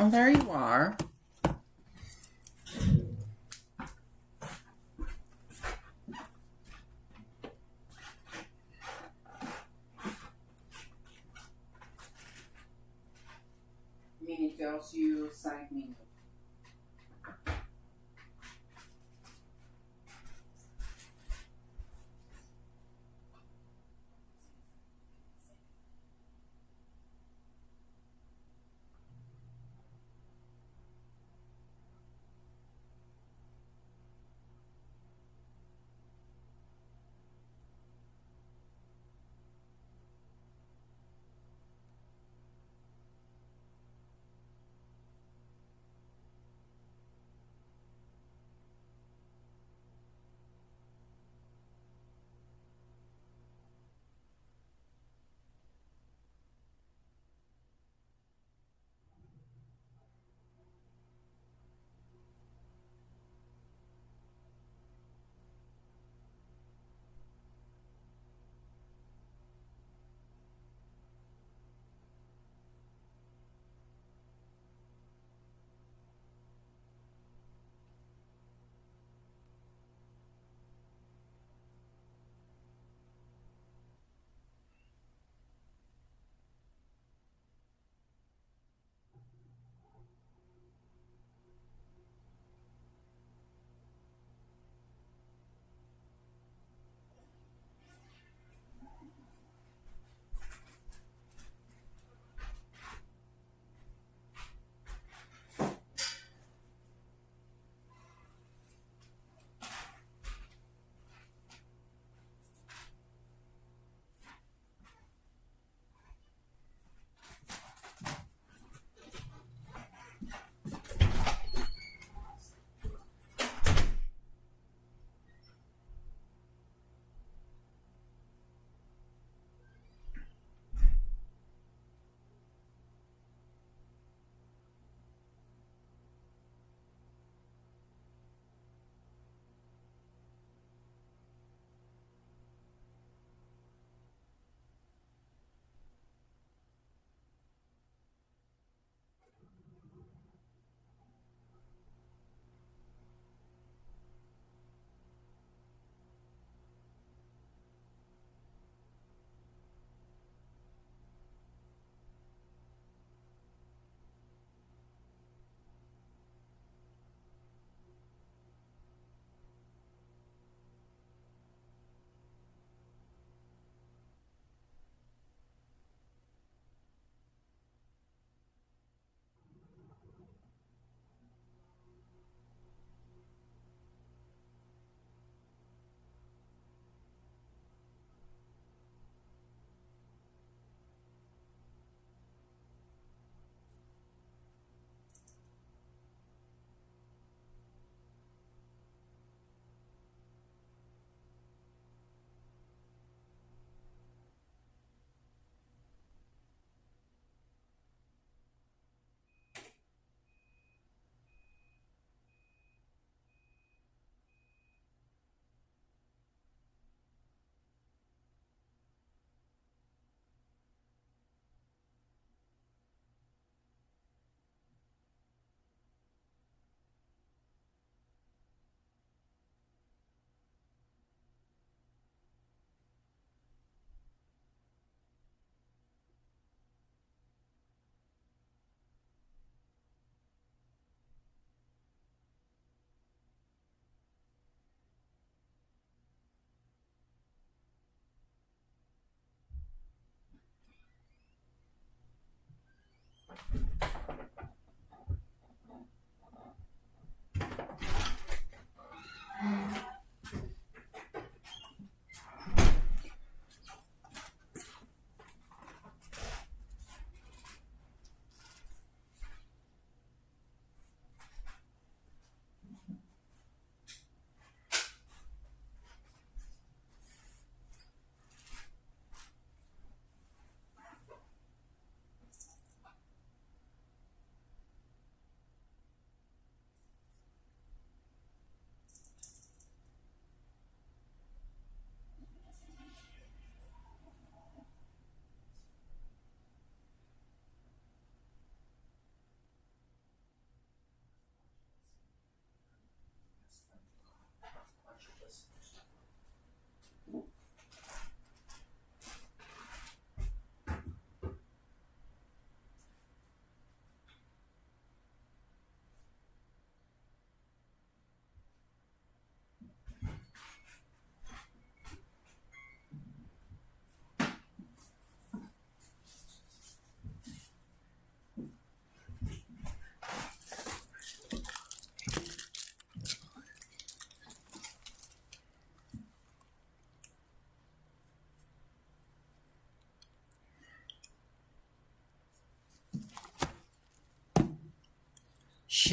Oh, there you are. Minigels you side menu.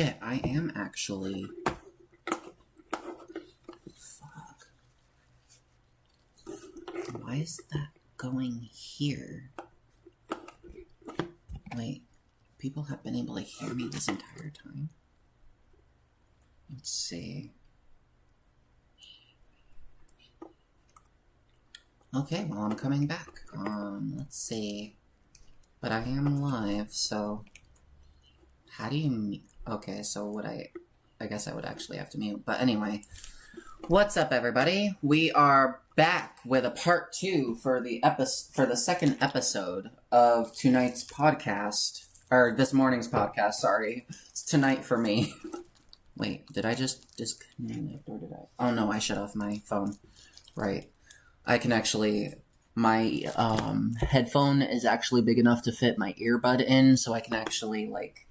shit, I am actually... Fuck. Why is that going here? Wait, people have been able to hear me this entire time? Let's see. Okay, well, I'm coming back. Let's see. But I am live, so... How do you mute? Okay, so would I guess I would actually have to mute. But anyway, what's up, everybody? We are back with a part 2 for the second episode of tonight's podcast. Or this morning's podcast, sorry. It's tonight for me. Wait, did I just disconnect, or did I? Oh no, I shut off my phone. Right. I can actually, my headphone is actually big enough to fit my earbud in, so I can actually, like,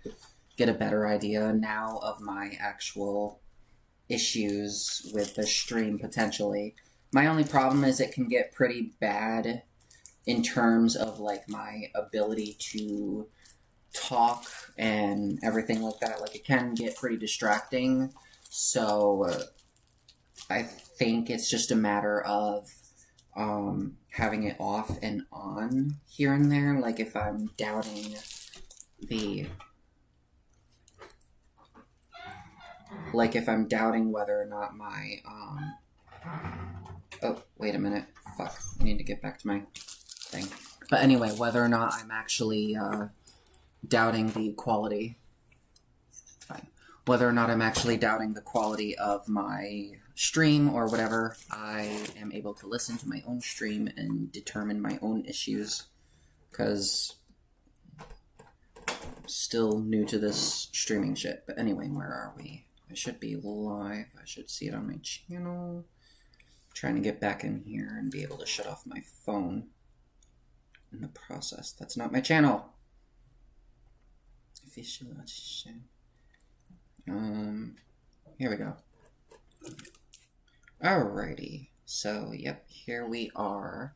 get a better idea now of my actual issues with the stream, potentially. My only problem is it can get pretty bad in terms of, like, my ability to talk and everything like that. Like, it can get pretty distracting, so I think it's just a matter of having it off and on here and there. Like, if I'm doubting whether or not my, oh, wait a minute, fuck, I need to get back to my thing. But anyway, whether or not I'm actually, doubting the quality, fine, whether or not I'm actually doubting the quality of my stream or whatever, I am able to listen to my own stream and determine my own issues, because I'm still new to this streaming shit. But anyway, where are we? I should be live. I should see it on my channel. I'm trying to get back in here and be able to shut off my phone in the process. That's not my channel. Here we go. Alrighty, so, yep, here we are.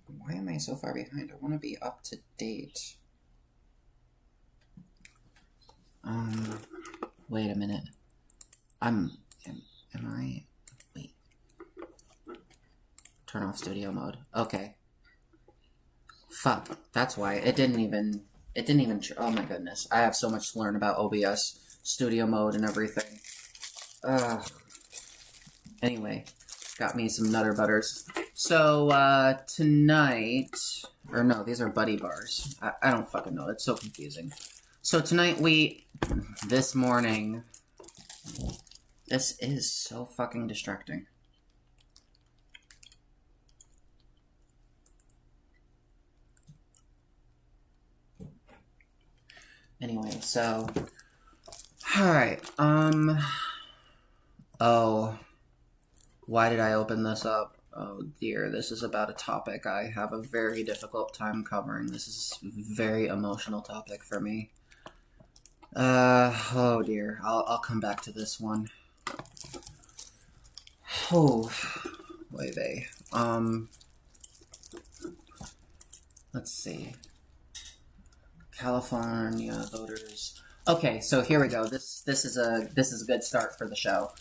Why am I so far behind? I want to be up to date. Wait a minute. Am I, wait. Turn off studio mode. Okay. Fuck, that's why. It didn't even, oh my goodness. I have so much to learn about OBS. Studio mode and everything. Anyway, got me some Nutter Butters. So, tonight... Or no, these are Buddy Bars. I don't fucking know. It's so confusing. So tonight this morning... This is so fucking distracting. Anyway, so... Alright, oh, why did I open this up? Oh dear, this is about a topic I have a very difficult time covering. This is a very emotional topic for me. Oh dear, I'll come back to this one. Oh, wait, let's see. California voters... Okay, so here we go. This is a good start for the show,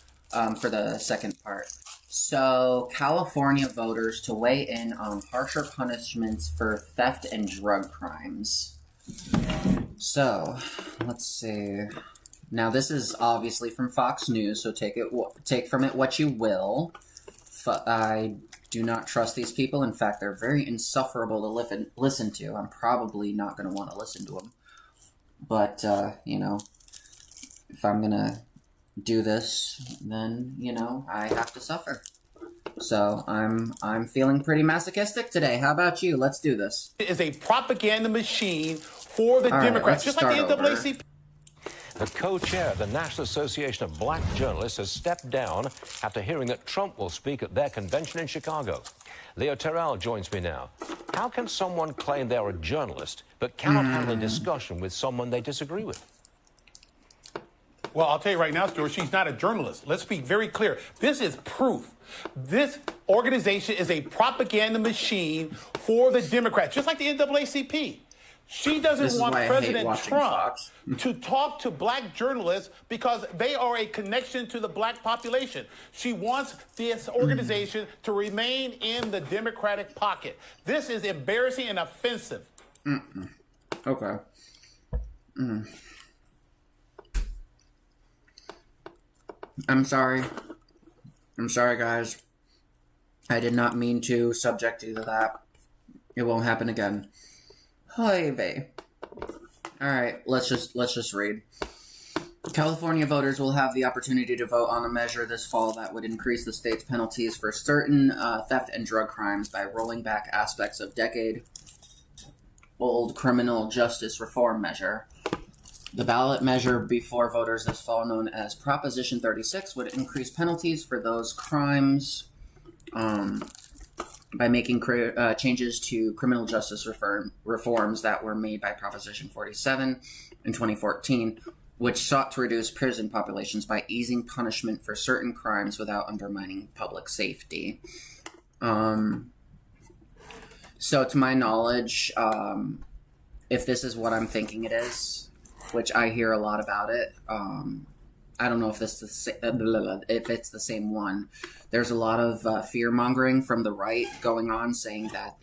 for the second part. So, California voters to weigh in on harsher punishments for theft and drug crimes. So, let's see. Now, this is obviously from Fox News, so take from it what you will. I do not trust these people. In fact, they're very insufferable to listen to. I'm probably not going to want to listen to them. But, you know, if I'm gonna do this, then, you know, I have to suffer. So, I'm feeling pretty masochistic today. How about you? Let's do this. It is a propaganda machine for the Democrats, just like the NAACP. The co-chair of the National Association of Black Journalists has stepped down after hearing that Trump will speak at their convention in Chicago. Leo Terrell joins me now. How can someone claim they're a journalist but cannot handle a discussion with someone they disagree with? Well, I'll tell you right now, Stuart, she's not a journalist. Let's be very clear. This is proof. This organization is a propaganda machine for the Democrats, just like the NAACP. She This doesn't is want why I hate President watching Trump Fox. to talk to black journalists because they are a connection to the black population. She wants this organization to remain in the Democratic pocket. This is embarrassing and offensive. Okay. I'm sorry. I'm sorry, guys. I did not mean to subject you to that. It won't happen again. Hi, vey. Alright, let's just read. California voters will have the opportunity to vote on a measure this fall that would increase the state's penalties for certain theft and drug crimes by rolling back aspects of decade-old criminal justice reform measure. The ballot measure before voters this fall, known as Proposition 36, would increase penalties for those crimes by making changes to criminal justice reforms that were made by Proposition 47 in 2014, which sought to reduce prison populations by easing punishment for certain crimes without undermining public safety. So to my knowledge, if this is what I'm thinking it is, which I hear a lot about it, I don't know if this is if it's the same one. There's a lot of fear mongering from the right going on, saying that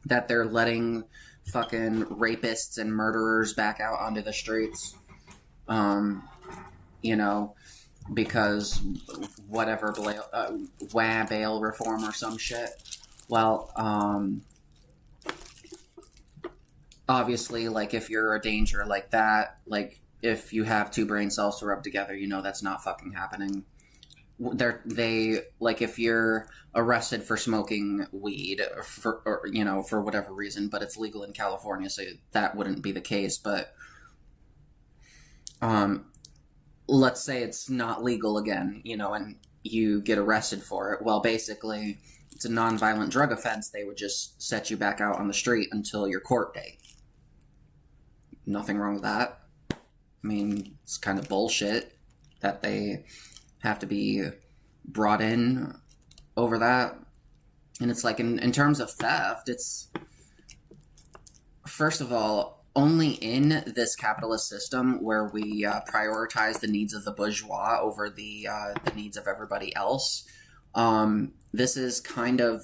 that they're letting fucking rapists and murderers back out onto the streets. You know, because whatever bail reform or some shit. Well, obviously, like, if you're a danger like that, like, if you have two brain cells to rub together, you know that's not fucking happening. If you're arrested for smoking weed for whatever reason, but it's legal in California, so that wouldn't be the case. But let's say it's not legal again, and you get arrested for it. Well, basically, it's a non-violent drug offense. They would just set you back out on the street until your court date. Nothing wrong with that. I mean, it's kind of bullshit that they have to be brought in over that. And it's like, in terms of theft, it's, first of all, only in this capitalist system where we prioritize the needs of the bourgeois over the needs of everybody else. This is kind of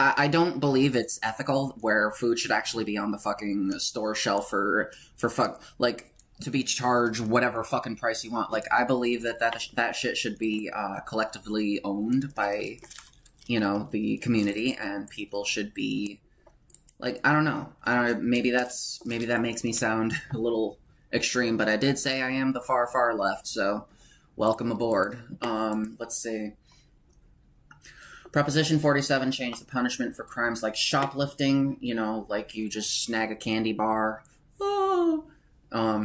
I don't believe it's ethical where food should actually be on the fucking store shelf for to be charged whatever fucking price you want. Like, I believe that shit should be collectively owned by, the community, and people should be, like, I don't know. Maybe that makes me sound a little extreme, but I did say I am the far, far left, so welcome aboard. Let's see. Proposition 47 changed the punishment for crimes like shoplifting, like you just snag a candy bar.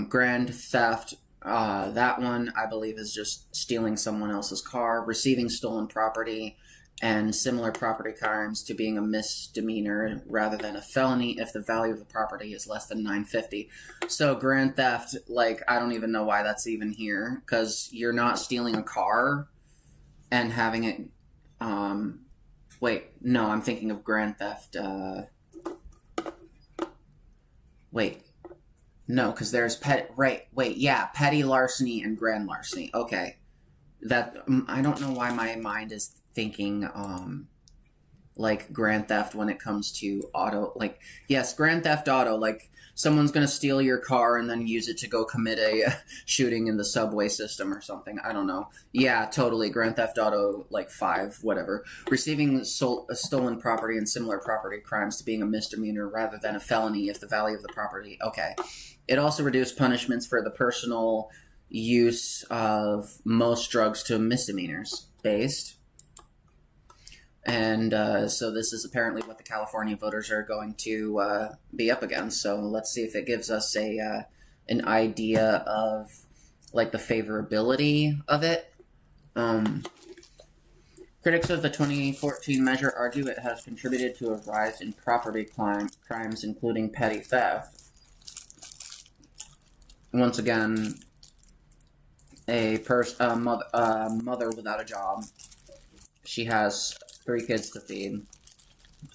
Grand theft, that one I believe is just stealing someone else's car, receiving stolen property, and similar property crimes to being a misdemeanor rather than a felony if the value of the property is less than $950. So grand theft, like, I don't even know why that's even here, because you're not stealing a car and having it. Wait, no, I'm thinking of grand theft. Wait, no, because there's petty larceny and grand larceny. Okay, that I don't know why my mind is thinking like grand theft when it comes to auto. Like, yes, grand theft auto. Like, someone's gonna steal your car and then use it to go commit a shooting in the subway system or something. I don't know. Yeah, totally. Grand Theft Auto, like 5, whatever. Receiving stolen property and similar property crimes to being a misdemeanor rather than a felony if the value of the property. Okay. It also reduced punishments for the personal use of most drugs to misdemeanors based. And so this is apparently what the California voters are going to be up against. So let's see if it gives us an idea of, like, the favorability of it. Critics of the 2014 measure argue it has contributed to a rise in property crimes, including petty theft. Once again, a mother without a job. She has 3 kids to feed.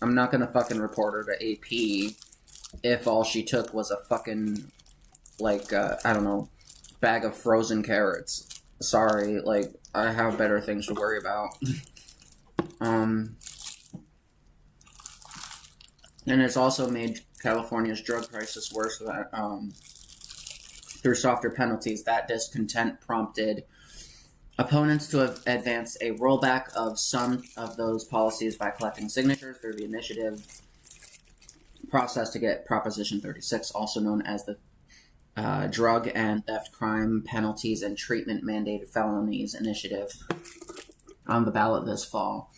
I'm not gonna fucking report her to AP if all she took was a fucking, like, I don't know, bag of frozen carrots. Sorry, like, I have better things to worry about. And it's also made California's drug crisis worse through softer penalties. That discontent prompted opponents to advance a rollback of some of those policies by collecting signatures through the initiative process to get Proposition 36, also known as the Drug and Theft Crime Penalties and Treatment Mandated Felonies Initiative, on the ballot this fall.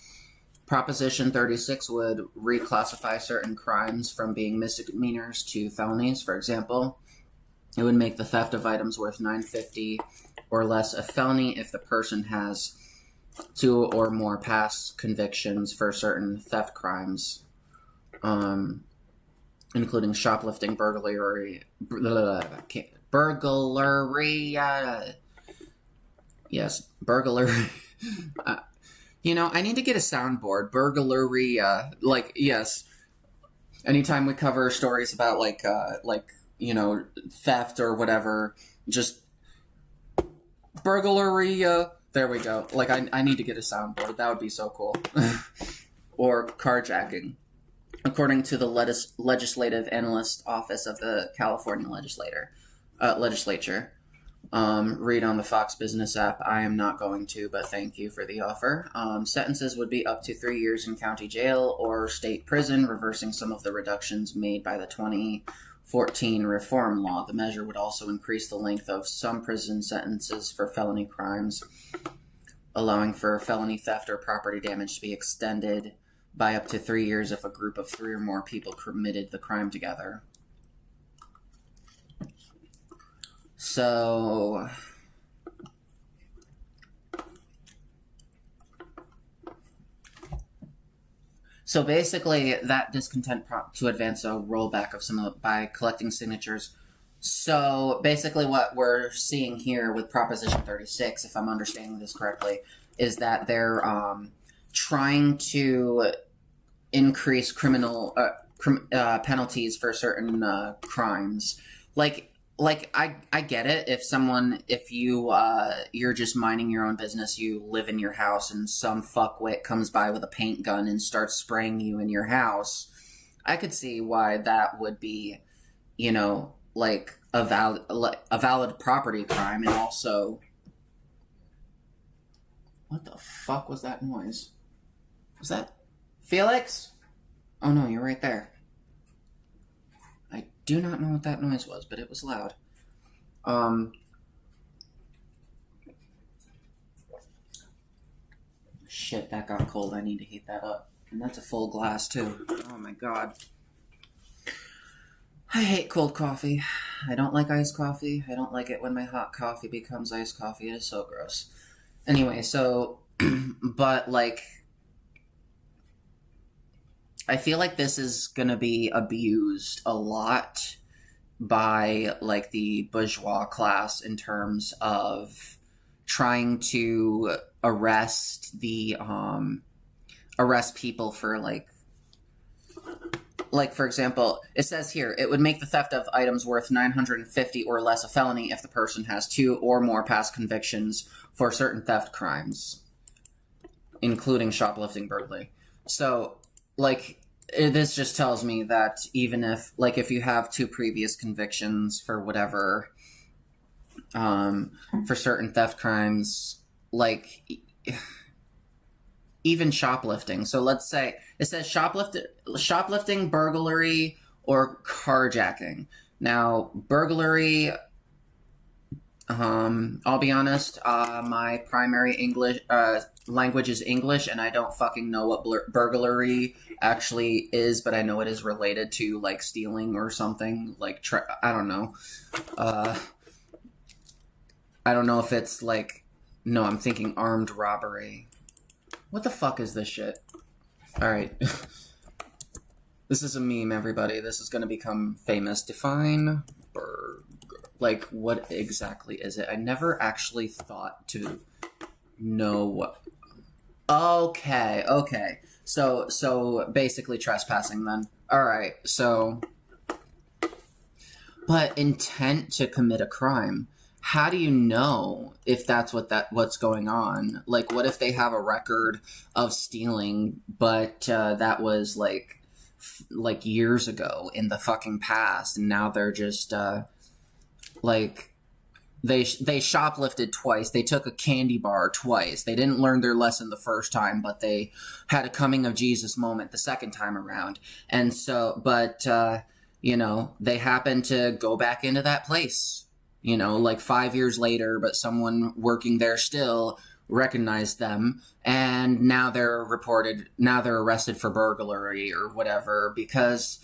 Proposition 36 would reclassify certain crimes from being misdemeanors to felonies. For example, it would make the theft of items worth $9.50 or less a felony if the person has 2 or more past convictions for certain theft crimes, including shoplifting, burglary, burglary. You know, I need to get a soundboard. Burglary, yes. Anytime we cover stories about, you know, theft or whatever, just burglary, there we go. Like, I need to get a soundboard. That would be so cool. Or carjacking. According to the Legislative Analyst Office of the California Legislature. Read on the Fox Business app. I am not going to, but thank you for the offer. Sentences would be up to 3 years in county jail or state prison, reversing some of the reductions made by the 2014 reform law. The measure would also increase the length of some prison sentences for felony crimes, allowing for felony theft or property damage to be extended by up to 3 years if a group of 3 or more people committed the crime together. So basically, that discontent to advance a rollback of some by collecting signatures. So basically, what we're seeing here with Proposition 36, if I'm understanding this correctly, is that they're trying to increase criminal penalties for certain crimes. Like I get it. If you're just minding your own business, you live in your house, and some fuckwit comes by with a paint gun and starts spraying you in your house, I could see why that would be, you know, like a valid property crime. And also, what the fuck was that noise? Was that Felix? Oh no, you're right there. I do not know what that noise was, but it was loud. Shit, that got cold. I need to heat that up. And that's a full glass, too. Oh my god. I hate cold coffee. I don't like iced coffee. I don't like it when my hot coffee becomes iced coffee. It is so gross. Anyway, so, but, like, I feel like this is gonna be abused a lot by, like, the bourgeois class in terms of trying to arrest people for, like, for example, it says here, it would make the theft of items worth $950 or less a felony if the person has 2 or more past convictions for certain theft crimes, including shoplifting, burglary. So, like, this just tells me that even if, like, if you have 2 previous convictions for whatever, for certain theft crimes, like, even shoplifting. So let's say it says shoplifting, burglary, or carjacking. Now, burglary, I'll be honest, my primary English language is English, and I don't fucking know what burglary actually is, but I know it is related to, like, stealing or something. Like, I don't know. I don't know if it's, like, no, I'm thinking armed robbery. What the fuck is this shit? Alright. This is a meme, everybody. This is gonna become famous. Define like, what exactly is it? I never actually thought to know what... Okay. So basically trespassing then. All right. So, but intent to commit a crime. How do you know if that's what's going on? Like, what if they have a record of stealing, but that was like years ago in the fucking past, and now they're just like they shoplifted twice. They took a candy bar twice. They didn't learn their lesson the first time, but they had a coming of Jesus moment the second time around. And so, but you know, they happened to go back into that place, you know, like 5 years later, but someone working there still recognized them, and now they're arrested for burglary or whatever, because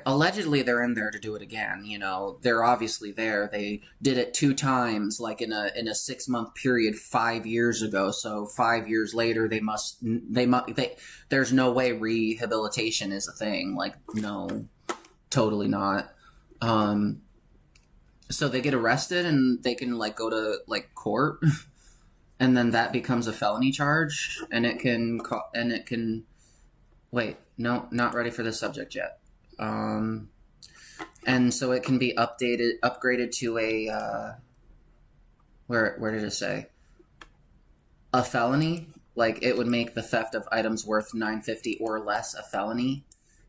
allegedly they're in there to do it again. You know, they're obviously there. They did it 2 times, like in a 6-month period 5 years ago. So 5 years later, there's no way rehabilitation is a thing. Like, no, totally not. So they get arrested and they can like go to like court. And then that becomes a felony charge, and it can wait, no, not ready for this subject yet. And so it can be upgraded to a, where did it say? A felony? Like, it would make the theft of items worth $950 or less a felony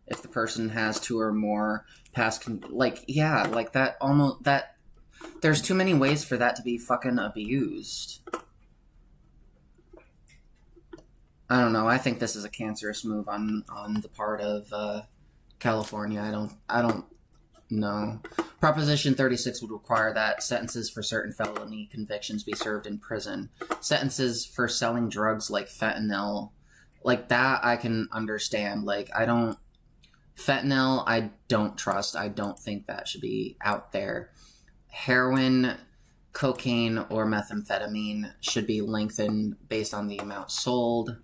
if the person has 2 or more past, there's too many ways for that to be fucking abused. I don't know. I think this is a cancerous move on the part of California. I don't know. Proposition 36 would require that sentences for certain felony convictions be served in prison. Sentences for selling drugs like fentanyl, like that, I can understand. Like, fentanyl, I don't trust. I don't think that should be out there. Heroin, cocaine, or methamphetamine should be lengthened based on the amount sold.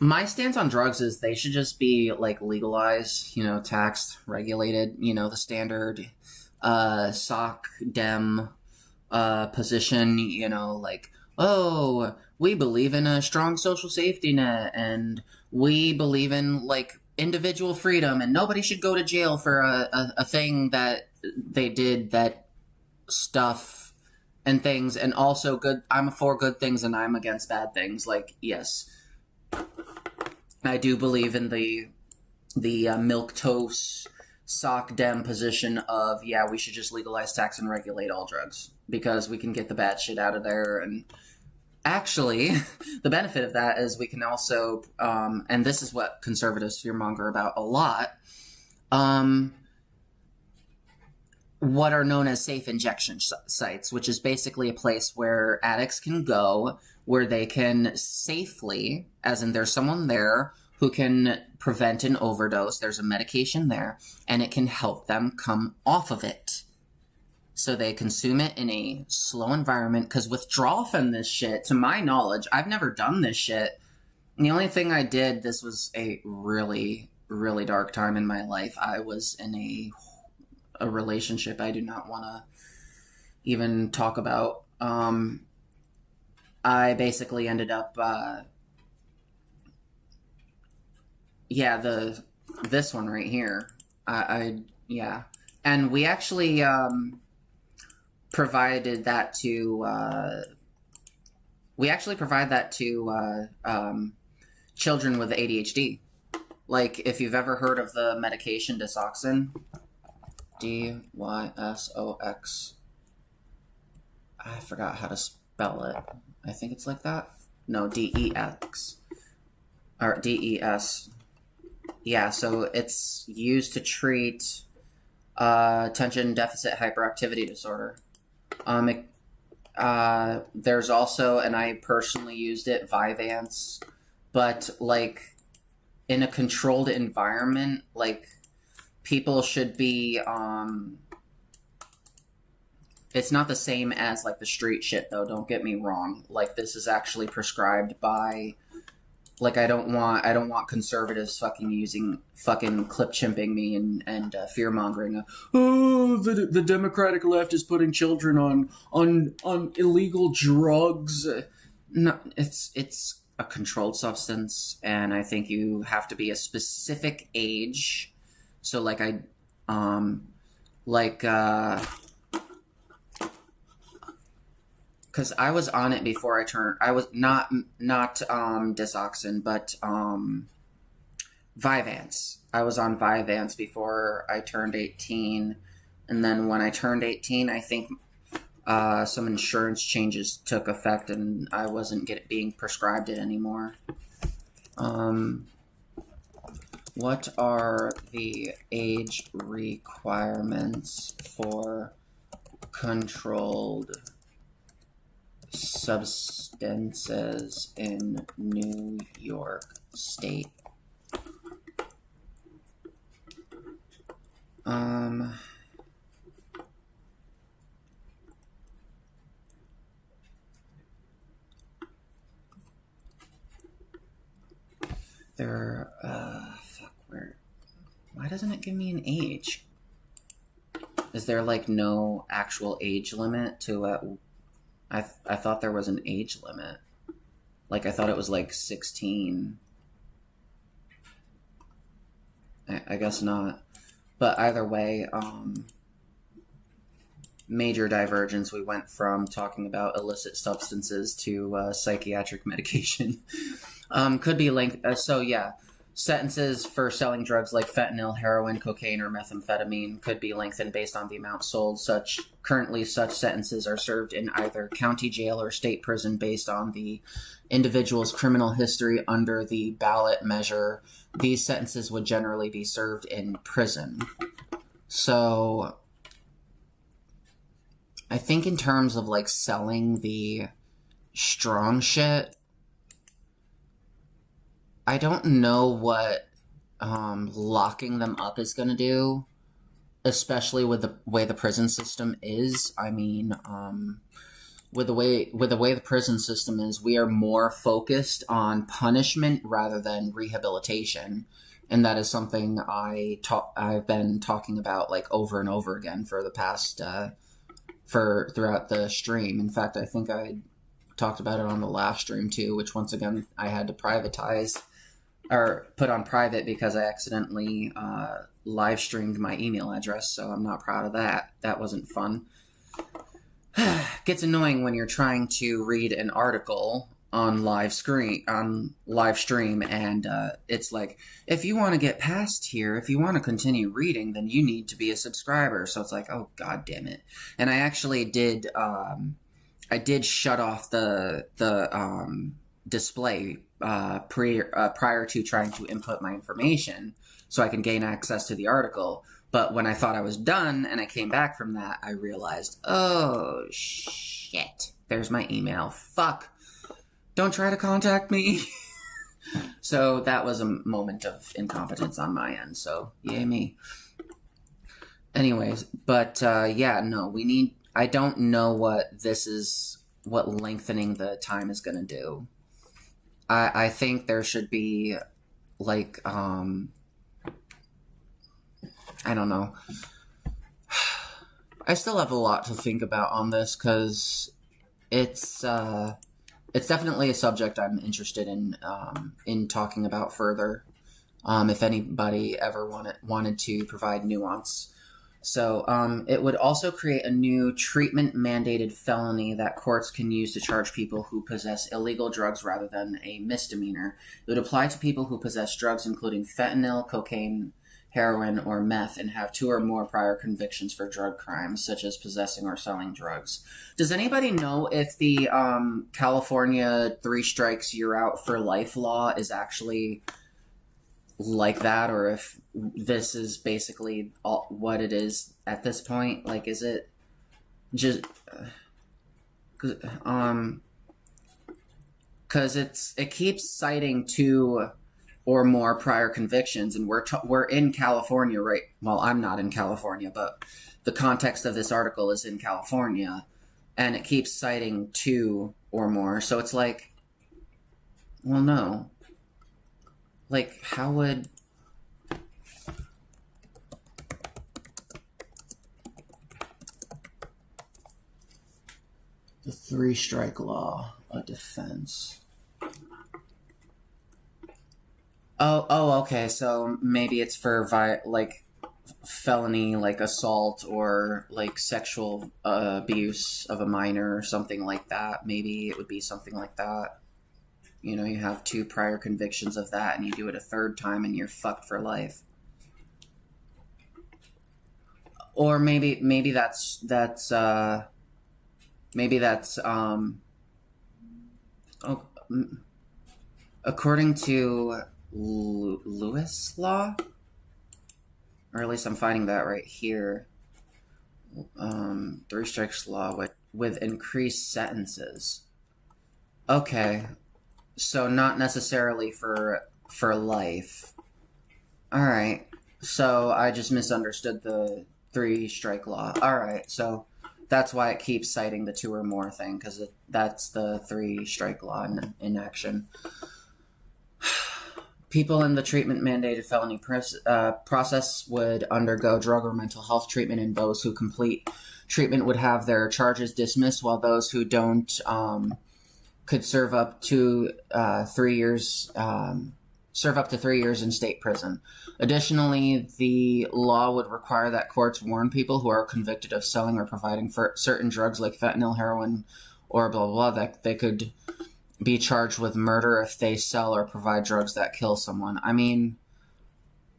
My stance on drugs is they should just be like legalized, you know, taxed, regulated, you know, the standard SOC Dem position, you know, like, oh, we believe in a strong social safety net, and we believe in like individual freedom, and nobody should go to jail for a thing that they did, that stuff and things. And also good, I'm for good things and I'm against bad things. Like, yes, I do believe in the milquetoast SOC Dem position of, yeah, we should just legalize, tax, and regulate all drugs because we can get the bad shit out of there. And actually, the benefit of that is we can also, and this is what conservatives fearmonger about a lot, what are known as safe injection sites, which is basically a place where addicts can go, where they can safely, as in there's someone there who can prevent an overdose, there's a medication there, and it can help them come off of it. So they consume it in a slow environment, because withdrawal from this shit, to my knowledge, I've never done this shit. And the only thing I did, this was a really, really dark time in my life. I was in a relationship I do not want to even talk about. I basically ended up, this one right here. Yeah. And we actually, provided that to, children with ADHD. Like, if you've ever heard of the medication Desoxyn, Dysox. I forgot how to spell it. I think it's like that. No, DEX. Or DES. Yeah, so it's used to treat attention deficit hyperactivity disorder. There's also, and I personally used it, Vyvanse, but like in a controlled environment, like people should be, it's not the same as like the street shit though, don't get me wrong. Like, this is actually prescribed by, like, I don't want conservatives fucking clip chimping me and fear mongering. Oh, the Democratic left is putting children on illegal drugs. No, it's a controlled substance, and I think you have to be a specific age. So, like because I was on it before I turned. I was not Disoxin, but Vyvanse. I was on Vyvanse before I turned 18, and then when I turned 18, I think some insurance changes took effect, and I wasn't being prescribed it anymore. What are the age requirements for controlled substances in New York State? Why doesn't it give me an age? Is there, like, no actual age limit to it? I thought there was an age limit. Like, I thought it was, like, 16. I guess not. But either way, major divergence. We went from talking about illicit substances to psychiatric medication. Could be linked. So, yeah. Sentences for selling drugs like fentanyl, heroin, cocaine, or methamphetamine could be lengthened based on the amount sold. Currently, such sentences are served in either county jail or state prison based on the individual's criminal history under the ballot measure. These sentences would generally be served in prison. So, I think in terms of, like, selling the strong shit, I don't know what locking them up is going to do, especially with the way the prison system is. I mean, with the way the prison system is, we are more focused on punishment rather than rehabilitation, and that is something I've been talking about, like, over and over again for the past throughout the stream. In fact, I think I talked about it on the last stream too, which once again I had to privatize or put on private because I accidentally live streamed my email address, so I'm not proud of that. That wasn't fun. Gets annoying when you're trying to read an article on live stream, and it's like, if you want to get past here, if you want to continue reading, then you need to be a subscriber. So it's like, oh, god damn it. And I actually did shut off the display prior to trying to input my information so I can gain access to the article. But when I thought I was done and I came back from that, I realized, oh shit, there's my email. Fuck. Don't try to contact me. So that was a moment of incompetence on my end, so yay me. Anyways, but yeah, no, I don't know what lengthening the time is gonna do. I think there should be, like, I don't know. I still have a lot to think about on this, because it's definitely a subject I'm interested in talking about further, if anybody ever wanted to provide nuance. So, it would also create a new treatment-mandated felony that courts can use to charge people who possess illegal drugs rather than a misdemeanor. It would apply to people who possess drugs including fentanyl, cocaine, heroin, or meth, and have 2 or more prior convictions for drug crimes, such as possessing or selling drugs. Does anybody know if the California 3 strikes you're out for life law is actually like that, or if this is basically what it is at this point? Like, is it just because it keeps citing 2 or more prior convictions, and we're in California, right? Well, I'm not in California, but the context of this article is in California, and it keeps citing 2 or more. So it's like, well, no. Like, how would... The 3 strike law. A defense. Oh, okay. So maybe it's for felony, like assault or like sexual abuse of a minor or something like that. Maybe it would be something like that. You know, you have 2 prior convictions of that, and you do it a 3rd time, and you're fucked for life. Or maybe that's according to Lewis law, or at least I'm finding that right here. 3 strikes law with increased sentences. Okay, so not necessarily for life. All right, so I just misunderstood the 3 strike law. All right, so that's why it keeps citing the 2 or more thing, because that's the 3 strike law in action. People in the treatment mandated felony process would undergo drug or mental health treatment, and those who complete treatment would have their charges dismissed, while those who don't could serve up to 3 years. Serve up to 3 years in state prison. Additionally, the law would require that courts warn people who are convicted of selling or providing for certain drugs like fentanyl, heroin, or blah, blah, blah, that they could be charged with murder if they sell or provide drugs that kill someone. I mean,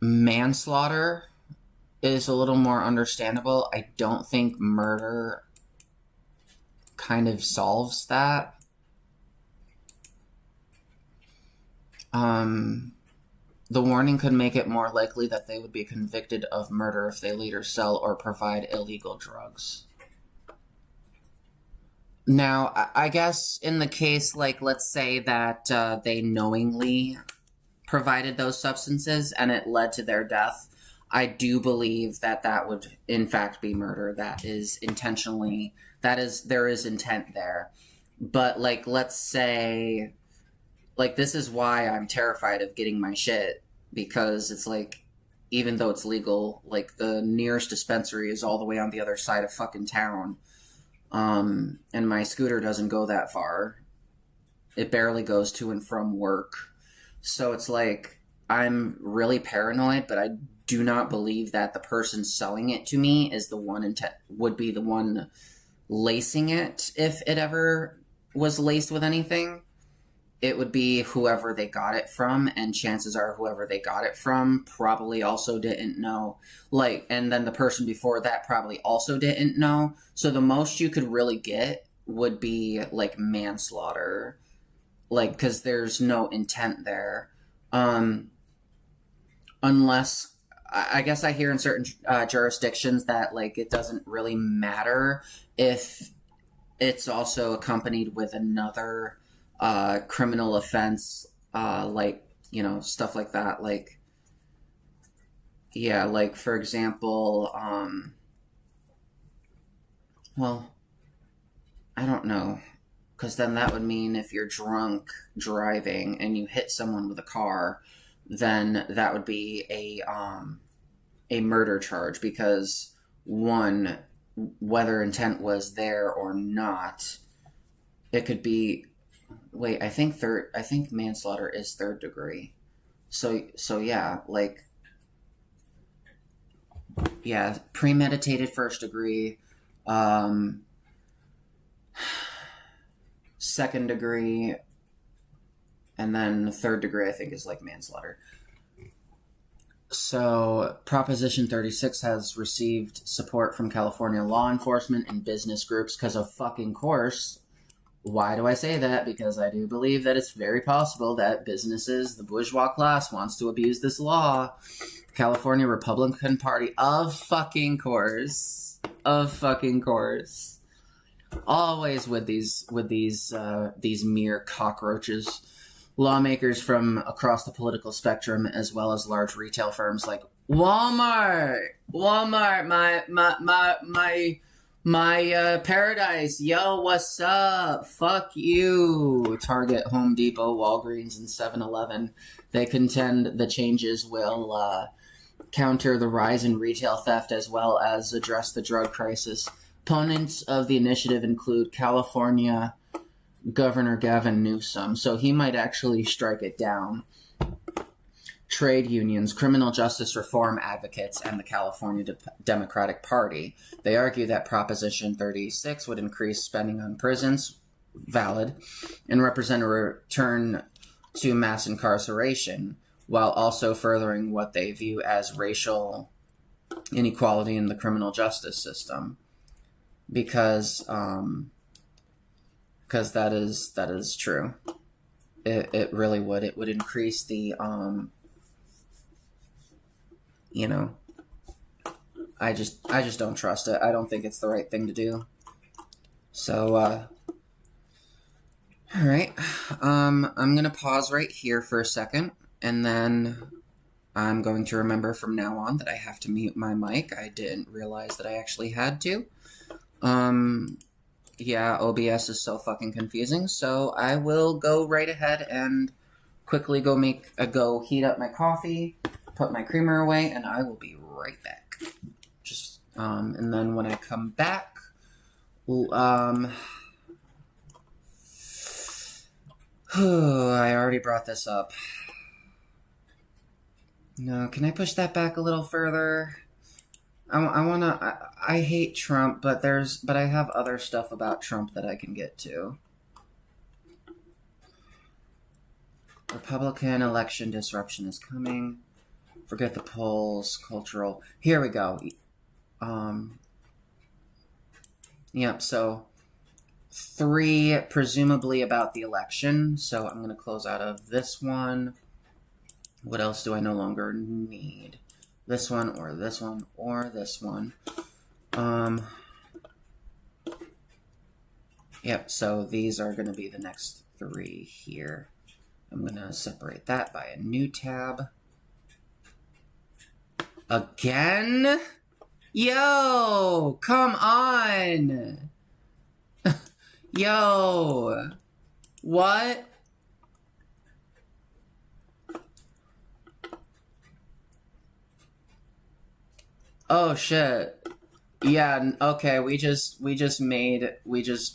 manslaughter is a little more understandable. I don't think murder kind of solves that. The warning could make it more likely that they would be convicted of murder if they later sell or provide illegal drugs. Now, I guess in the case, like, let's say that they knowingly provided those substances and it led to their death, I do believe that that would, in fact, be murder. That is intentionally, there is intent there. But, like, let's say, like, this is why I'm terrified of getting my shit, because it's like, even though it's legal, like, the nearest dispensary is all the way on the other side of fucking town. And my scooter doesn't go that far. It barely goes to and from work. So it's like, I'm really paranoid, but I do not believe that the person selling it to me is the one would be the one lacing it. If it ever was laced with anything, it would be whoever they got it from, and chances are whoever they got it from probably also didn't know. Like, and then the person before that probably also didn't know. So the most you could really get would be, like, manslaughter. Like, because there's no intent there. Unless, I guess I hear in certain jurisdictions that, like, it doesn't really matter if it's also accompanied with another criminal offense, like, you know, stuff like that. Like, yeah, like, for example, well, I don't know, because then that would mean if you're drunk driving and you hit someone with a car, then that would be a murder charge, because one, whether intent was there or not, it could be. Wait, I think manslaughter is 3rd degree. So yeah, like, yeah, premeditated 1st degree, 2nd degree, and then 3rd degree I think is like manslaughter. So Proposition 36 has received support from California law enforcement and business groups because of fucking course. Why do I say that? Because I do believe that it's very possible that businesses, the bourgeois class, wants to abuse this law. California Republican Party, of fucking course. Always with these mere cockroaches. Lawmakers from across the political spectrum, as well as large retail firms like Walmart, my paradise, yo, what's up? Fuck you. Target, Home Depot, Walgreens, and 7-Eleven. They contend the changes will counter the rise in retail theft as well as address the drug crisis. Opponents of the initiative include California Governor Gavin Newsom, so he might actually strike it down. Trade unions, criminal justice reform advocates, and the California Democratic Party. They argue that Proposition 36 would increase spending on prisons, valid, and represent a return to mass incarceration, while also furthering what they view as racial inequality in the criminal justice system. Because that is true. It really would. It would increase the you know, I just don't trust it. I don't think it's the right thing to do. So all right. I'm going to pause right here for a second, and then I'm going to remember from now on that I have to mute my mic. I didn't realize that I actually had to. Yeah, OBS is so fucking confusing, so I will go right ahead and quickly go heat up my coffee, put my creamer away, and I will be right back. And then when I come back, I already brought this up. No, can I push that back a little further? I hate Trump, but I have other stuff about Trump that I can get to. Republican election disruption is coming. Forget the polls, cultural. Here we go. Yep, so 3 presumably about the election. So I'm going to close out of this one. What else do I no longer need? This one, or this one, or this one. Yep, so these are going to be the next 3 here. I'm going to separate that by a new tab. Again? Yo, come on. Yo, what? Oh shit. Yeah, okay, we just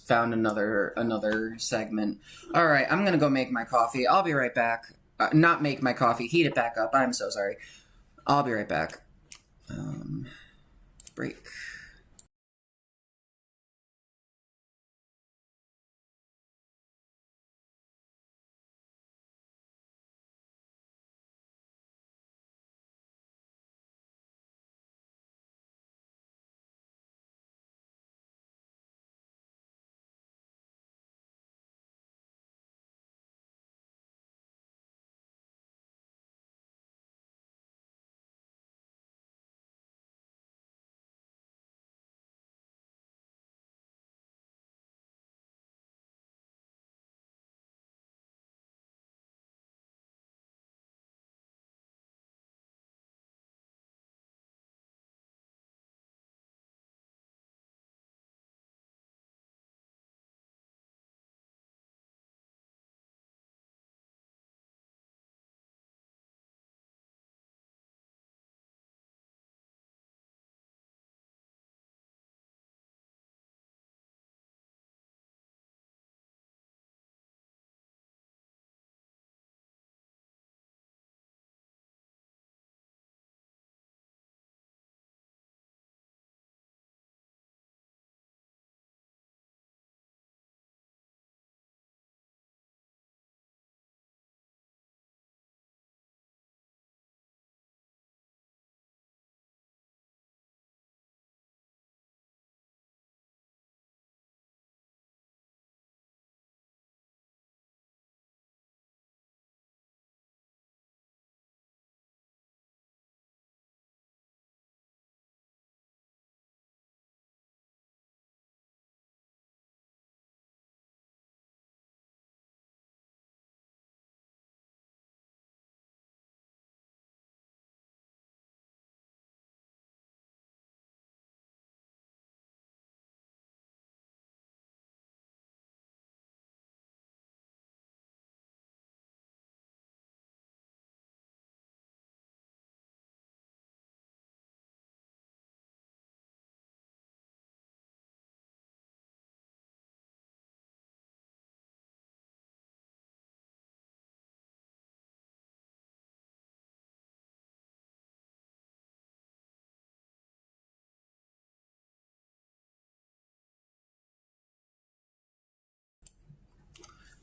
found another segment. All right, I'm going to go make my coffee. I'll be right back. Not make my coffee, heat it back up. I'm so sorry. I'll be right back. Break.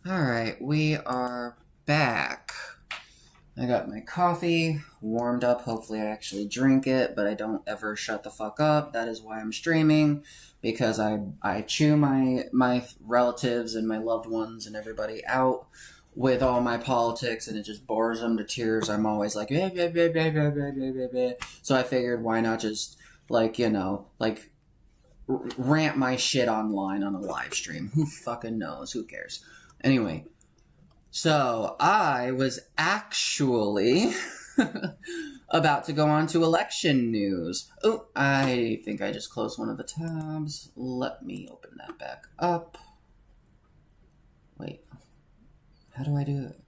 Alright, we are back. I got my coffee warmed up. Hopefully I actually drink it, but I don't ever shut the fuck up. That is why I'm streaming, because I chew my relatives and my loved ones and everybody out with all my politics, and it just bores them to tears. I'm always like, "Eh, eh, eh, eh, eh, eh, eh, eh, eh." So I figured, why not just, like, you know, like, rant my shit online on a live stream. Who fucking knows? Who cares? Anyway, so I was actually about to go on to election news. Oh, I think I just closed one of the tabs. Let me open that back up. Wait, how do I do it?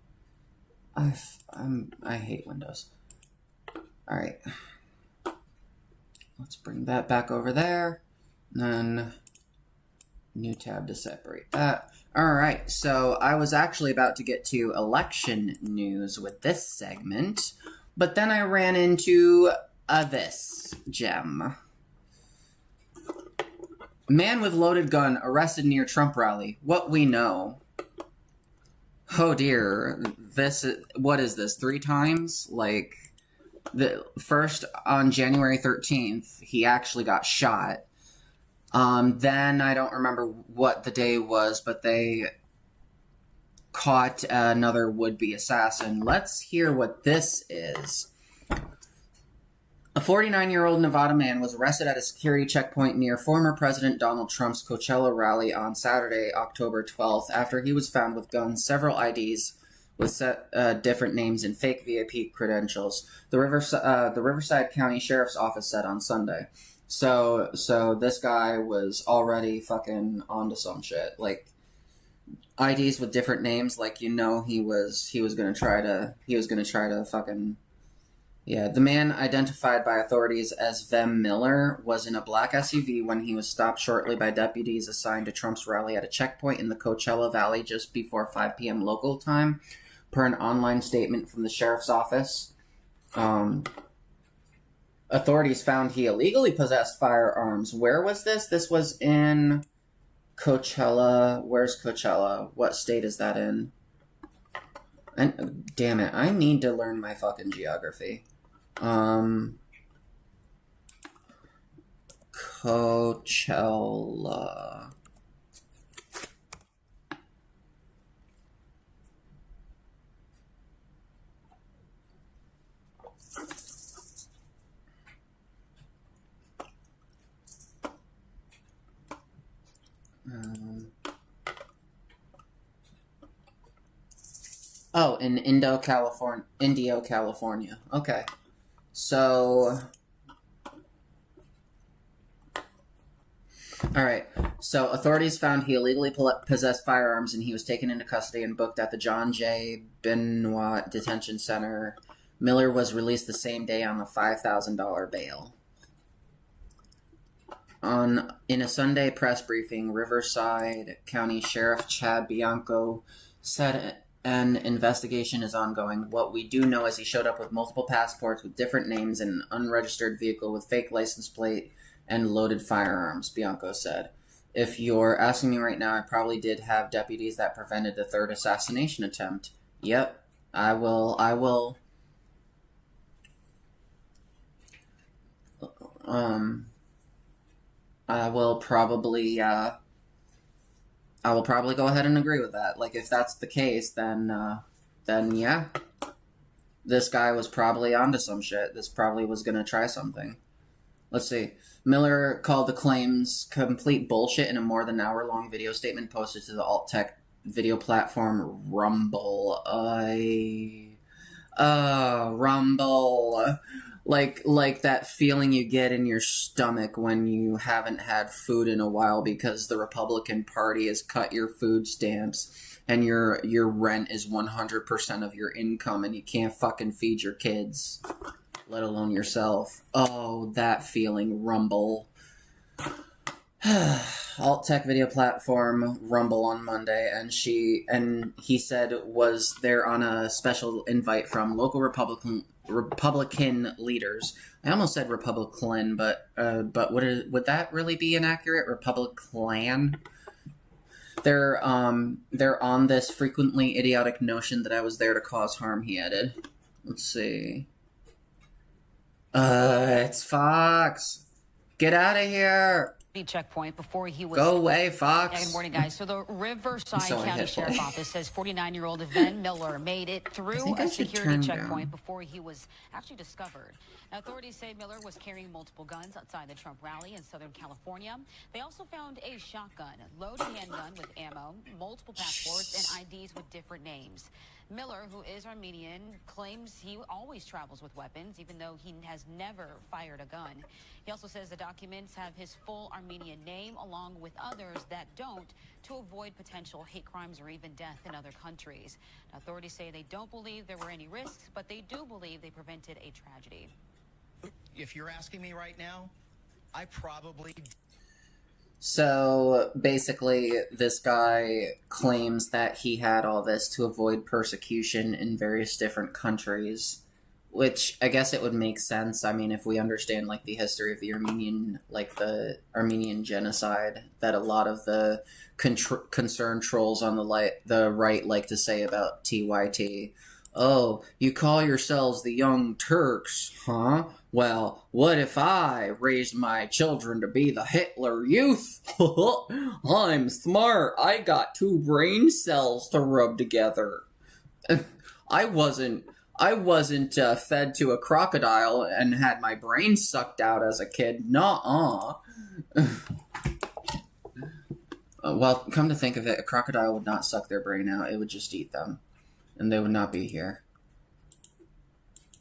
I hate Windows. All right, let's bring that back over there. Then new tab to separate that. Alright, so I was actually about to get to election news with this segment, but then I ran into this gem. Man with loaded gun arrested near Trump rally. What we know. Oh dear, what is this, 3 times? Like, the first on January 13th, he actually got shot. Then I don't remember what the day was, but they caught another would-be assassin. Let's hear what this is. A 49-year-old Nevada man was arrested at a security checkpoint near former President Donald Trump's Coachella rally on Saturday, October 12th, after he was found with guns, several IDs with different names and fake VIP credentials, the Riverside County Sheriff's Office said on Sunday. So this guy was already fucking onto some shit. Like, IDs with different names, like, you know, he was gonna try to fucking, yeah. The man, identified by authorities as Vem Miller, was in a black SUV when he was stopped shortly by deputies assigned to Trump's rally at a checkpoint in the Coachella Valley just before 5 p.m. local time, per an online statement from the sheriff's office. Authorities found he illegally possessed firearms. Where was this? This was in Coachella. Where's Coachella? What state is that in? And damn it, I need to learn my fucking geography. Coachella. Oh, in Indio, California. Okay. So, alright. So, authorities found he illegally possessed firearms and he was taken into custody and booked at the John J. Benoit Detention Center. Miller was released the same day on a $5,000 bail. In a Sunday press briefing, Riverside County Sheriff Chad Bianco said an investigation is ongoing. What we do know is he showed up with multiple passports with different names and an unregistered vehicle with fake license plate and loaded firearms, Bianco said. If you're asking me right now, I probably did have deputies that prevented the third assassination attempt. Yep, I will probably go ahead and agree with that. Like, if that's the case, then yeah. This guy was probably onto some shit. This probably was gonna try something. Let's see. Miller called the claims complete bullshit in a more than hour-long video statement posted to the alt-tech video platform Rumble. Rumble. Like that feeling you get in your stomach when you haven't had food in a while because the Republican Party has cut your food stamps and your rent is 100% of your income and you can't fucking feed your kids, let alone yourself. Oh, that feeling, Rumble. Alt-tech video platform Rumble on Monday, and he said was there on a special invite from local Republican leaders. I almost said Republican, but would that really be inaccurate? Republican? They're on this frequently idiotic notion that I was there to cause harm, he added. Let's see. It's Fox. Get out of here. Checkpoint before he was... Go away, Fox. Good morning, guys. So the Riverside So County Sheriff's Office says 49-year-old Van Miller made it through a security checkpoint before he was actually discovered. Now, authorities say Miller was carrying multiple guns outside the Trump rally in Southern California. They also found a shotgun, loaded handgun with ammo, multiple passports, and IDs with different names. Miller, who is Armenian, claims he always travels with weapons, even though he has never fired a gun. He also says the documents have his full Armenian name, along with others that don't, to avoid potential hate crimes or even death in other countries. Now, authorities say they don't believe there were any risks, but they do believe they prevented a tragedy. If you're asking me right now, I probably... So, basically, this guy claims that he had all this to avoid persecution in various different countries, which I guess it would make sense. I mean, if we understand, like, the history of the Armenian genocide, that a lot of the concerned trolls on the right like to say about TYT. Oh, you call yourselves the Young Turks, huh? Well, what if I raised my children to be the Hitler Youth? I'm smart. I got 2 brain cells to rub together. I wasn't fed to a crocodile and had my brain sucked out as a kid. Nuh-uh. Well, come to think of it, a crocodile would not suck their brain out. It would just eat them. And they would not be here.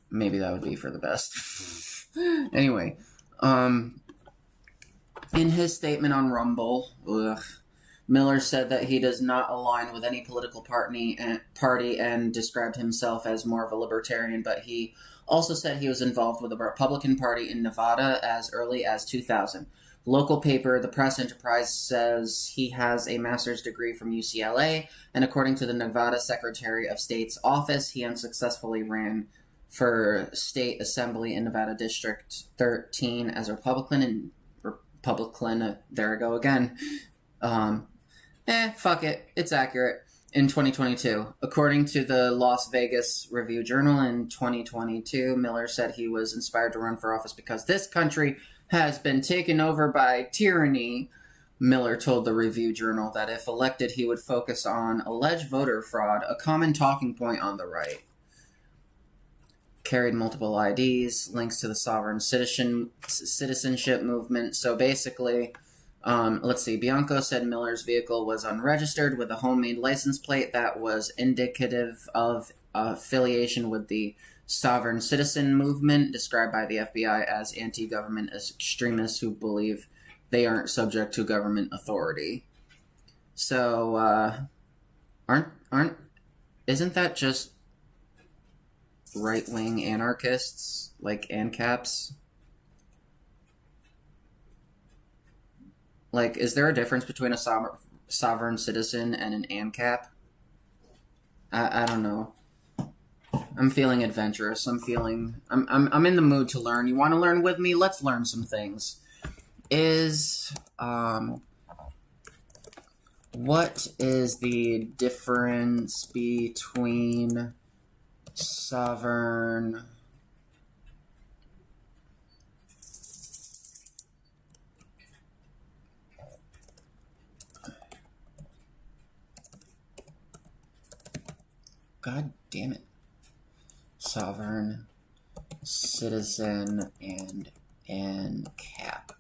Maybe that would be for the best. Anyway, in his statement on Rumble, Miller said that he does not align with any political party and described himself as more of a libertarian, but he also said he was involved with the Republican Party in Nevada as early as 2000. Local paper, the Press Enterprise, says he has a master's degree from UCLA, and according to the Nevada Secretary of State's office, he unsuccessfully ran for state assembly in Nevada District 13 as a Republican, there I go again. Fuck it, it's accurate. In 2022. According to the Las Vegas Review-Journal in 2022, Miller said he was inspired to run for office because this country has been taken over by tyranny. Miller told the Review-Journal that if elected, he would focus on alleged voter fraud, a common talking point on the right. Carried multiple IDs, links to the sovereign citizenship movement. So basically, let's see, Bianco said Miller's vehicle was unregistered with a homemade license plate that was indicative of affiliation with the sovereign citizen movement, described by the FBI as anti-government extremists who believe they aren't subject to government authority. So, isn't that just right-wing anarchists, like ANCAPs? Like, is there a difference between a sovereign citizen and an ANCAP? I don't know. I'm feeling adventurous. I'm in the mood to learn. You want to learn with me? Let's learn some things. What is the difference between sovereign... God damn it. Sovereign, citizen, and ANCAP.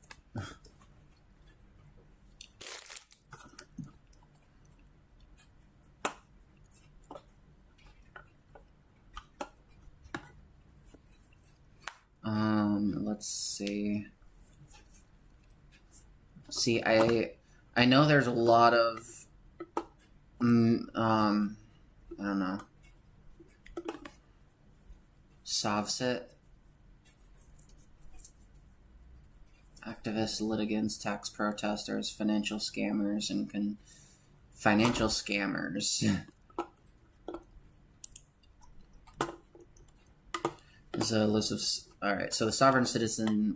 Let's see. See, I know there's a lot of, I don't know. Sovset. Activists, litigants, tax protesters, financial scammers, and financial scammers. There's a list of... Alright, so the sovereign citizen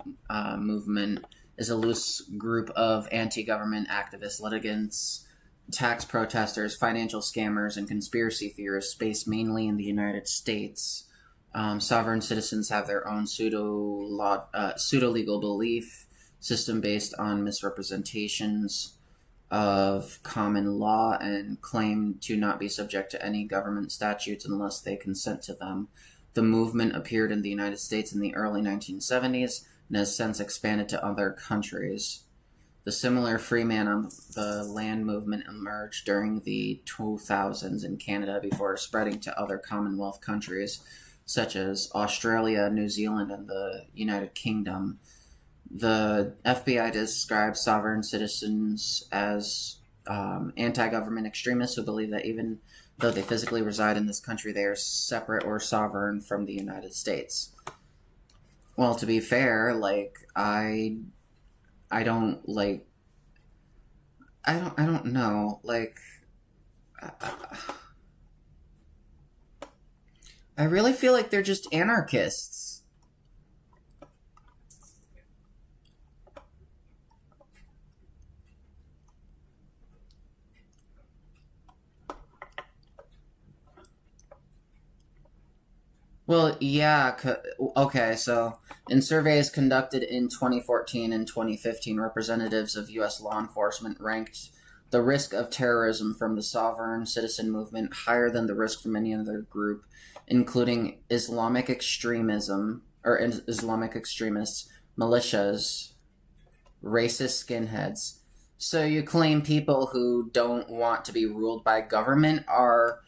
movement is a loose group of anti-government activists, litigants, tax protesters, financial scammers, and conspiracy theorists based mainly in the United States. Sovereign citizens have their own pseudo-legal belief system based on misrepresentations of common law and claim to not be subject to any government statutes unless they consent to them. The movement appeared in the United States in the early 1970s and has since expanded to other countries. The similar free man on the land movement emerged during the 2000s in Canada before spreading to other Commonwealth countries such as Australia, New Zealand, and the United Kingdom. The FBI describes sovereign citizens as anti-government extremists who believe that even though they physically reside in this country, they are separate or sovereign from the United States. Well, to be fair, like, I don't know, like, I really feel like they're just anarchists. Well, yeah, okay, so in surveys conducted in 2014 and 2015, representatives of U.S. law enforcement ranked the risk of terrorism from the sovereign citizen movement higher than the risk from any other group, including Islamic extremism, or Islamic extremists, militias, racist skinheads. So you claim people who don't want to be ruled by government are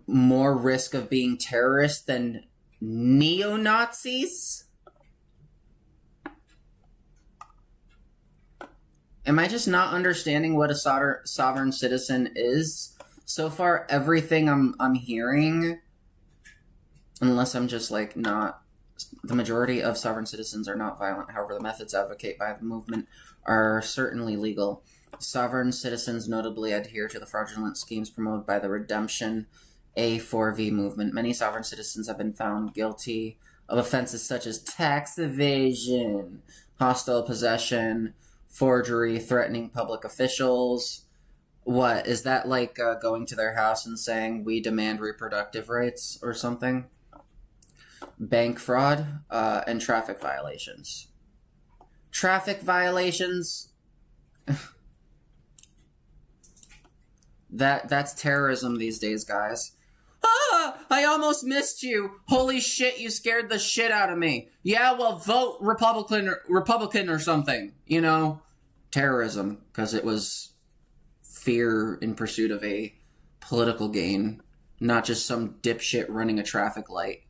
more risk of being terrorists than neo-Nazis? Am I just not understanding what a sovereign citizen is? So far, everything I'm hearing, unless I'm just like not, the majority of sovereign citizens are not violent. However, the methods advocated by the movement are certainly legal. Sovereign citizens notably adhere to the fraudulent schemes promoted by the Redemption A4V movement. Many sovereign citizens have been found guilty of offenses such as tax evasion, hostile possession, forgery, threatening public officials. What, is that like going to their house and saying, we demand reproductive rights or something? Bank fraud, and traffic violations. Traffic violations? That's terrorism these days, guys. Ah, I almost missed you. Holy shit, you scared the shit out of me. Yeah, well, vote Republican or something. You know, terrorism, because it was fear in pursuit of a political gain, not just some dipshit running a traffic light.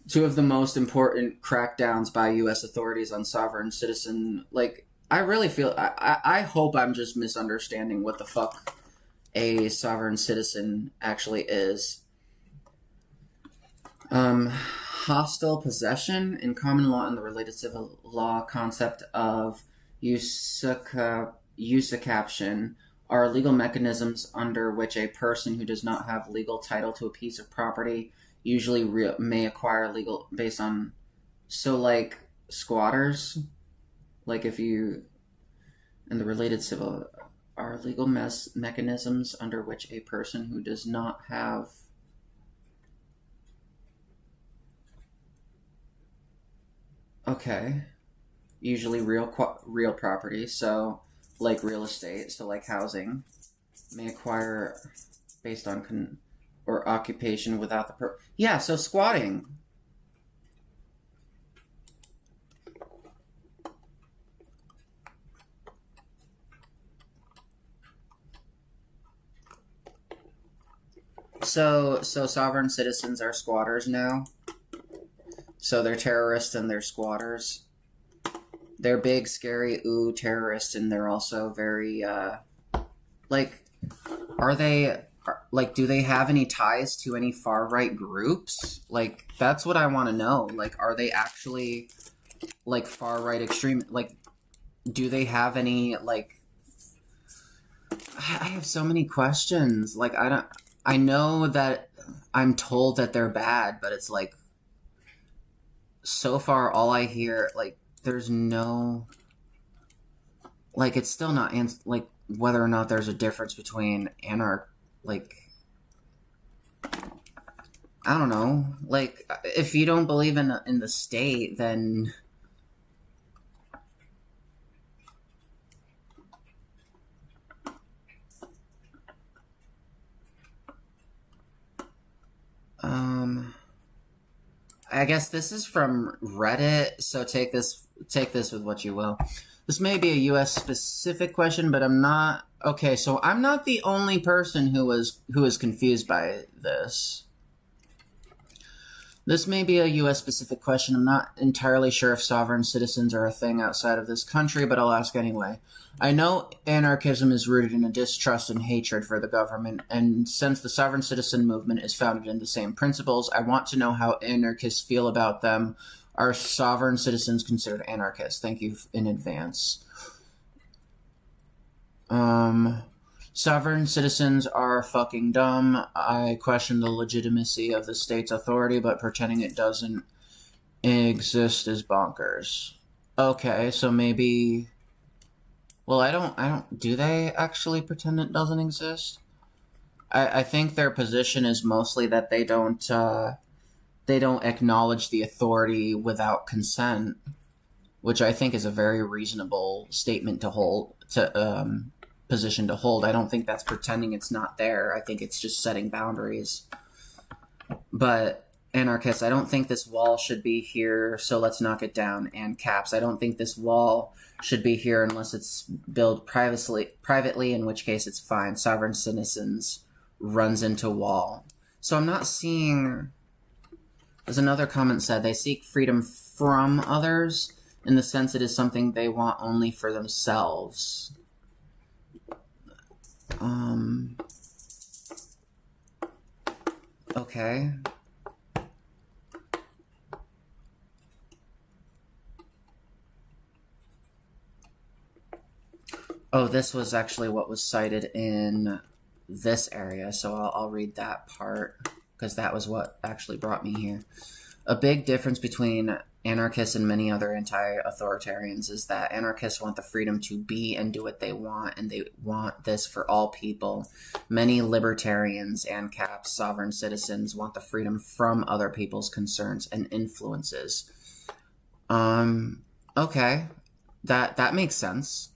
Two of the most important crackdowns by U.S. authorities on sovereign citizen, like, I really feel, I hope I'm just misunderstanding what the fuck a sovereign citizen actually is. Hostile possession in common law and the related civil law concept of usurpation are legal mechanisms under which a person who does not have legal title to a piece of property usually may acquire legal based on, so like squatters, like if you, and the related civil are legal mechanisms under which a person who does not have usually real property, so like real estate, so like housing, may acquire based on or occupation without the yeah, so squatting. So sovereign citizens are squatters now. So they're terrorists and they're squatters. They're big, scary, terrorists, and they're also very, like, do they have any ties to any far-right groups? Like, that's what I want to know. Like, are they actually, like, far-right extreme, like, do they have any, like, I have so many questions. Like, I know that I'm told that they're bad, but it's like, so far all I hear, like, there's no like, it's still not, like, whether or not there's a difference between like, I don't know, like, if you don't believe in the state, then... I guess this is from Reddit, so take this with what you will. This may be a U.S. specific question, but I'm not... Okay, so I'm not the only person who is confused by this. This may be a U.S. specific question. I'm not entirely sure if sovereign citizens are a thing outside of this country, but I'll ask anyway. I know anarchism is rooted in a distrust and hatred for the government, and since the sovereign citizen movement is founded in the same principles, I want to know how anarchists feel about them. Are sovereign citizens considered anarchists? Thank you in advance. Sovereign citizens are fucking dumb. I question the legitimacy of the state's authority, but pretending it doesn't exist is bonkers. Okay, so maybe... Well, I don't... Do they actually pretend it doesn't exist? I think their position is mostly that they don't acknowledge the authority without consent, which I think is a very reasonable statement to hold, position to hold. I don't think that's pretending it's not there. I think it's just setting boundaries. But anarchists, I don't think this wall should be here, so let's knock it down. And caps, I don't think this wall should be here unless it's built privately, in which case it's fine. Sovereign citizens runs into wall. So I'm not seeing... As another comment said, they seek freedom from others in the sense it is something they want only for themselves. Okay. Oh, this was actually what was cited in this area, so I'll read that part, because that was what actually brought me here. A big difference between anarchists and many other anti-authoritarians is that anarchists want the freedom to be and do what they want, and they want this for all people. Many libertarians and caps, sovereign citizens, want the freedom from other people's concerns and influences. Okay. That makes sense.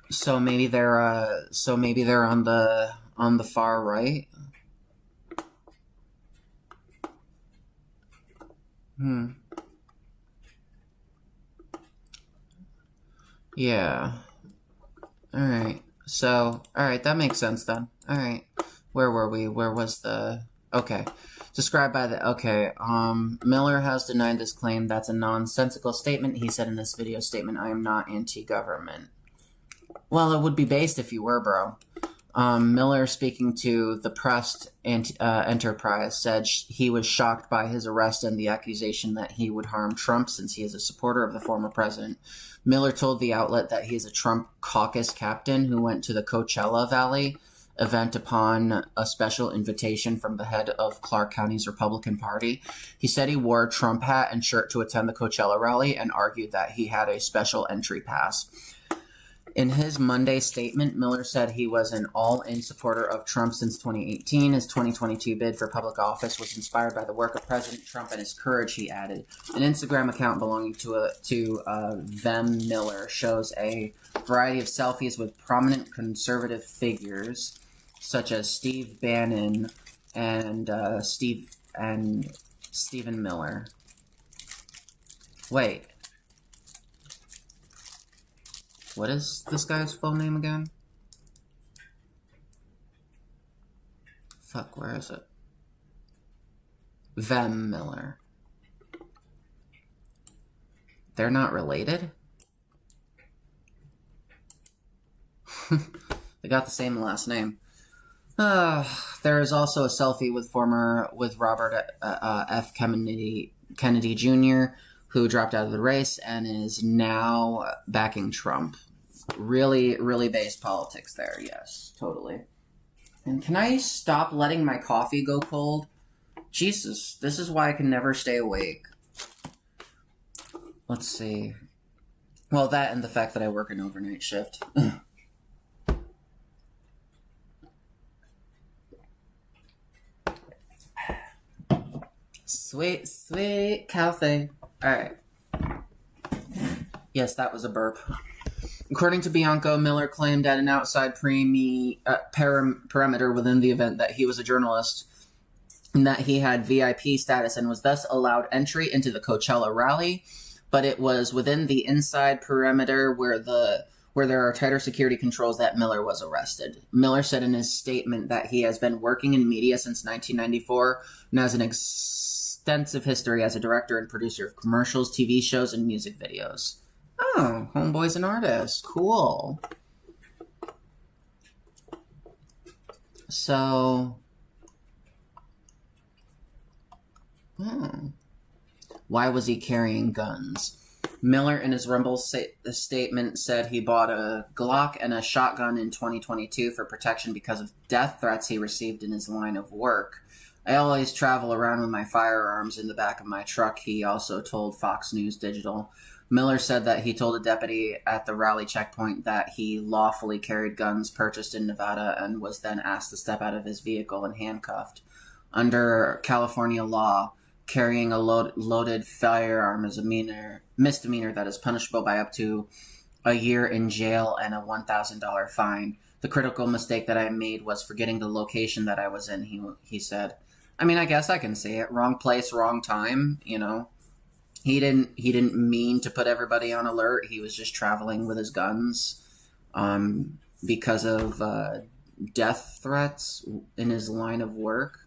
So maybe they're on the far right. Yeah. Alright. So, alright, that makes sense then. Alright. Where were we? Where was the... Okay. Described by the... Okay. Miller has denied this claim. That's a nonsensical statement. He said in this video statement, I am not anti-government. Well, it would be based if you were, bro. Miller, speaking to the press Enterprise, said he was shocked by his arrest and the accusation that he would harm Trump since he is a supporter of the former president. Miller told the outlet that he is a Trump caucus captain who went to the Coachella Valley event upon a special invitation from the head of Clark County's Republican Party. He said he wore a Trump hat and shirt to attend the Coachella rally and argued that he had a special entry pass. In his Monday statement, Miller said he was an all-in supporter of Trump since 2018. His 2022 bid for public office was inspired by the work of President Trump and his courage, he added. An Instagram account belonging to Them Miller shows a variety of selfies with prominent conservative figures, such as Steve Bannon and Stephen Miller. Wait. What is this guy's full name again? Fuck, where is it? Them Miller. They're not related? They got the same last name. There is also a selfie with Robert F. Kennedy Jr., who dropped out of the race and is now backing Trump. Really, really based politics there, yes, totally. And can I stop letting my coffee go cold? Jesus, this is why I can never stay awake. Let's see. Well, that and the fact that I work an overnight shift. Sweet, sweet coffee. Alright. Yes, that was a burp. According to Bianco, Miller claimed at an outside perimeter within the event that he was a journalist and that he had VIP status and was thus allowed entry into the Coachella rally, but it was within the inside perimeter where there are tighter security controls that Miller was arrested. Miller said in his statement that he has been working in media since 1994 and has an extensive history as a director and producer of commercials, TV shows, and music videos. Oh, homeboy's an artist. Cool. So... Why was he carrying guns? Miller, in his Rumble statement, said he bought a Glock and a shotgun in 2022 for protection because of death threats he received in his line of work. I always travel around with my firearms in the back of my truck, he also told Fox News Digital. Miller said that he told a deputy at the rally checkpoint that he lawfully carried guns purchased in Nevada and was then asked to step out of his vehicle and handcuffed. Under California law, carrying a loaded firearm is a misdemeanor that is punishable by up to a year in jail and a $1,000 fine. The critical mistake that I made was forgetting the location that I was in, he said. I mean, I guess I can say it. Wrong place, wrong time, you know. He didn't mean to put everybody on alert. He was just traveling with his guns because of death threats in his line of work.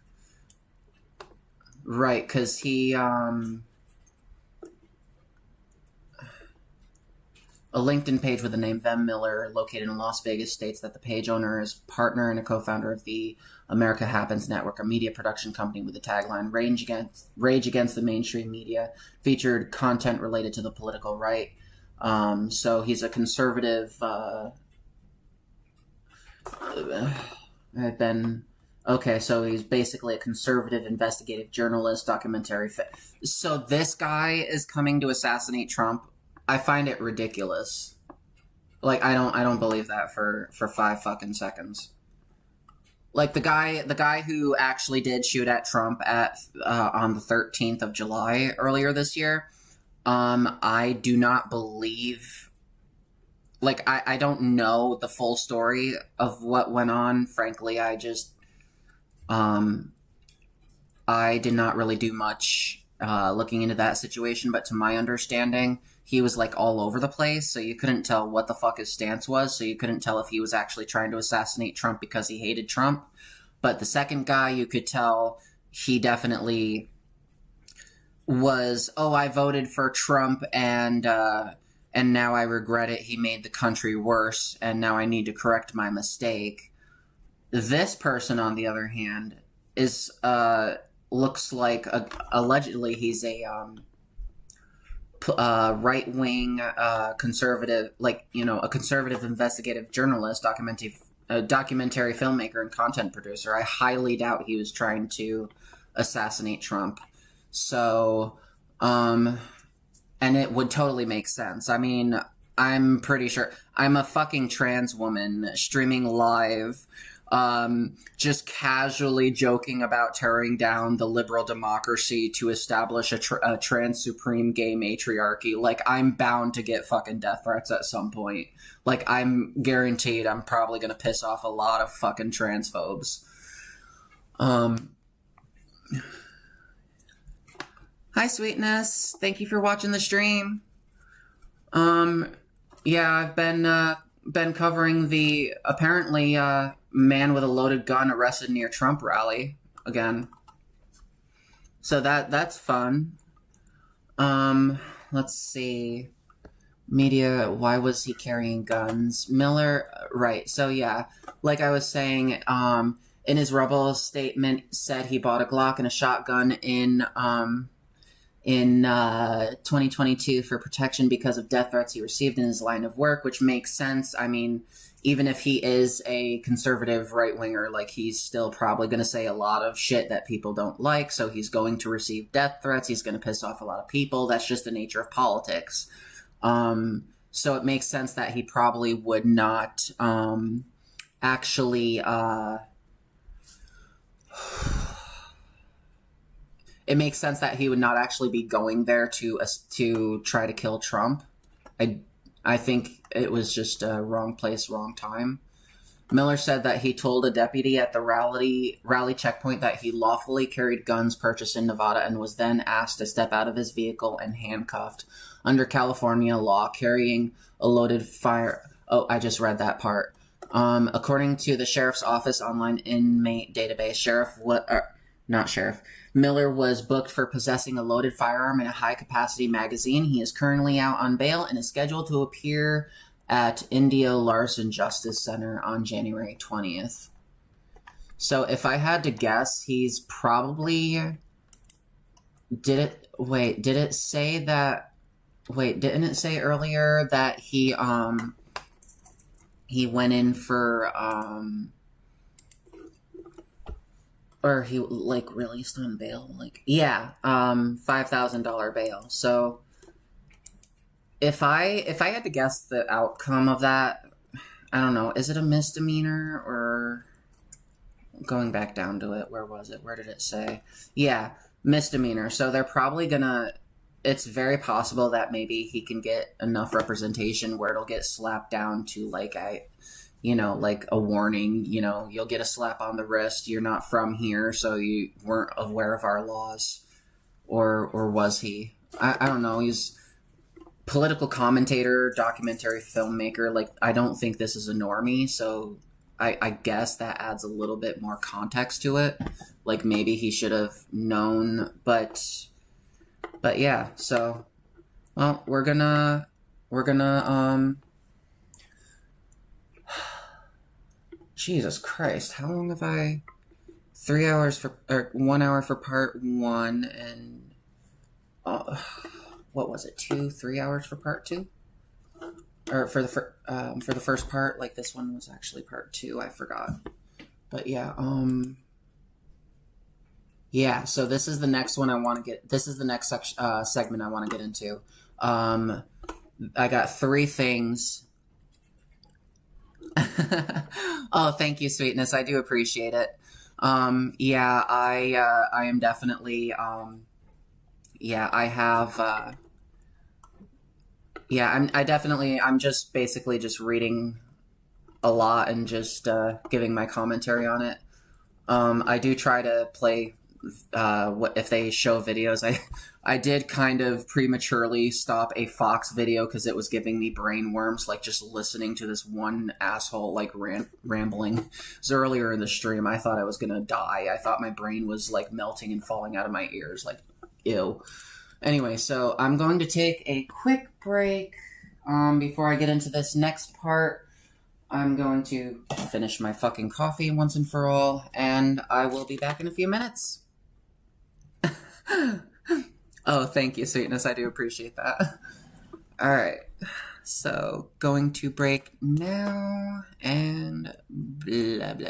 Right, because he, a LinkedIn page with the name Vem Miller, located in Las Vegas, states that the page owner is partner and a co-founder of the America Happens Network, a media production company with the tagline, Rage Against the Mainstream Media, featured content related to the political right. So he's a conservative, okay, so he's basically a conservative investigative journalist, documentary. So this guy is coming to assassinate Trump. I find it ridiculous. Like, I don't believe that for 5 fucking seconds. Like, the guy who actually did shoot at Trump on the 13th of July earlier this year, I do not believe... Like, I don't know the full story of what went on. Frankly, I just... I did not really do much looking into that situation, but to my understanding, he was like all over the place, so you couldn't tell what the fuck his stance was, so you couldn't tell if he was actually trying to assassinate Trump because he hated Trump. But the second guy, you could tell he definitely was, oh, I voted for Trump and now I regret it. He made the country worse, and now I need to correct my mistake. This person, on the other hand, is looks like allegedly he's a right-wing conservative, like, you know, a conservative investigative journalist, documentary filmmaker, and content producer. I highly doubt he was trying to assassinate Trump. So, and it would totally make sense. I mean, I'm pretty sure I'm a fucking trans woman streaming live, just casually joking about tearing down the liberal democracy to establish a trans supreme gay matriarchy. Like, I'm bound to get fucking death threats at some point. Like, I'm guaranteed I'm probably gonna piss off a lot of fucking transphobes. Hi, sweetness. Thank you for watching the stream. Yeah, I've been covering the apparently man with a loaded gun arrested near Trump rally again. So that's fun. Let's see. Media, why was he carrying guns? Miller, right. So yeah, like I was saying, in his rebel statement, said he bought a Glock and a shotgun in 2022 for protection because of death threats he received in his line of work, which makes sense. I mean, even if he is a conservative right-winger, like, he's still probably going to say a lot of shit that people don't like, so he's going to receive death threats, he's going to piss off a lot of people. That's just the nature of politics. So it makes sense that he probably would not actually it makes sense that he would not actually be going there to try to kill Trump. I think it was just a wrong place, wrong time. Miller said that he told a deputy at the rally checkpoint that he lawfully carried guns purchased in Nevada and was then asked to step out of his vehicle and handcuffed. Under California law, carrying a loaded fire... Oh, I just read that part. According to the sheriff's office online inmate database, Miller was booked for possessing a loaded firearm in a high-capacity magazine. He is currently out on bail and is scheduled to appear at Indio Larson Justice Center on January 20th. So if I had to guess, he's probably... Didn't it say that... Wait, didn't it say earlier that he went in for, or he, like, released on bail? Like, yeah, $5,000 bail. So, if I had to guess the outcome of that, I don't know, is it a misdemeanor, or, going back down to it, where was it? Where did it say? Yeah, misdemeanor. So they're probably gonna, it's very possible that maybe he can get enough representation where it'll get slapped down to, like, like a warning, you'll get a slap on the wrist, you're not from here, so you weren't aware of our laws. Or was he? I don't know, he's political commentator, documentary filmmaker, like, I don't think this is a normie, so I guess that adds a little bit more context to it. Like, maybe he should have known, but yeah, so, well, we're gonna, Jesus Christ, how long have I... 3 hours for... or 1 hour for part 1, and... what was it, 3 hours for part 2? Or for the first part, like, this one was actually part 2, I forgot. But yeah, yeah, so this is the next one I want to get... This is the next segment I want to get into. I got 3 things... Oh, thank you, sweetness. I do appreciate it. Yeah, I am definitely, yeah, I have, yeah, I'm just basically just reading a lot and just, giving my commentary on it. I do try to play, what if they show videos. I did kind of prematurely stop a Fox video because it was giving me brain worms, like just listening to this one asshole like rambling. It was earlier in the stream. I thought I was gonna die. I thought my brain was like melting and falling out of my ears, like, ew. Anyway, so I'm going to take a quick break before I get into this next part. I'm going to finish my fucking coffee once and for all, and I will be back in a few minutes. Oh, thank you, sweetness. I do appreciate that. Alright. So, going to break now, and blah, blah, blah.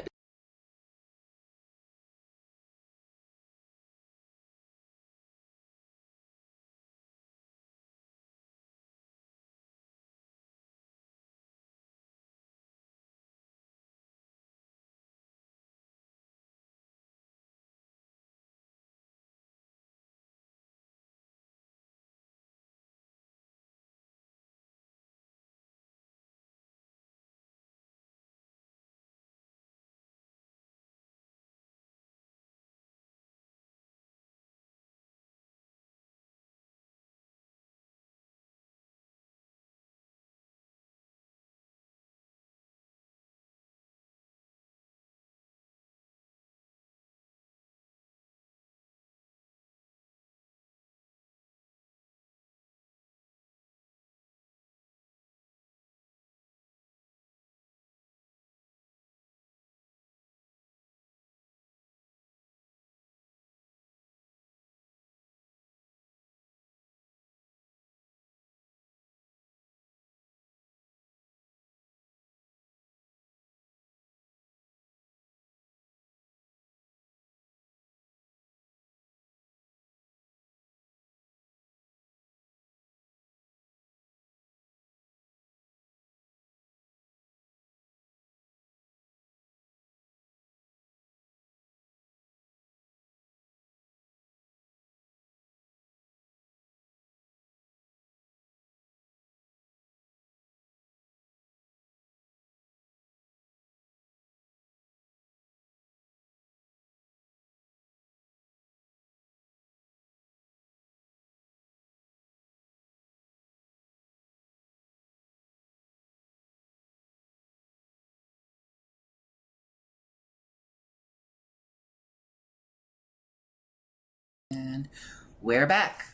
We're back.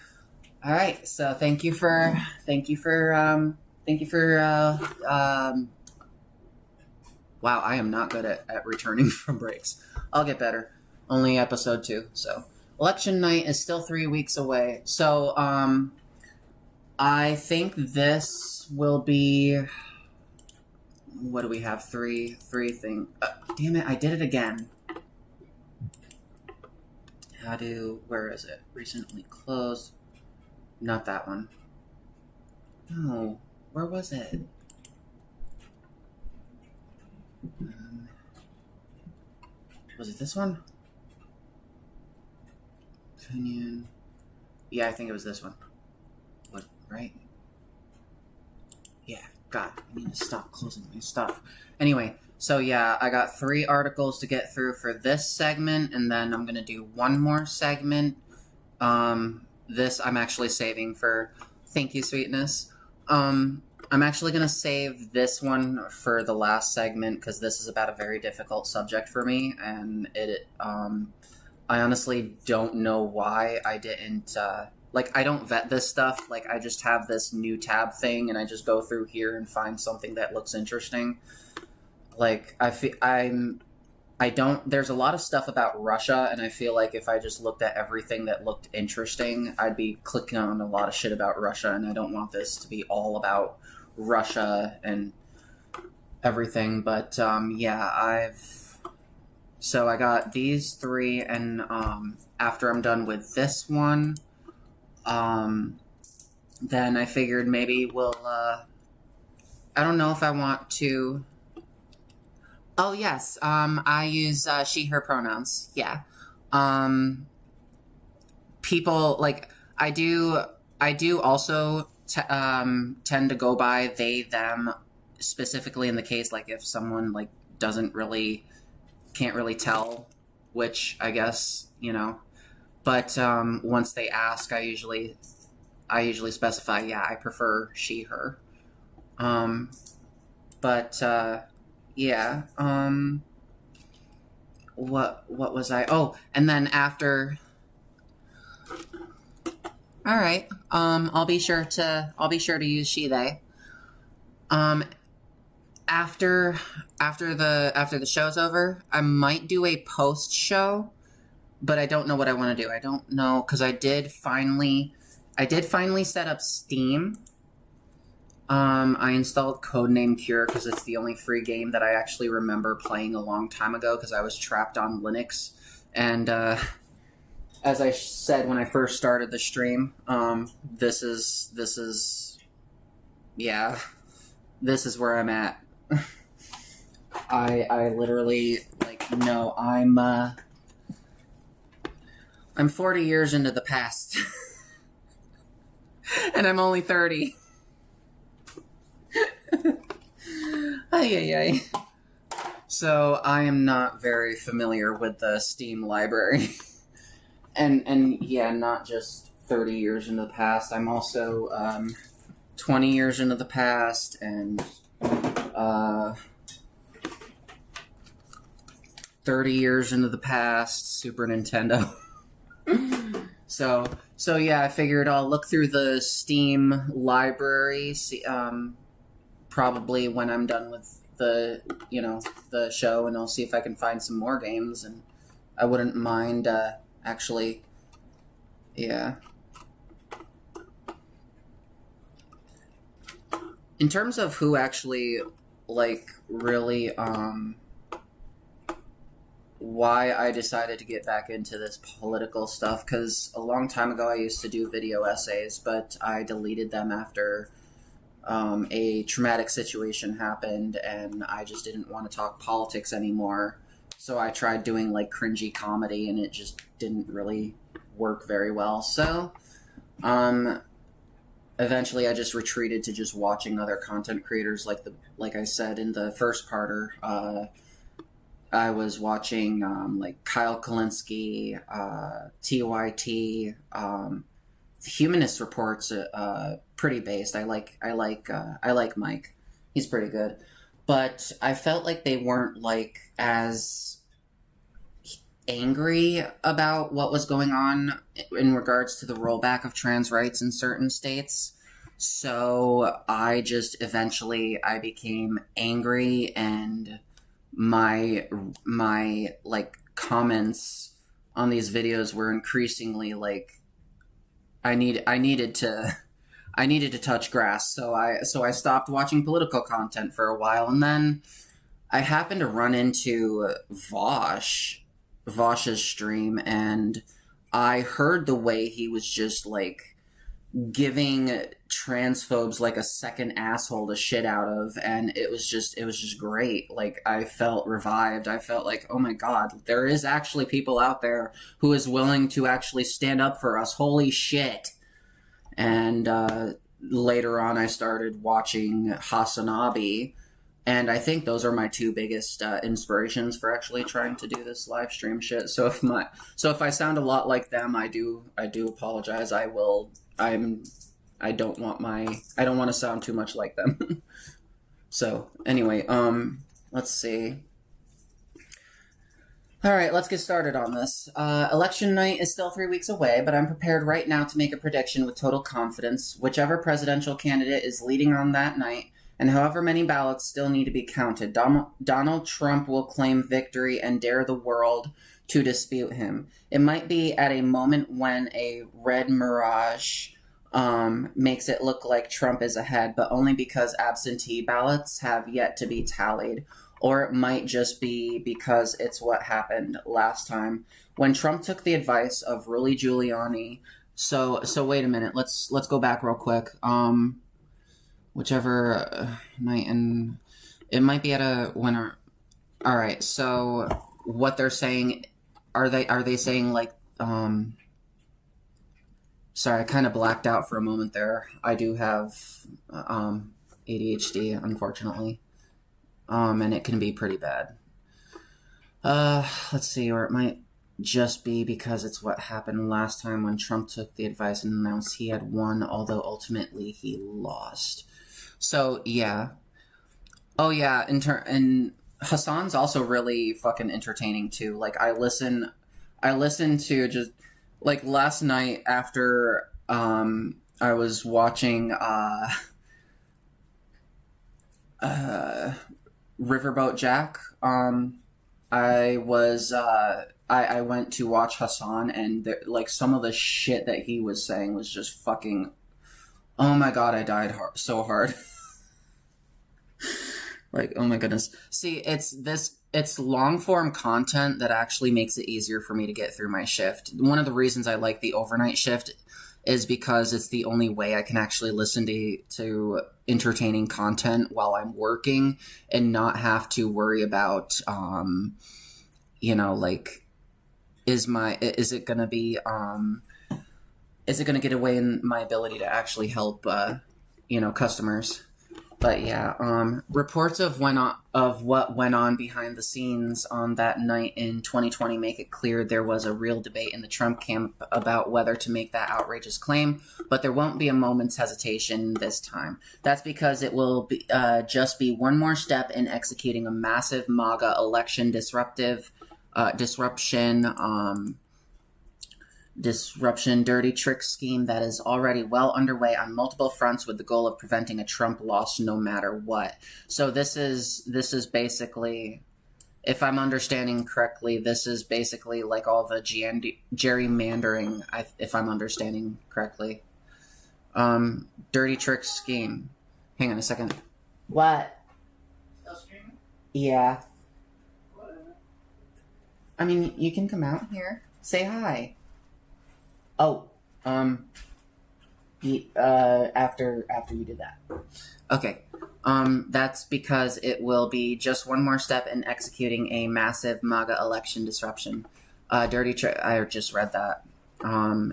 All right. So thank you for wow, I am not good at returning from breaks. I'll get better. Only episode 2. So election night is still 3 weeks away. So I think this will be, what do we have? Three things. Damn it, I did it again. Where is it? Recently closed. Not that one. No, where was it? Was it this one? Opinion. Yeah, I think it was this one. What, right? Yeah, God, I need to stop closing my stuff. Anyway, so yeah, I got 3 articles to get through for this segment, and then I'm gonna do one more segment. This I'm actually saving for, thank you, sweetness. I'm actually gonna save this one for the last segment, because this is about a very difficult subject for me, and I honestly don't know why I didn't, I don't vet this stuff. Like, I just have this new tab thing, and I just go through here and find something that looks interesting. Like, there's a lot of stuff about Russia, and I feel like if I just looked at everything that looked interesting, I'd be clicking on a lot of shit about Russia, and I don't want this to be all about Russia and everything. But, yeah, so I got these 3, and, after I'm done with this one, then I figured maybe we'll, I don't know if I want to... Oh, yes, I use, she, her pronouns, yeah. People, like, I do also tend to go by they, them, specifically in the case, like, if someone, like, can't really tell, which, I guess, you know, but, once they ask, I usually specify, yeah, I prefer she, her, but, yeah, what was I? Oh, and then after, all right, I'll be sure to use she, they. After the show's over, I might do a post show, but I don't know what I want to do. I don't know, because I did finally set up Steam. I installed Codename Cure because it's the only free game that I actually remember playing a long time ago, because I was trapped on Linux. And as I said when I first started the stream, this is where I'm at. I literally, like, no, I'm 40 years into the past. And I'm only 30. Ay. So I am not very familiar with the Steam library. and yeah, not just 30 years into the past. I'm also 20 years into the past, and 30 years into the past, Super Nintendo. So yeah, I figured I'll look through the Steam library, see, probably when I'm done with the show, and I'll see if I can find some more games, and I wouldn't mind, actually, yeah. In terms of who actually, like, really, why I decided to get back into this political stuff, because a long time ago I used to do video essays, but I deleted them after a traumatic situation happened, and I just didn't want to talk politics anymore. So I tried doing, like, cringy comedy, and it just didn't really work very well. So eventually I just retreated to just watching other content creators, like I said in the first parter. I was watching like Kyle Kalinske, TYT, Humanist Report's pretty based. I like Mike. He's pretty good. But I felt like they weren't, like, as angry about what was going on in regards to the rollback of trans rights in certain states. So I just eventually I became angry, and my like comments on these videos were increasingly like I needed to touch grass. So I stopped watching political content for a while, and then I happened to run into Vosh's stream, and I heard the way he was just like giving transphobes like a second asshole to shit out of, and it was just great. Like, I felt revived. I felt like, oh my god, there is actually people out there who is willing to actually stand up for us. Holy shit. And later on I started watching Hasanabi, and I think those are my two biggest inspirations for actually trying to do this live stream shit. So if I sound a lot like them, I do apologize. I don't want to sound too much like them. So anyway, let's see. All right, let's get started on this. Election night is still 3 weeks away, but I'm prepared right now to make a prediction with total confidence. Whichever presidential candidate is leading on that night, and however many ballots still need to be counted, Donald Trump will claim victory and dare the world to dispute him. It might be at a moment when a red mirage makes it look like Trump is ahead, but only because absentee ballots have yet to be tallied. Or it might just be because it's what happened last time when Trump took the advice of Rudy Giuliani. So wait a minute. Let's go back real quick. Whichever night, and it might be at a winter. All right. So what they're saying, are they saying like Sorry, I kind of blacked out for a moment there. I do have ADHD, unfortunately. And it can be pretty bad. Let's see, or it might just be because it's what happened last time when Trump took the advice and announced he had won, although ultimately he lost. So, yeah. Oh, yeah, and Hassan's also really fucking entertaining, too. Like, I listen to just, like, last night after, I was watching, Riverboat Jack. I went to watch Hassan, and like some of the shit that he was saying was just fucking. Oh my god, I died so hard. Like, oh my goodness. See, it's long form content that actually makes it easier for me to get through my shift. One of the reasons I like the overnight shift is because it's the only way I can actually listen to entertaining content while I'm working and not have to worry about, like, is it going to get away in my ability to actually help, customers? But yeah, reports of what went on behind the scenes on that night in 2020 make it clear there was a real debate in the Trump camp about whether to make that outrageous claim, but there won't be a moment's hesitation this time. That's because it will be, just be one more step in executing a massive MAGA election disruption dirty trick scheme that is already well underway on multiple fronts with the goal of preventing a Trump loss no matter what. So this is basically, if I'm understanding correctly, this is basically like all the gerrymandering, if I'm understanding correctly. Dirty trick scheme. Hang on a second. What? Still streaming? Yeah. Whatever. I mean, you can come out here. Say hi. Oh, after you did that. Okay. That's because it will be just one more step in executing a massive MAGA election disruption. I just read that.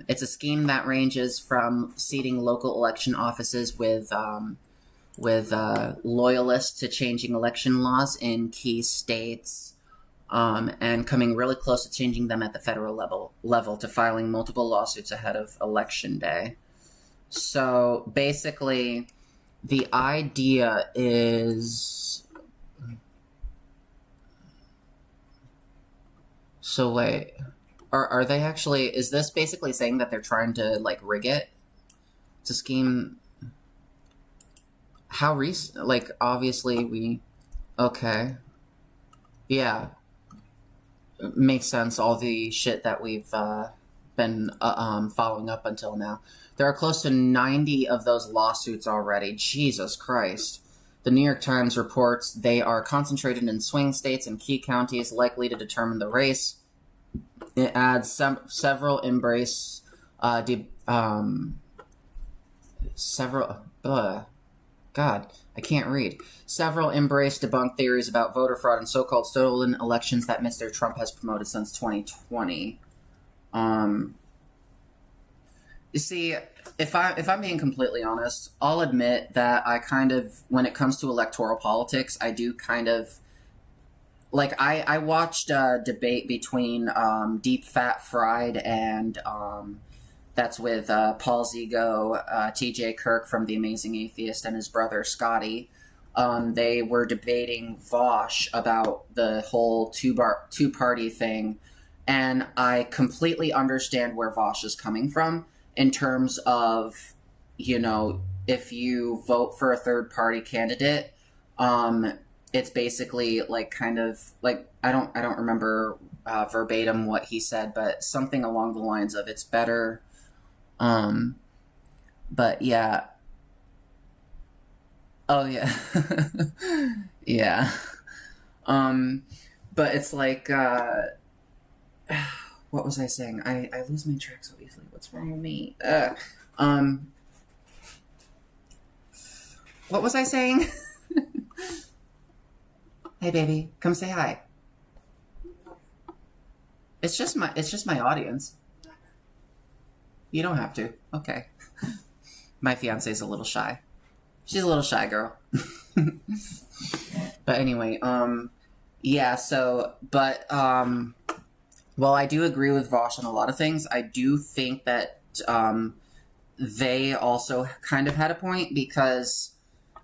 It's a scheme that ranges from seating local election offices with loyalists to changing election laws in key states, and coming really close to changing them at the federal level to filing multiple lawsuits ahead of Election Day. So basically, the idea is... So wait, are they actually? Is this basically saying that they're trying to like rig it to scheme? How recent? Like obviously we. Okay. Yeah. Makes sense. All the shit that we've been following up until now. There are close to 90 of those lawsuits already. Jesus Christ. The New York Times reports they are concentrated in swing states and key counties likely to determine the race. It adds several embrace several God, I can't read. Several embrace debunked theories about voter fraud and so-called stolen elections that Mr. Trump has promoted since 2020. You see, if I'm being completely honest, I'll admit that I kind of, when it comes to electoral politics, I do kind of, like, I watched a debate between Deep Fat Fried and that's with Paul Zigo, T.J. Kirk from The Amazing Atheist, and his brother Scotty. They were debating Vosh about the whole two-party thing, and I completely understand where Vosh is coming from in terms of, you know, if you vote for a third-party candidate, it's basically like kind of like I don't remember verbatim what he said, but something along the lines of it's better. But yeah. Oh yeah. Yeah. But it's like, what was I saying? I lose my track so easily. What's wrong with me? What was I saying? Hey baby, come say hi. It's just my audience. You don't have to. Okay. My fiance's a little shy. She's a little shy girl. But anyway, yeah, so, but, while I do agree with Vosh on a lot of things, I do think that, they also kind of had a point, because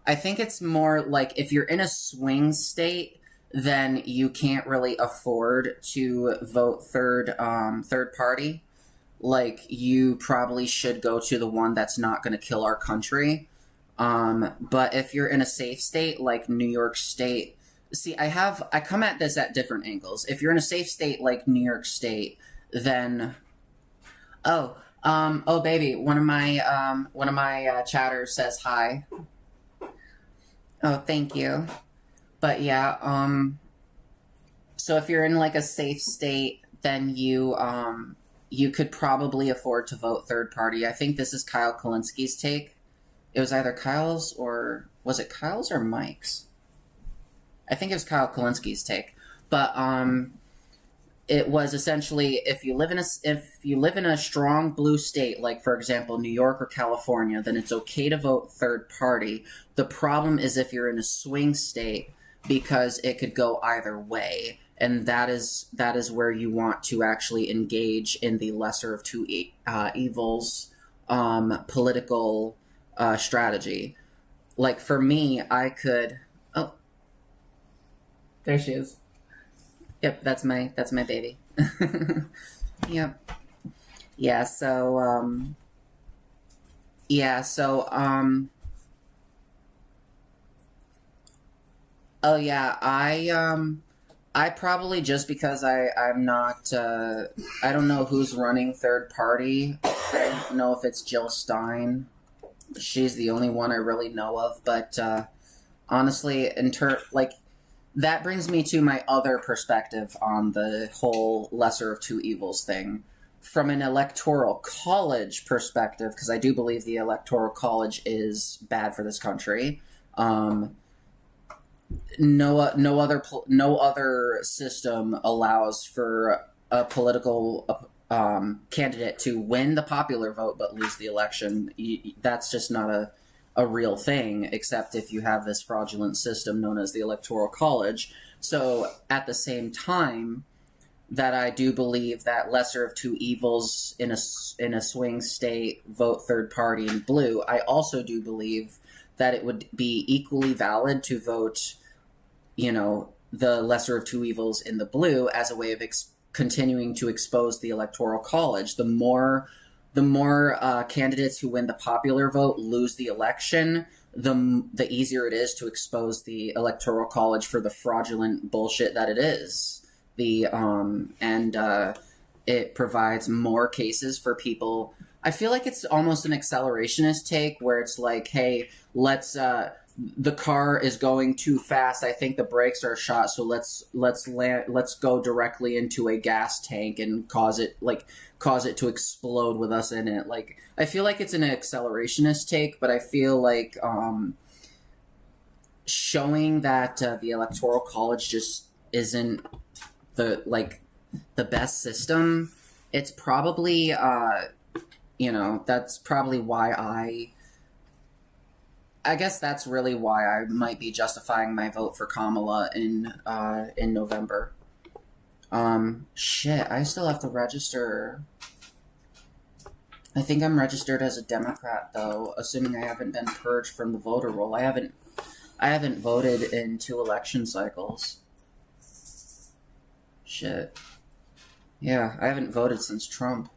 I think it's more like if you're in a swing state, then you can't really afford to vote third party. Like, you probably should go to the one that's not going to kill our country. But if you're in a safe state, like New York State, see, I come at this at different angles. If you're in a safe state like New York State, then, oh baby, one of my chatters says hi. Oh, thank you. But yeah, so if you're in like a safe state, then you could probably afford to vote third party. I think this is Kyle Kalinski's take. It was either Kyle's or... Was it Kyle's or Mike's? I think it was Kyle Kalinski's take. But it was essentially, if you live in a strong blue state, like for example New York or California, then it's okay to vote third party. The problem is if you're in a swing state, because it could go either way. And that is where you want to actually engage in the lesser of two evils political strategy. Like for me, I could... Oh, there she is. Yep, that's my baby. Yep. Yeah, so oh yeah, I probably, just because I'm not, I don't know who's running third party. I don't know if it's Jill Stein. She's the only one I really know of, but honestly, like, that brings me to my other perspective on the whole lesser of two evils thing. From an electoral college perspective, because I do believe the electoral college is bad for this country. No other system allows for a political candidate to win the popular vote but lose the election. That's just not a real thing, except if you have this fraudulent system known as the Electoral College. So at the same time that I do believe that lesser of two evils in a swing state, vote third party in blue, I also do believe that it would be equally valid to vote, you know, the lesser of two evils in the blue as a way of continuing to expose the Electoral College. The more candidates who win the popular vote lose the election, the easier it is to expose the Electoral College for the fraudulent bullshit that it is. It provides more cases for people. I feel like it's almost an accelerationist take where it's like, hey, the car is going too fast. I think the brakes are shot, so let's go directly into a gas tank and cause it to explode with us in it. Like, I feel like it's an accelerationist take, but I feel like showing that the Electoral College just isn't the best system. It's probably that's probably why I guess that's really why I might be justifying my vote for Kamala in November. Shit, I still have to register. I think I'm registered as a Democrat though, assuming I haven't been purged from the voter roll. I haven't voted in 2 election cycles. Shit. Yeah, I haven't voted since Trump.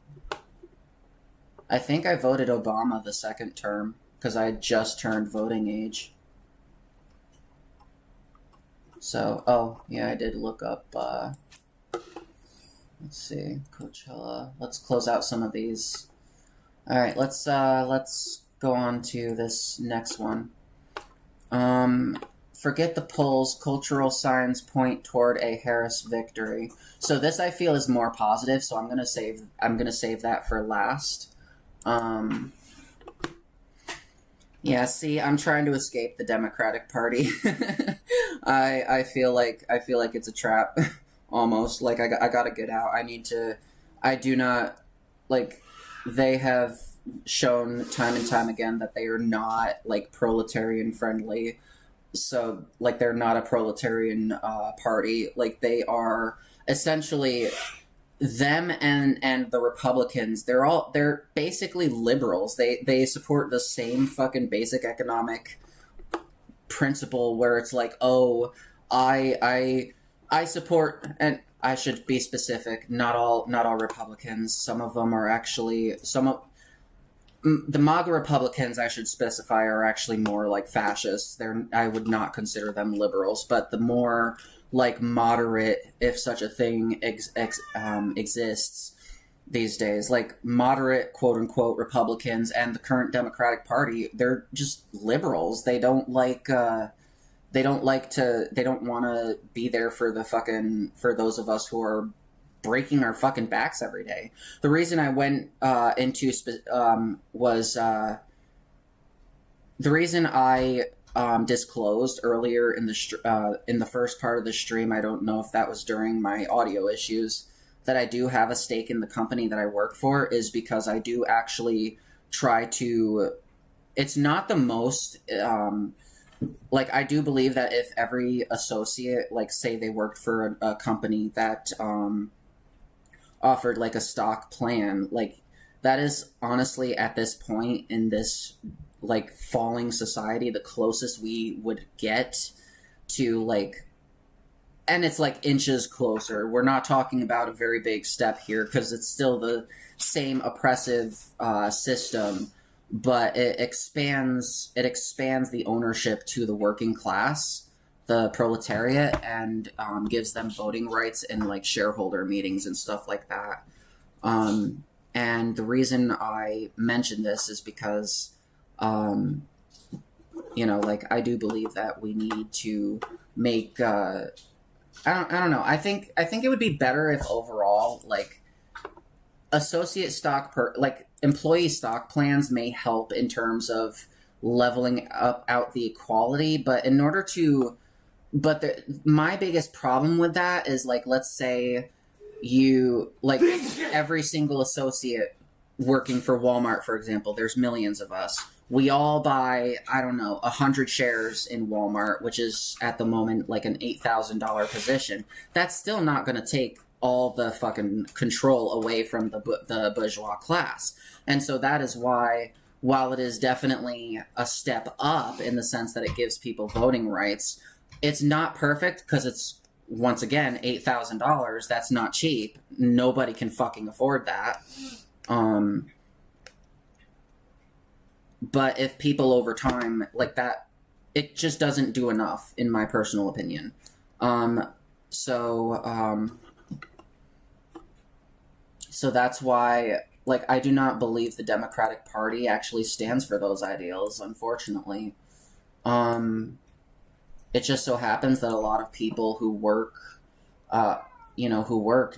I think I voted Obama the second term, because I just turned voting age. So, oh, yeah, I did look up, let's see, Coachella. Let's close out some of these. Alright, let's go on to this next one. Forget the polls, cultural signs point toward a Harris victory. So this I feel is more positive, so I'm gonna save that for last. Yeah, see, I'm trying to escape the Democratic Party. I feel like it's a trap, almost. Like, I gotta get out. I do not, like, they have shown time and time again that they are not, like, proletarian friendly. So, like, they're not a proletarian party. Like, they are essentially them and the Republicans. They're basically liberals. They support the same fucking basic economic principle where it's like, oh, I support, and I should be specific. Not all Republicans. Some of them are actually the MAGA Republicans, I should specify, are actually more like fascists. I would not consider them liberals, but the more like moderate, if such a thing exists these days, like moderate quote unquote Republicans and the current Democratic Party, they're just liberals. They don't want to be there for those of us who are breaking our fucking backs every day. The reason I went disclosed earlier in the first part of the stream, I don't know if that was during my audio issues, that I do have a stake in the company that I work for, is because I do actually try to, it's not the most, like, I do believe that if every associate, like, say they worked for a company that offered like a stock plan, like, that is honestly at this point in this like falling society the closest we would get to, like, and it's like inches closer. We're not talking about a very big step here because it's still the same oppressive system, but it expands the ownership to the working class, the proletariat, and gives them voting rights in like shareholder meetings and stuff like that. And the reason I mention this is because, like, I do believe that we need to make, I don't know. I think it would be better if overall, like, employee stock plans may help in terms of leveling out the equality, but my biggest problem with that is, like, let's say you, like, every single associate working for Walmart, for example, there's millions of us. We all buy, I don't know, 100 shares in Walmart, which is at the moment like an $8,000 position. That's still not going to take all the fucking control away from the bourgeois class. And so that is why, while it is definitely a step up in the sense that it gives people voting rights, it's not perfect because it's once again, $8,000, that's not cheap. Nobody can fucking afford that. But if people over time, like that, it just doesn't do enough, in my personal opinion. So that's why, like, I do not believe the Democratic Party actually stands for those ideals, unfortunately. It just so happens that a lot of people who work,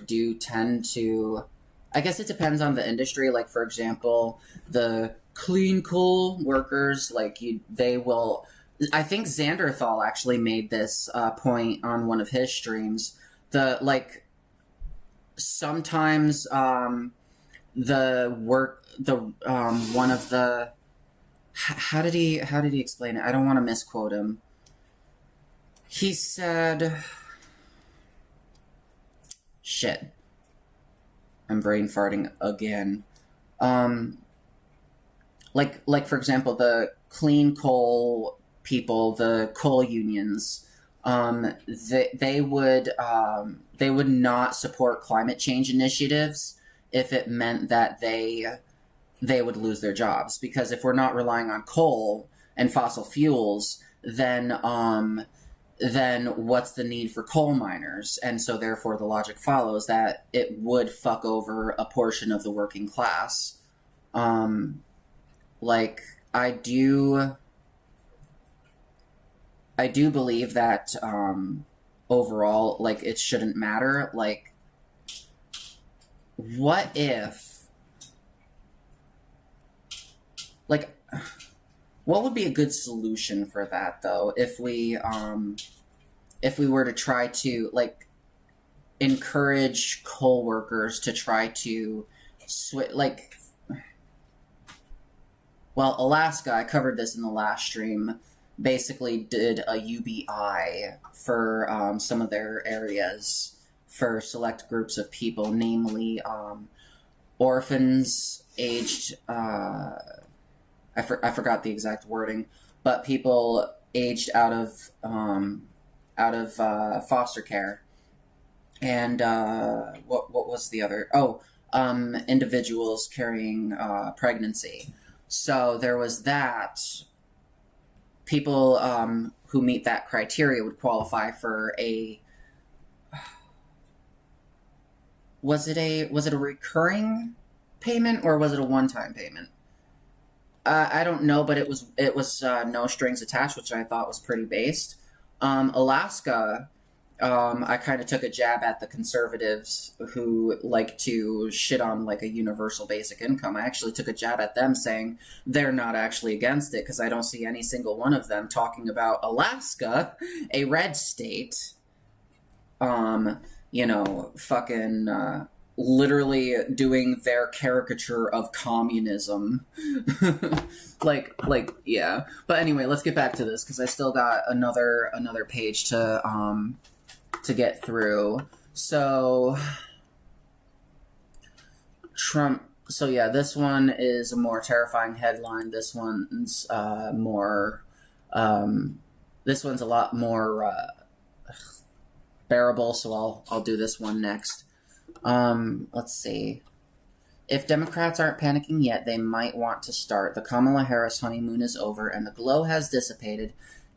do tend to, I guess it depends on the industry. Like, for example, the clean coal workers, like, they will, I think Xanderthal actually made this point on one of his streams. Sometimes how did he explain it? I don't want to misquote him. He said, shit, I'm brain farting again. Like for example, the clean coal people, the coal unions, they would not support climate change initiatives if it meant that they would lose their jobs. Because if we're not relying on coal and fossil fuels, then what's the need for coal miners? And so therefore the logic follows that it would fuck over a portion of the working class. Like, I do believe that overall, like, it shouldn't matter. Like, what if, like, what would be a good solution for that, though, if we were to try to, like, encourage coal workers to try to switch, like, well, Alaska, I covered this in the last stream, basically did a UBI for some of their areas for select groups of people, namely orphans aged, I forgot the exact wording, but people aged out of foster care, and what was the other? Individuals carrying pregnancy. So there was that. People who meet that criteria would qualify for a. Was it a recurring payment or was it a one-time payment? I don't know, but it was no strings attached, which I thought was pretty based. Alaska, I kind of took a jab at the conservatives who like to shit on, like, a universal basic income. I actually took a jab at them, saying they're not actually against it, because I don't see any single one of them talking about Alaska, a red state, fucking literally doing their caricature of communism. Yeah. But anyway, let's get back to this, because I still got another page to get through. So Trump. So yeah, this one is a more terrifying headline. This one's more. This one's a lot more bearable. So I'll do this one next. Let's see. If Democrats aren't panicking yet, they might want to start. The Kamala Harris honeymoon is over, and the glow has dissipated.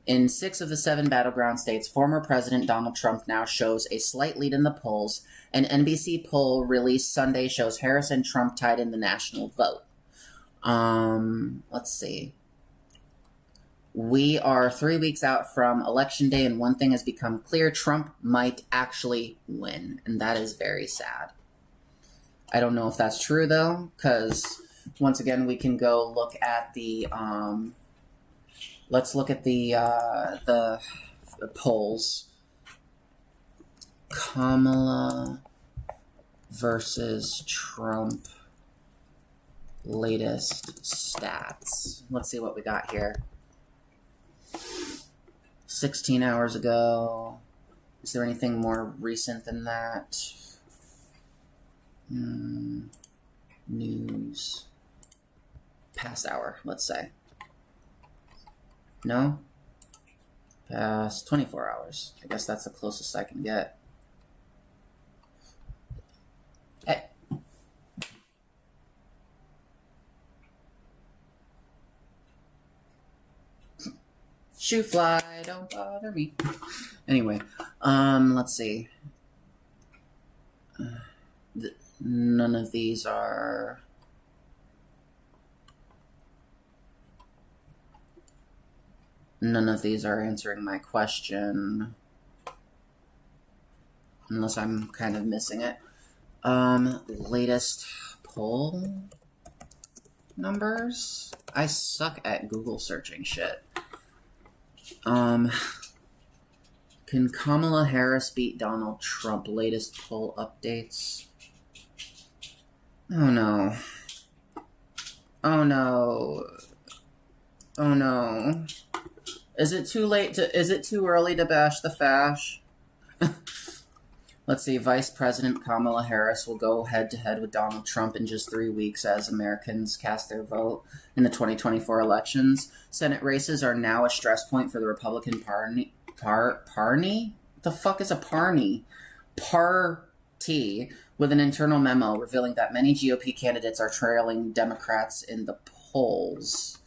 In 6 of the 7 battleground states, former President Donald Trump now shows a slight lead in the polls. An NBC poll released Sunday shows Harris and Trump tied in the national vote. Let's see. We are 3 weeks out from Election Day, and one thing has become clear: Trump might actually win, and that is very sad. I don't know if that's true, though, because, once again, we can go look at the, let's look at the polls. Kamala versus Trump latest stats. Let's see what we got here. 16 hours ago. Is there anything more recent than that? News. Past hour, let's say. No? Past 24 hours. I guess that's the closest I can get. Hey. Shoe fly, don't bother me. Anyway, let's see. None of these are... None of these are answering my question. Unless I'm kind of missing it. Latest poll numbers? I suck at Google searching shit. Can Kamala Harris beat Donald Trump? Latest poll updates. Oh no. Oh no. Oh no. Is it too late to, is it too early to bash the fash? Let's see, Vice President Kamala Harris will go head-to-head with Donald Trump in just 3 weeks as Americans cast their vote in the 2024 elections. Senate races are now a stress point for the Republican Party. Party? What the fuck is a party? Party, with an internal memo revealing that many GOP candidates are trailing Democrats in the polls.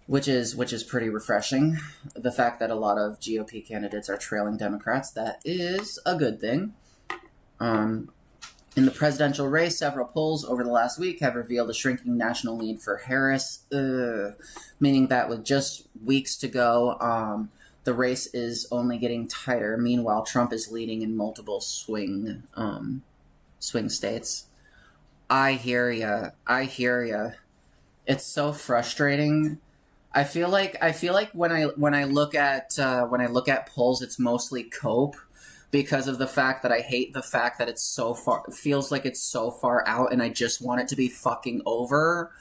Which is pretty refreshing. The fact that a lot of GOP candidates are trailing Democrats, that is a good thing. In the presidential race, several polls over the last week have revealed a shrinking national lead for Harris, meaning that with just weeks to go, the race is only getting tighter. Meanwhile, Trump is leading in multiple swing states. I hear ya. It's so frustrating. I feel like when I look at polls, it's mostly cope because of the fact that I hate the fact that it's so far. It feels like it's so far out, and I just want it to be fucking over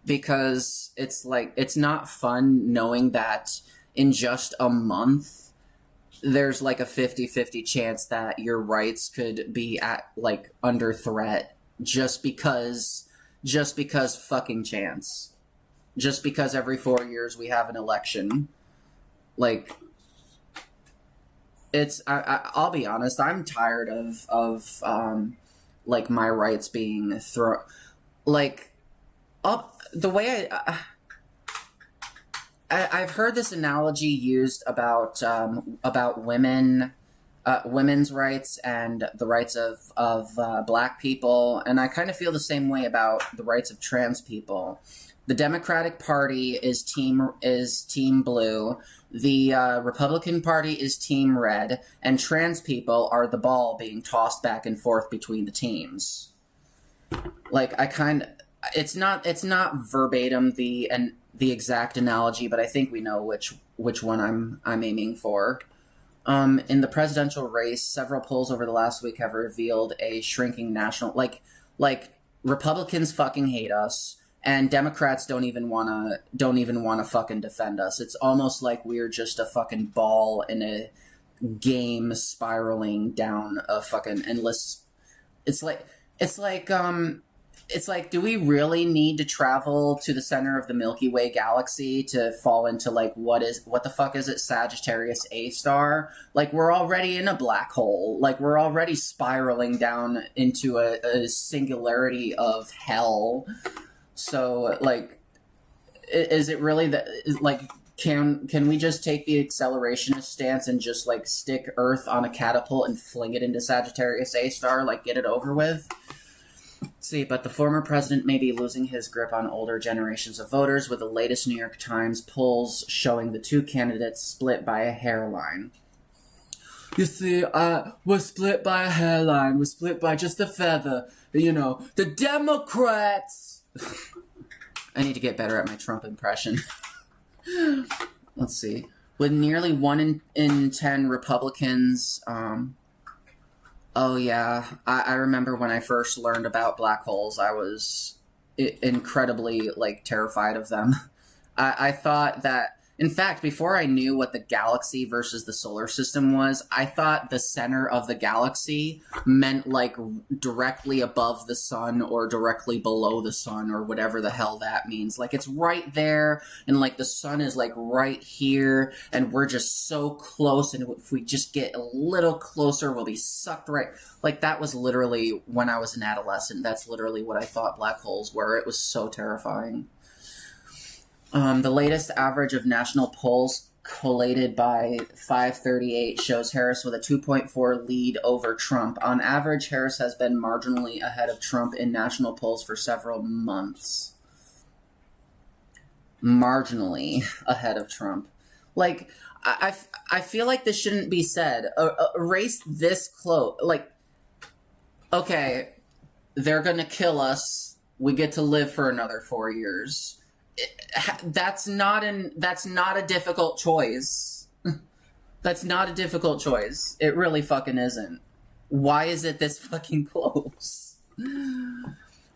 because it's like it's not fun knowing that in just a month there's like a 50-50 chance that your rights could be at like under threat just because fucking chance. Just because every 4 years we have an election. Like, it's, I'll be honest, I'm tired of like, my rights being thrown, like, up, the way I've heard this analogy used about women, women's rights and the rights of black people, and I kind of feel the same way about the rights of trans people. The Democratic Party is team blue. The Republican Party is team red, and trans people are the ball being tossed back and forth between the teams. Like it's not verbatim the exact analogy, but I think we know which one I'm aiming for. In the presidential race, several polls over the last week have revealed a shrinking national like Republicans fucking hate us. And Democrats don't even wanna fucking defend us. It's almost like we're just a fucking ball in a game spiraling down a fucking endless. It's like, do we really need to travel to the center of the Milky Way galaxy to fall into like what the fuck is it, Sagittarius A star? Like we're already in a black hole. Like we're already spiraling down into a singularity of hell. So, like, is it really that, like, can we just take the accelerationist stance and just, like, stick Earth on a catapult and fling it into Sagittarius A star, like, get it over with? See, but the former president may be losing his grip on older generations of voters, with the latest New York Times polls showing the two candidates split by a hairline. You see, we're split by a hairline, we're split by just a feather, you know, the Democrats! I need to get better at my Trump impression. Let's see. With nearly 1 in 10 Republicans, oh yeah, I remember when I first learned about black holes, I was incredibly, like, terrified of them. I thought that In fact, before I knew what the galaxy versus the solar system was, I thought the center of the galaxy meant like directly above the sun or directly below the sun or whatever the hell that means. Like it's right there and like the sun is like right here and we're just so close, and if we just get a little closer, we'll be sucked right. Like that was literally when I was an adolescent. That's literally what I thought black holes were. It was so terrifying. The latest average of national polls collated by 538 shows Harris with a 2.4 lead over Trump. On average, Harris has been marginally ahead of Trump in national polls for several months. Marginally ahead of Trump. Like, I feel like this shouldn't be said. A race this close, like, okay, they're gonna kill us. We get to live for another 4 years. That's not a difficult choice. That's not a difficult choice. It really fucking isn't. Why is it this fucking close?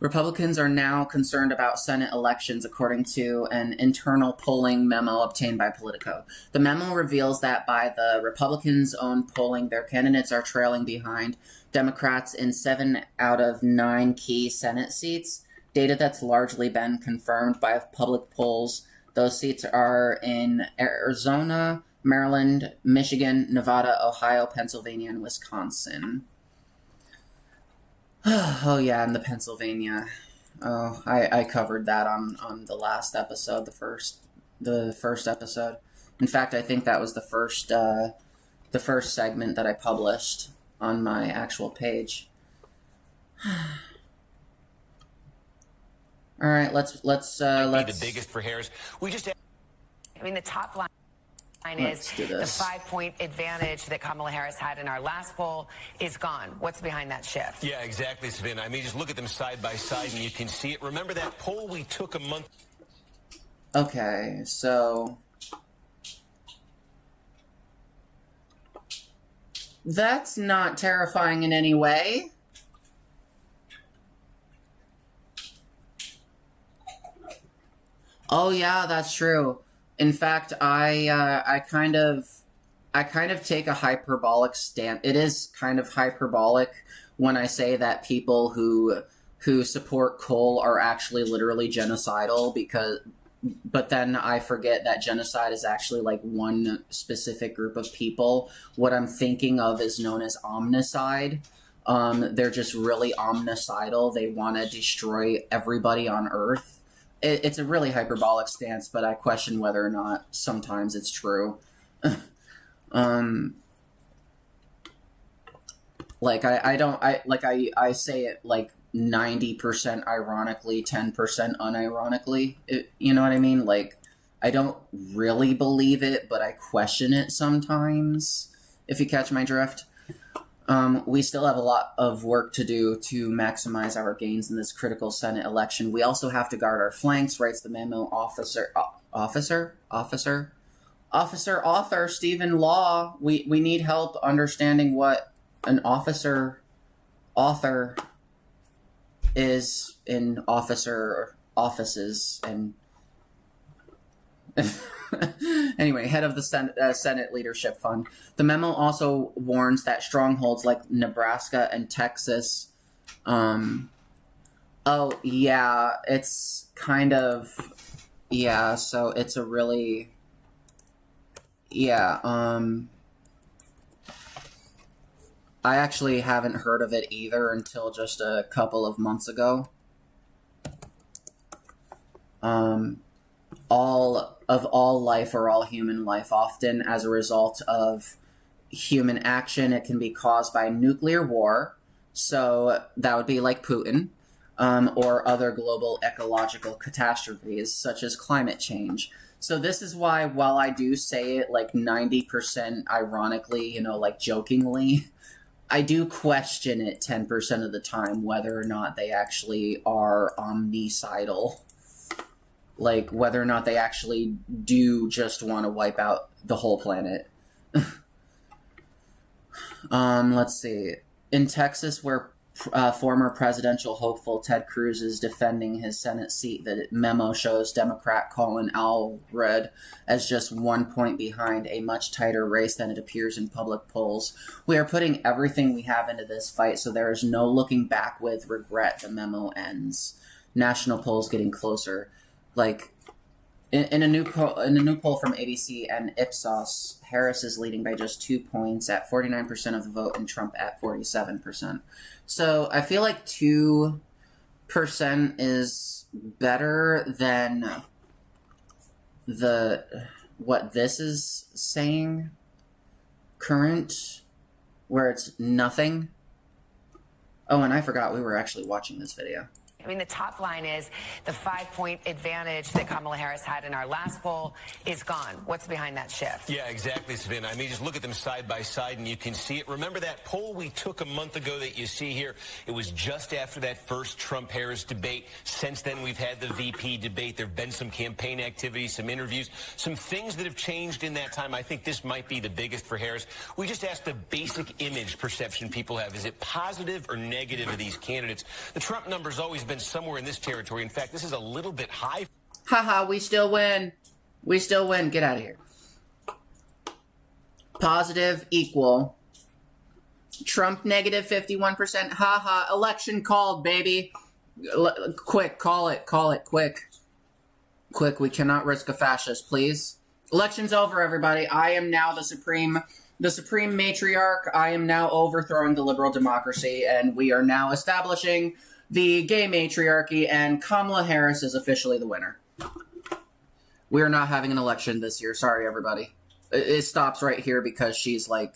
Republicans are now concerned about Senate elections, according to an internal polling memo obtained by Politico. The memo reveals that by the Republicans' own polling, their candidates are trailing behind Democrats in 7 out of 9 key Senate seats. Data that's largely been confirmed by public polls. Those seats are in Arizona, Maryland, Michigan, Nevada, Ohio, Pennsylvania, and Wisconsin. Oh yeah, and the Pennsylvania. Oh, I covered that on the last episode, the first episode. In fact, I think that was the first segment that I published on my actual page. All right, let's Be the biggest for Harris. We just. I mean, the top line is the 5-point advantage that Kamala Harris had in our last poll is gone. What's behind that shift? Yeah, exactly, Savannah. I mean, just look at them side by side, and you can see it. Remember that poll we took a month. Okay, so that's not terrifying in any way. Oh yeah, that's true. In fact, I kind of take a hyperbolic stance. It is kind of hyperbolic when I say that people who support coal are actually literally genocidal, but then I forget that genocide is actually like one specific group of people. What I'm thinking of is known as omnicide. They're just really omnicidal. They want to destroy everybody on Earth. It's a really hyperbolic stance, but I question whether or not sometimes it's true. Like I say it like 90% ironically, 10% unironically. You know what I mean? Like I don't really believe it, but I question it sometimes. If you catch my drift. We still have a lot of work to do to maximize our gains in this critical Senate election. We also have to guard our flanks, writes the memo author Stephen Law. We need help understanding what an author is in offices and anyway, head of the Senate Leadership Fund. The memo also warns that strongholds like Nebraska and Texas. Oh yeah, it's kind of so it's a really I actually haven't heard of it either until just a couple of months ago. All life or all human life, often as a result of human action, it can be caused by nuclear war. So that would be like Putin, or other global ecological catastrophes such as climate change. So this is why, while I do say it like 90% ironically, like jokingly, I do question it 10% of the time whether or not they actually are omnicidal. Like, whether or not they actually do just want to wipe out the whole planet. Let's see. In Texas, where former presidential hopeful Ted Cruz is defending his Senate seat. The memo shows Democrat Colin Allred as just 1 point behind, a much tighter race than it appears in public polls. We are putting everything we have into this fight, so there is no looking back with regret, the memo ends. National polls getting closer. Like, in a new poll from ABC and Ipsos, Harris is leading by just 2 points at 49% of the vote and Trump at 47%. So I feel like 2% is better than what this is saying, current, where it's nothing. Oh, and I forgot we were actually watching this video. I mean, the top line is the 5-point advantage that Kamala Harris had in our last poll is gone. What's behind that shift? Yeah, exactly, Savannah. I mean, just look at them side by side and you can see it. Remember that poll we took a month ago that you see here? It was just after that first Trump-Harris debate. Since then, we've had the VP debate. There have been some campaign activities, some interviews, some things that have changed in that time. I think this might be the biggest for Harris. We just asked the basic image perception people have. Is it positive or negative of these candidates? The Trump number's always been somewhere in this territory. In fact, this is a little bit high. Haha, we still win. We still win. Get out of here. Positive equal. Trump negative 51%. Haha, election called, baby. Quick, call it, quick. Quick, we cannot risk a fascist, please. Election's over, everybody. I am now the supreme matriarch. I am now overthrowing the liberal democracy, and we are now establishing the gay matriarchy, and Kamala Harris is officially the winner. We are not having an election this year. Sorry, everybody. It stops right here because she's, like,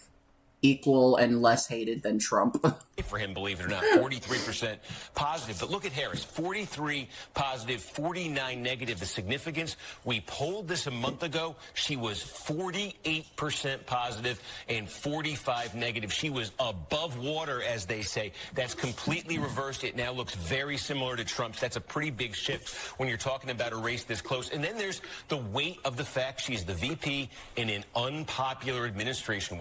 equal and less hated than Trump. For him, believe it or not, 43% positive. But look at Harris, 43 positive, 49 negative. The significance, we polled this a month ago. She was 48% positive and 45 negative. She was above water, as they say. That's completely reversed. It now looks very similar to Trump's. That's a pretty big shift when you're talking about a race this close. And then there's the weight of the fact she's the VP in an unpopular administration.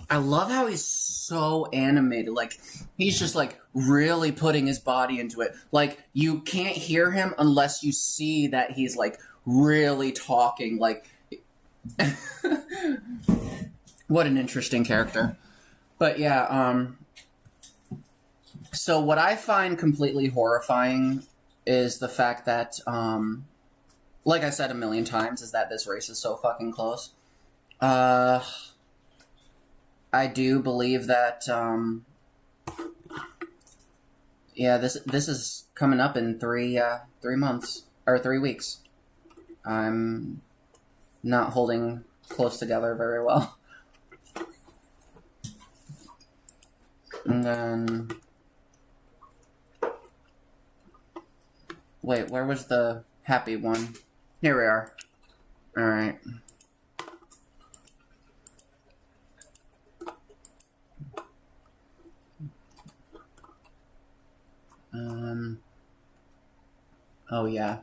I love how he's so animated. Like, he's just, like, really putting his body into it. Like, you can't hear him unless you see that he's, like, really talking. Like, what an interesting character. But, yeah, so what I find completely horrifying is the fact that, like I said a million times, is that this race is so fucking close. I do believe that, yeah, this is coming up in 3 months, or 3 weeks. I'm not holding close together very well. And then, wait, where was the happy one? Here we are. Alright. Oh yeah.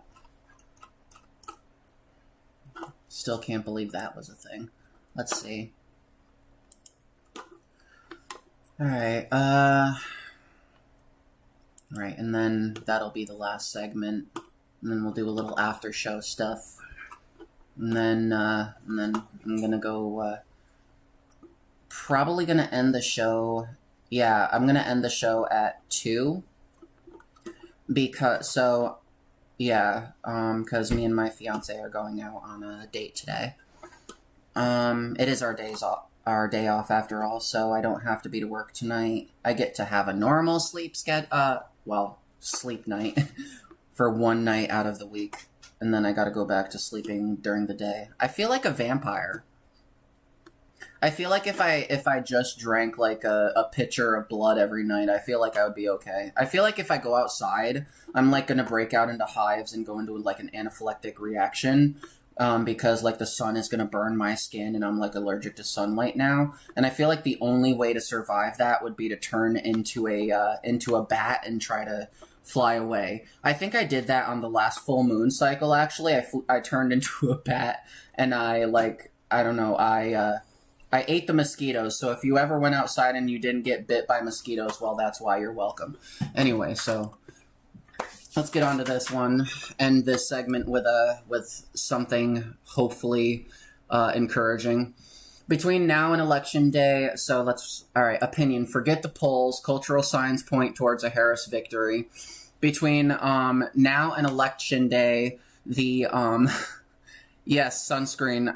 Still can't believe that was a thing. Let's see. Alright, right, and then that'll be the last segment. And then we'll do a little after show stuff. And then I'm gonna go, probably gonna end the show. Yeah, I'm gonna end the show at 2. Because me and my fiance are going out on a date today. It is our day off after all, so I don't have to be to work tonight. I get to have a normal sleep night for 1 night out of the week, and then I gotta go back to sleeping during the day. I feel like a vampire. I feel like if I just drank like a pitcher of blood every night, I feel like I would be okay. I feel like if I go outside, I'm like gonna break out into hives and go into like an anaphylactic reaction, because like the sun is gonna burn my skin and I'm like allergic to sunlight now. And I feel like the only way to survive that would be to turn into a bat and try to fly away. I think I did that on the last full moon cycle. Actually, I turned into a bat and I I ate the mosquitoes, so if you ever went outside and you didn't get bit by mosquitoes, well, that's why you're welcome. Anyway, so let's get on to this one. End this segment with something hopefully encouraging. Between now and Election Day, so opinion. Forget the polls. Cultural signs point towards a Harris victory. Between now and Election Day, the, yes, sunscreen.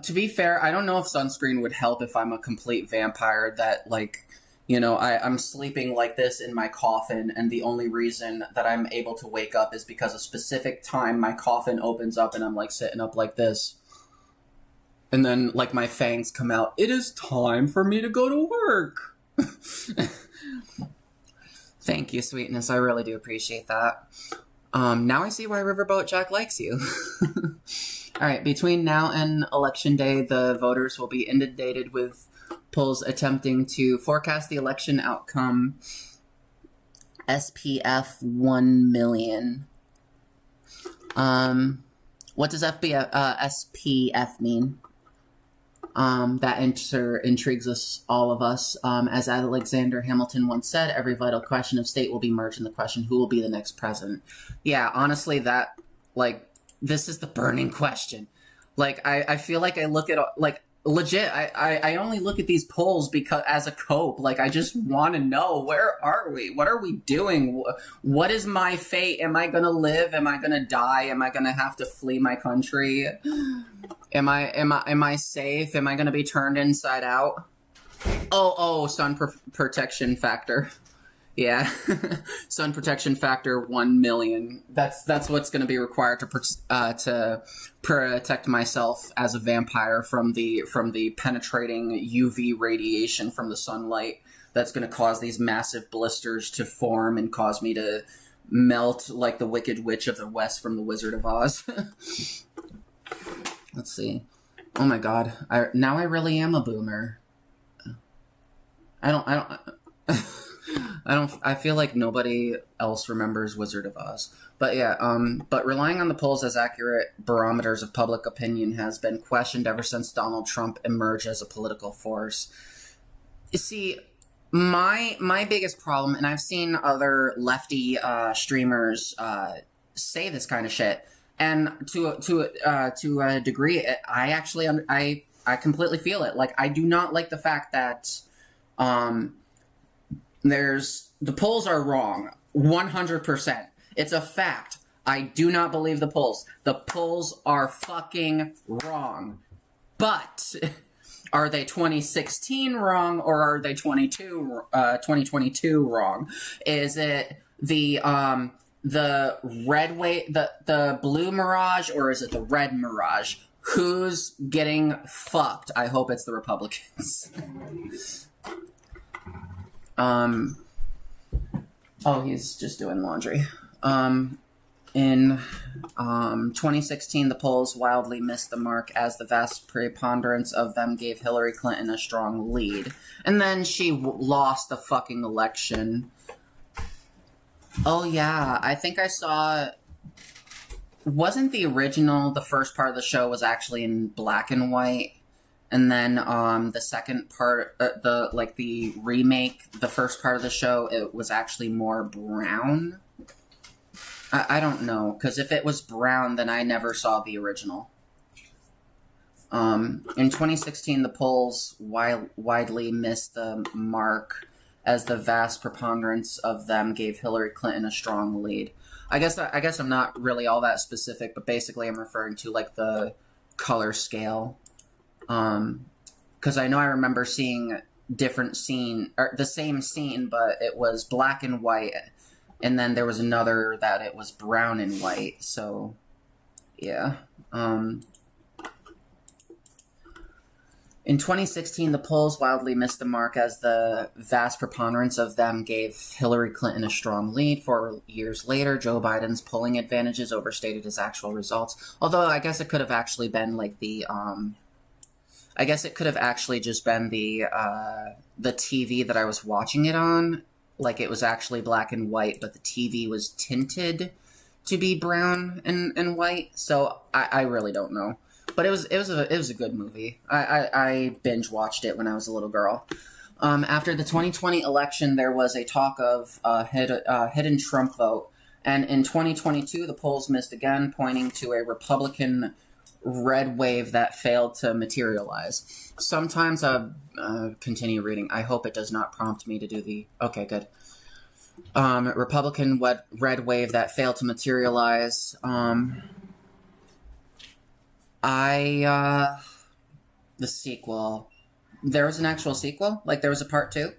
To be fair, I don't know if sunscreen would help if I'm a complete vampire that, like, you know, I'm sleeping like this in my coffin, and the only reason that I'm able to wake up is because a specific time my coffin opens up and I'm, like, sitting up like this. And then, like, my fangs come out. It is time for me to go to work. Thank you, sweetness. I really do appreciate that. Now I see why Riverboat Jack likes you. All right, between now and Election Day, the voters will be inundated with polls attempting to forecast the election outcome. SPF 1 million. What does SPF mean? That intrigues all of us. As Alexander Hamilton once said, every vital question of state will be merged in the question, who will be the next president? Yeah, honestly, that, like, this is the burning question. Like, I feel like I look at, like, legit, I only look at these polls because as a cope. Like, I just want to know, where are we? What are we doing? What is my fate? Am I going to live? Am I going to die? Am I going to have to flee my country? Am I safe? Am I going to be turned inside out? Oh, sun protection factor. Yeah. Sun protection factor 1 million. That's what's going to be required to protect myself as a vampire from the penetrating UV radiation from the sunlight that's going to cause these massive blisters to form and cause me to melt like the Wicked Witch of the West from the Wizard of Oz. Let's see. Oh my god. Now I really am a boomer. I feel like nobody else remembers Wizard of Oz. But yeah, but relying on the polls as accurate barometers of public opinion has been questioned ever since Donald Trump emerged as a political force. You see, my biggest problem, and I've seen other lefty streamers say this kind of shit, and to a degree, I completely feel it. Like, I do not like the fact that the polls are wrong, 100%. It's a fact. I do not believe the polls. The polls are fucking wrong. But are they 2016 wrong, or are they 2022 wrong? Is it the the blue mirage, or is it the red mirage? Who's getting fucked? I hope it's the Republicans. Oh, he's just doing laundry. In 2016, the polls wildly missed the mark as the vast preponderance of them gave Hillary Clinton a strong lead. And then she lost the fucking election. Oh, yeah, I think I saw... Wasn't the first part of the show was actually in black and white? And then the second part, the remake, the first part of the show, it was actually more brown. I don't know, because if it was brown, then I never saw the original. In 2016, the polls widely missed the mark as the vast preponderance of them gave Hillary Clinton a strong lead. I guess I'm not really all that specific, but basically I'm referring to, like, the color scale. Because I know I remember seeing different scene, or the same scene, but it was black and white, and then there was another that it was brown and white, so, yeah. In 2016, the polls wildly missed the mark as the vast preponderance of them gave Hillary Clinton a strong lead. 4 years later, Joe Biden's polling advantages overstated his actual results, although I guess it could have actually been, like, I guess it could have actually just been the TV that I was watching it on. Like, it was actually black and white, but the TV was tinted to be brown and white. So I really don't know. But it was a good movie. I binge watched it when I was a little girl. After the 2020 election, there was a talk of hidden Trump vote, and in 2022, the polls missed again, pointing to a Republican red wave that failed to materialize. Sometimes continue reading. I hope it does not prompt me to do the... Okay, good. Republican red wave that failed to materialize. The sequel. There was an actual sequel? Like, there was a part 2?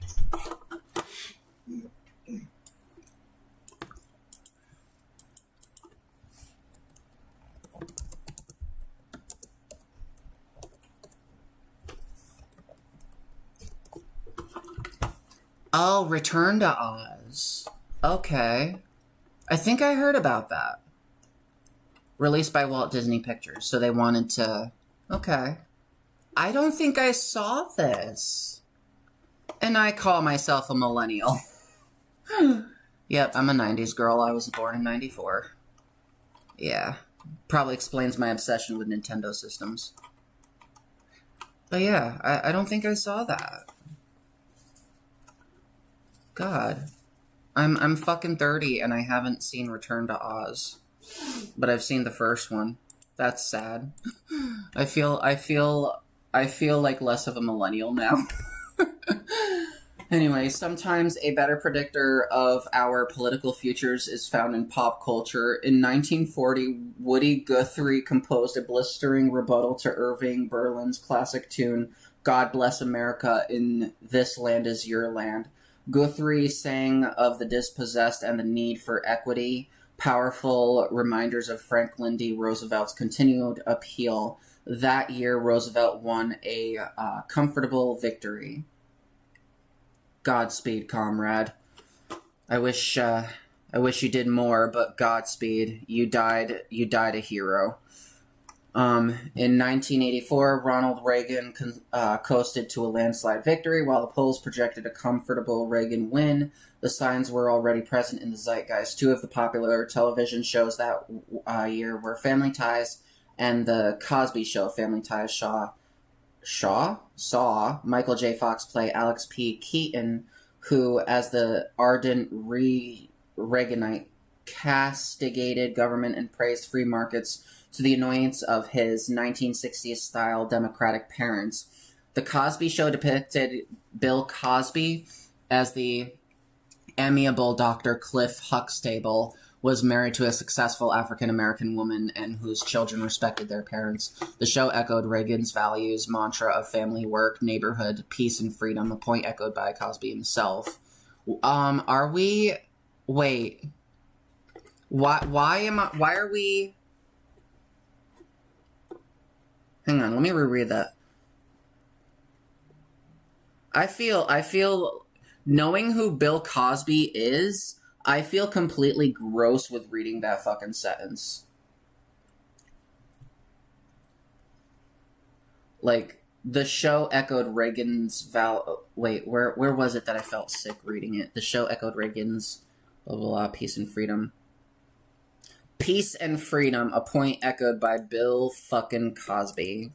Oh, Return to Oz. Okay. I think I heard about that. Released by Walt Disney Pictures, so they wanted to... Okay. I don't think I saw this. And I call myself a millennial. Yep, I'm a 90s girl. I was born in 94. Yeah. Probably explains my obsession with Nintendo systems. But yeah, I don't think I saw that. God. I'm fucking 30 and I haven't seen Return to Oz. But I've seen the first one. That's sad. I feel like less of a millennial now. Anyway, sometimes a better predictor of our political futures is found in pop culture. In 1940, Woody Guthrie composed a blistering rebuttal to Irving Berlin's classic tune, God Bless America, in This Land Is Your Land. Guthrie sang of the dispossessed and the need for equity, powerful reminders of Franklin D. Roosevelt's continued appeal. That year, Roosevelt won a comfortable victory. Godspeed, comrade. I wish you did more, but Godspeed. You died a hero. In 1984, Ronald Reagan coasted to a landslide victory, while the polls projected a comfortable Reagan win. The signs were already present in the zeitgeist. Two of the popular television shows that year were Family Ties and The Cosby Show. Family Ties saw Michael J. Fox play Alex P. Keaton, who, as the ardent Reaganite, castigated government and praised free markets to the annoyance of his 1960s-style Democratic parents. The Cosby Show depicted Bill Cosby as the amiable Dr. Cliff Huxtable, was married to a successful African-American woman and whose children respected their parents. The show echoed Reagan's values mantra of family, work, neighborhood, peace, and freedom, a point echoed by Cosby himself. Why are we... Hang on, let me reread that. I feel, knowing who Bill Cosby is, I feel completely gross with reading that fucking sentence. Like, the show echoed Reagan's wait, where was it that I felt sick reading it? The show echoed Reagan's blah, blah, blah, peace and freedom. Peace and freedom, a point echoed by Bill fucking Cosby.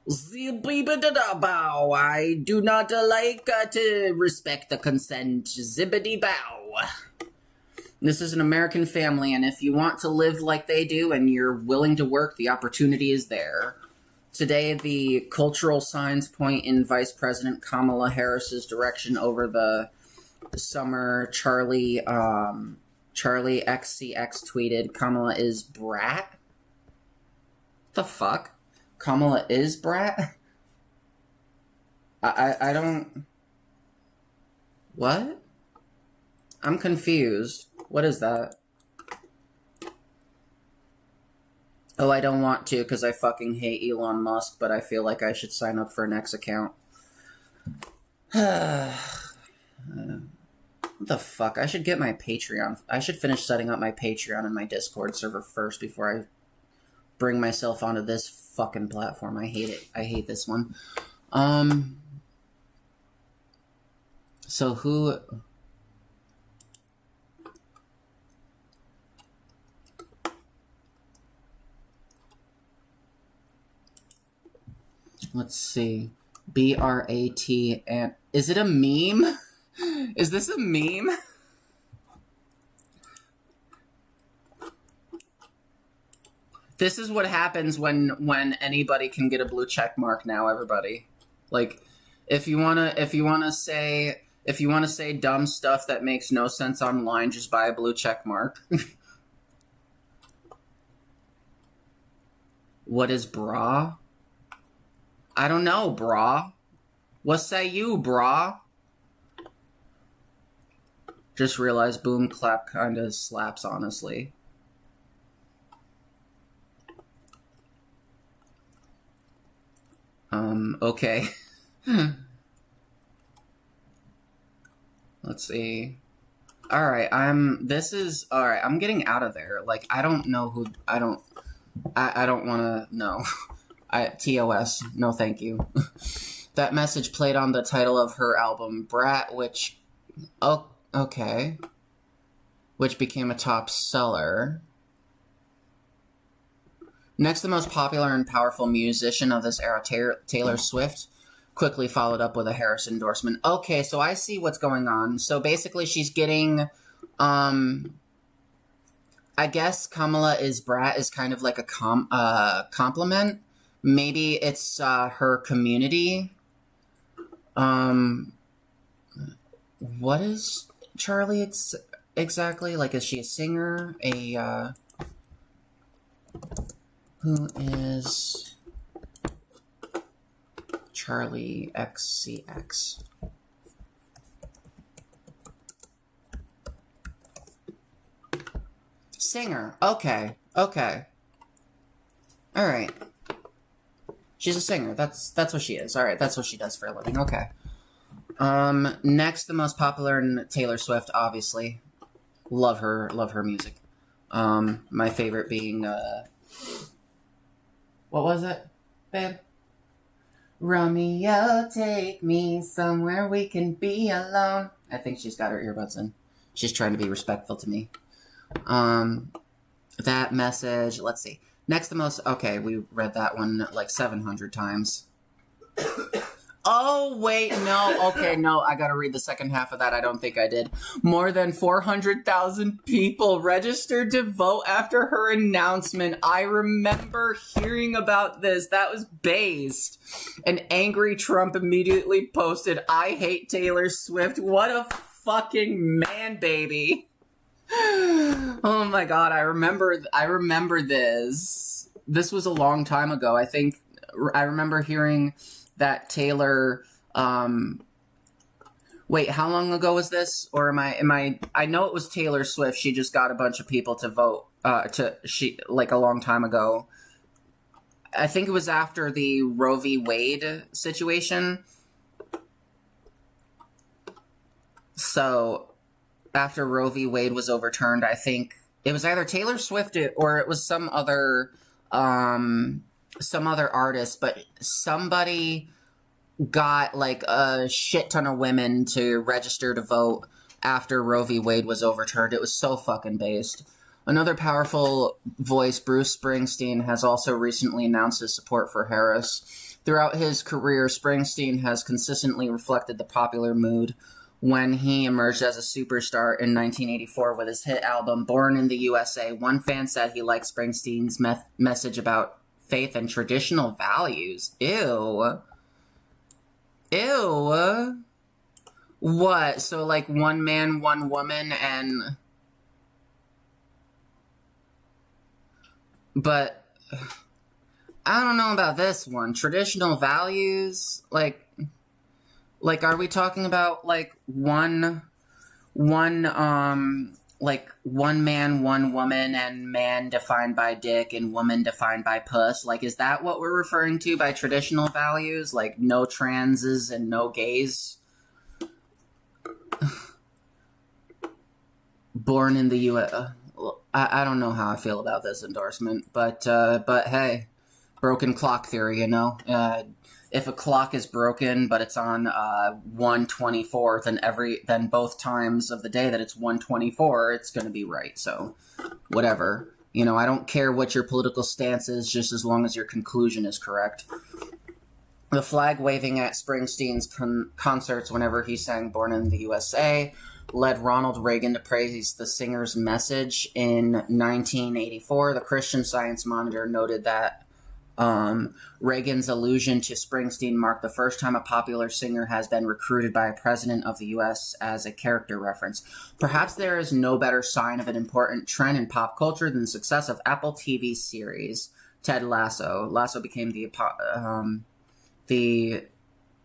Zibbity-bow, I do not like to respect the consent. Zibbity-bow. This is an American family, and if you want to live like they do and you're willing to work, the opportunity is there. Today, the cultural signs point in Vice President Kamala Harris's direction. Over the summer, Charlie XCX tweeted, Kamala is brat? What the fuck? Kamala is brat? I don't... What? I'm confused. What is that? Oh, I don't want to because I fucking hate Elon Musk, but I feel like I should sign up for an X account. What the fuck? I should get my Patreon. I should finish setting up my Patreon and my Discord server first before I bring myself onto this fucking platform. I hate it. I hate this one. So who... let's see. B-R-A-T and... Is it a meme? Is this a meme? This is what happens when anybody can get a blue check mark now, everybody. Like, if you wanna say dumb stuff that makes no sense online, just buy a blue check mark. What is bra? I don't know, brah. What say you, brah? Just realized boom clap kinda slaps, honestly. Okay. Let's see. Alright, I'm getting out of there. Like, I don't know who, I don't wanna know. TOS, no thank you. That message played on the title of her album, Brat, which, okay. Which became a top seller. Next, the most popular and powerful musician of this era, Taylor Swift, quickly followed up with a Harris endorsement. Okay, so I see what's going on. So basically she's getting, I guess Kamala is Brat is kind of like a compliment. Maybe it's her community. What is Charlie exactly? Like, is she a singer? Who is Charlie XCX? Singer. Okay. Alright. She's a singer. That's what she is. Alright, that's what she does for a living. Okay. Next, the most popular in Taylor Swift, obviously. Love her music. My favorite being, what was it, babe? Romeo, take me somewhere we can be alone. I think she's got her earbuds in. She's trying to be respectful to me. That message, let's see. Next, the most, okay, we read that one like 700 times. Oh, wait, no, okay, no, I gotta read the second half of that. I don't think I did. More than 400,000 people registered to vote after her announcement. I remember hearing about this. That was based. An angry Trump immediately posted, "I hate Taylor Swift." What a fucking man, baby. Oh my god, I remember this. This was a long time ago. I remember hearing that Taylor, wait, how long ago was this? Or I know it was Taylor Swift. She just got a bunch of people to vote, like a long time ago. I think it was after the Roe v. Wade situation. So, after Roe v. Wade was overturned, I think it was either Taylor Swift or it was some other artist, but somebody got like a shit ton of women to register to vote after Roe v. Wade was overturned. It was so fucking based. Another powerful voice, Bruce Springsteen, has also recently announced his support for Harris. Throughout his career, Springsteen has consistently reflected the popular mood. When he emerged as a superstar in 1984 with his hit album Born in the USA, one fan said he liked Springsteen's message about faith and traditional values. Ew. What? So, like, one man, one woman, and... But... I don't know about this one. Traditional values? Like, are we talking about, like, one man, one woman, and man defined by dick and woman defined by puss? Like, is that what we're referring to by traditional values? Like, no transes and no gays? Born in the U.S. I don't know how I feel about this endorsement, but hey, broken clock theory, you know? If a clock is broken, but it's on 1/24, then both times of the day that it's 1/24, it's going to be right. So, whatever. You know, I don't care what your political stance is, just as long as your conclusion is correct. the flag waving at Springsteen's concerts whenever he sang Born in the USA led Ronald Reagan to praise the singer's message. In 1984, the Christian Science Monitor noted that Reagan's allusion to Springsteen marked the first time a popular singer has been recruited by a president of the U.S. as a character reference. Perhaps there is no better sign of an important trend in pop culture than the success of Apple TV series Ted Lasso. Lasso became the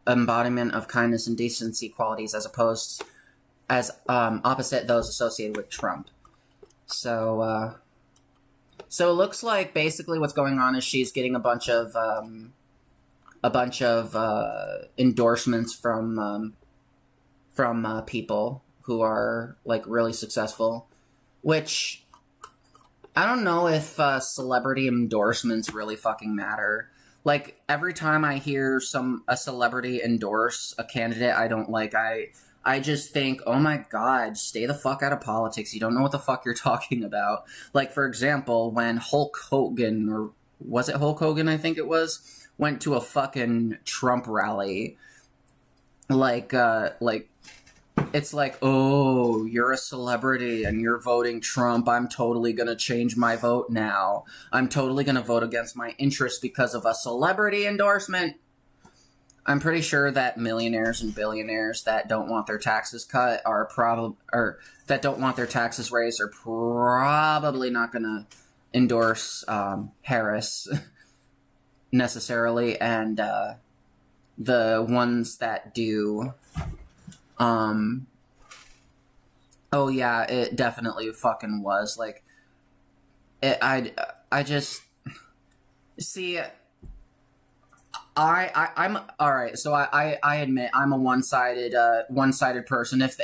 embodiment of kindness and decency qualities as opposite those associated with Trump. So it looks like basically what's going on is she's getting a bunch of endorsements from people who are like really successful, which I don't know if celebrity endorsements really fucking matter. Like, every time I hear a celebrity endorse a candidate I don't like, I just think, oh my god, stay the fuck out of politics. You don't know what the fuck you're talking about. Like, for example, when Hulk Hogan, or was it Hulk Hogan, I think it was, went to a fucking Trump rally. It's like, oh, you're a celebrity and you're voting Trump. I'm totally gonna change my vote now. I'm totally gonna vote against my interests because of a celebrity endorsement. I'm pretty sure that millionaires and billionaires that don't want their taxes cut or that don't want their taxes raised are probably not gonna endorse Harris necessarily, and the ones that do. Oh yeah, it definitely fucking was. Like, I just see. I'm all right. So I admit I'm a one-sided person. If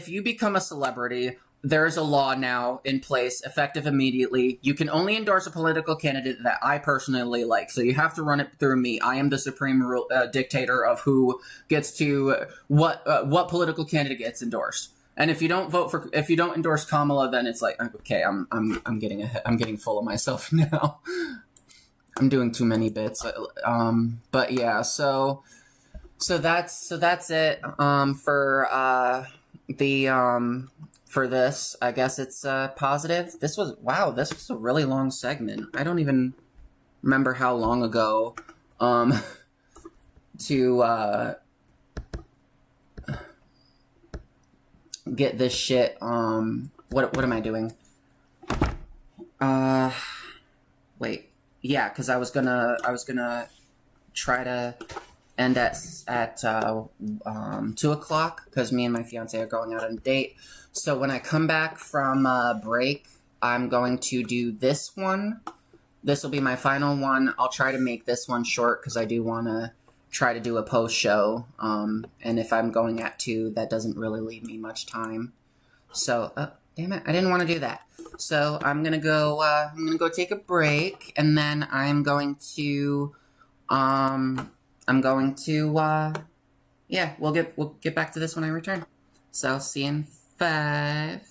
you become a celebrity, there's a law now in place, effective immediately. You can only endorse a political candidate that I personally like. So you have to run it through me. I am the supreme dictator of who gets to what political candidate gets endorsed. And if you don't endorse Kamala, then it's like, okay, I'm getting full of myself now. I'm doing too many bits. But yeah, so that's it. For this, I guess it's positive. This was a really long segment. I don't even remember how long ago to get this shit. What am I doing? Wait. Yeah, because I was gonna try to end at 2 o'clock because me and my fiance are going out on a date. So when I come back from break, I'm going to do this one. This will be my final one. I'll try to make this one short because I do want to try to do a post show. And if I'm going at 2, that doesn't really leave me much time. So, damn it, I didn't want to do that. So I'm gonna go take a break, and then we'll get back to this when I return. So see you in 5.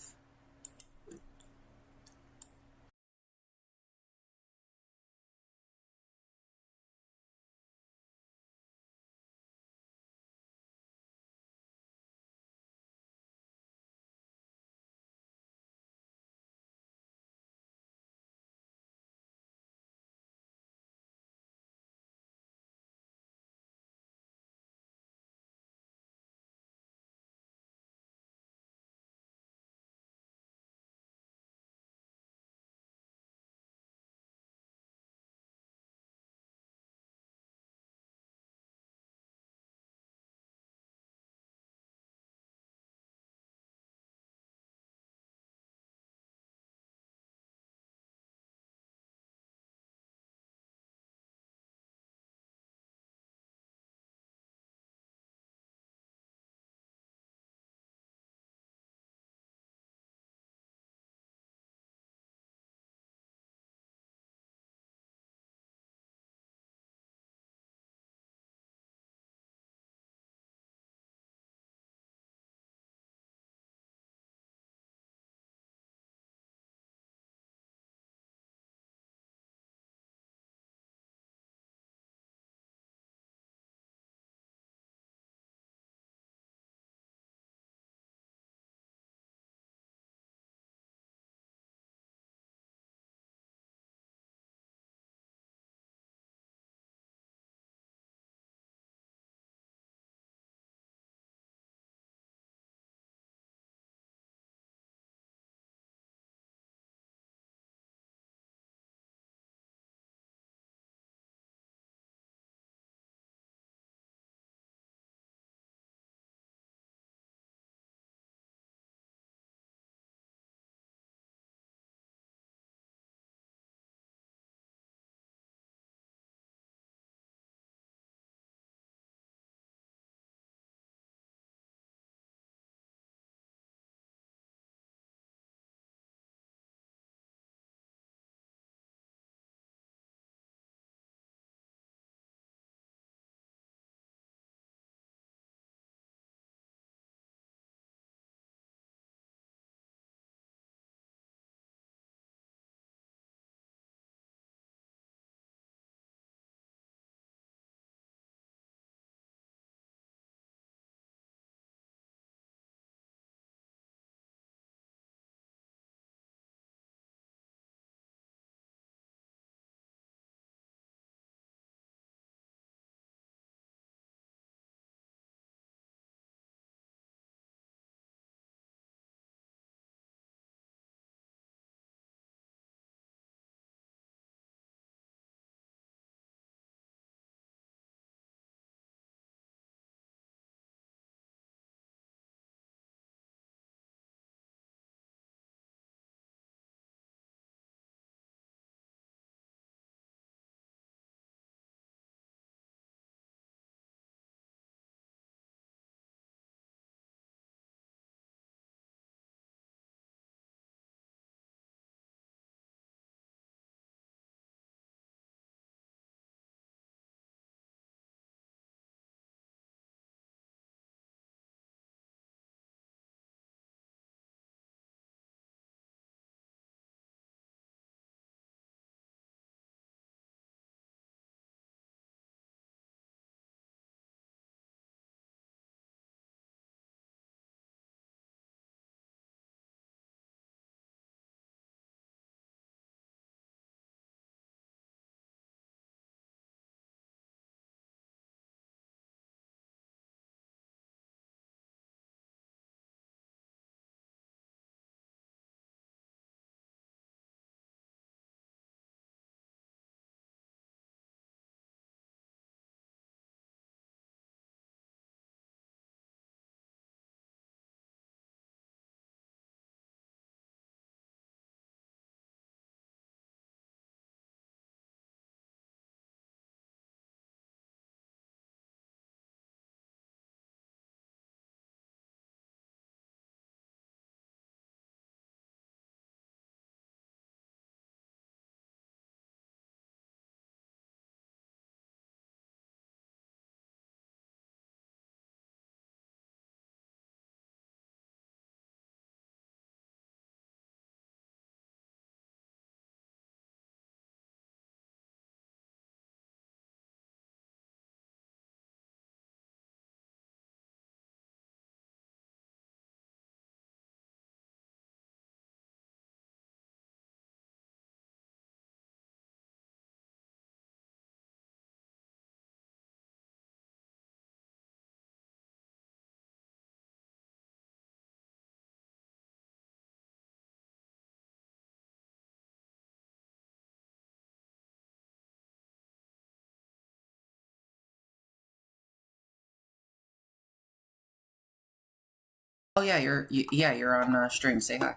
Oh yeah, you're on stream. Say hi.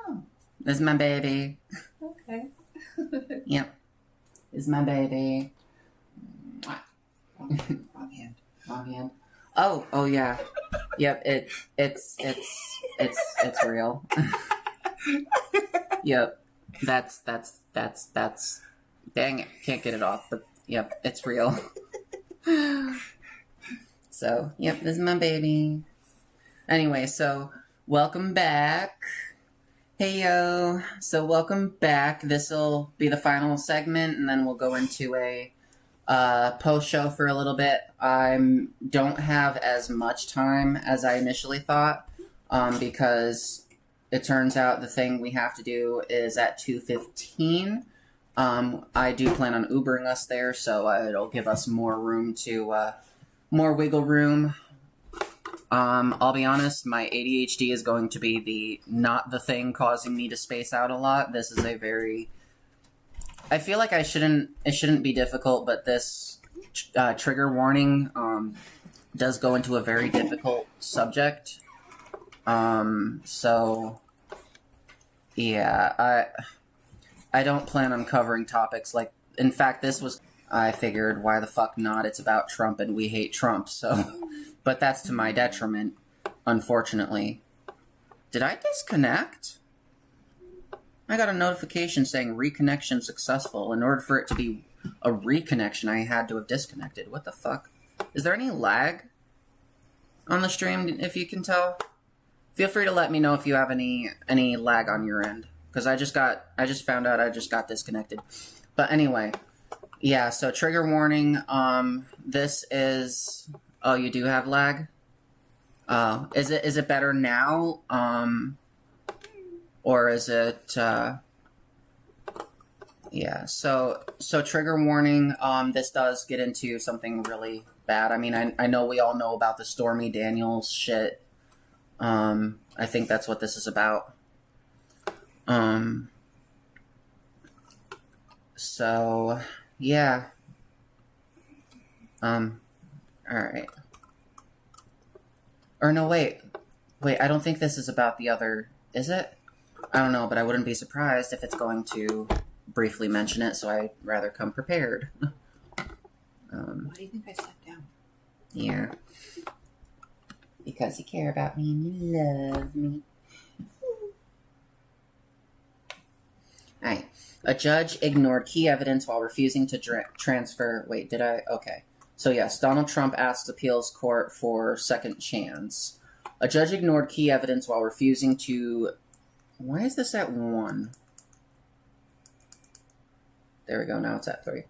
Oh, this is my baby. Okay. Yep, this is my baby. Wrong hand. Wrong hand. Oh yeah. Yep. It's real. Yep. That's. Dang it! Can't get it off. But yep, it's real. So yep, this is my baby. Anyway, so welcome back. Hey yo. So welcome back. This'll be the final segment, and then we'll go into a post show for a little bit. I don't have as much time as I initially thought, because it turns out the thing we have to do is at 2:15. I do plan on Ubering us there, so it'll give us more room to more wiggle room. I'll be honest, my ADHD is going to be not the thing causing me to space out a lot. This is a very... I feel like it shouldn't be difficult, but this trigger warning does go into a very difficult subject. So yeah, I don't plan on covering topics like... In fact, this was... I figured, why the fuck not? It's about Trump and we hate Trump, so... But that's to my detriment, unfortunately. Did I disconnect? I got a notification saying reconnection successful. In order for it to be a reconnection, I had to have disconnected. What the fuck? Is there any lag on the stream, if you can tell? Feel free to let me know if you have any lag on your end. Because I just found out I just got disconnected. But anyway, yeah, so trigger warning, this is... Oh, you do have lag? Is it better now? Or is it, yeah, so trigger warning, this does get into something really bad. I mean, I know we all know about the Stormy Daniels shit. I think that's what this is about. So, yeah. Alright. Or no, wait, I don't think this is about the other, is it? I don't know, but I wouldn't be surprised if it's going to briefly mention it, so I'd rather come prepared. Why do you think I sat down? Yeah. Because you care about me and you love me. Alright. A judge ignored key evidence while refusing to transfer... Wait, did I... Okay. So yes, Donald Trump asked appeals court for second chance. A judge ignored key evidence while refusing to... Why is this at 1? There we go, now it's at 3.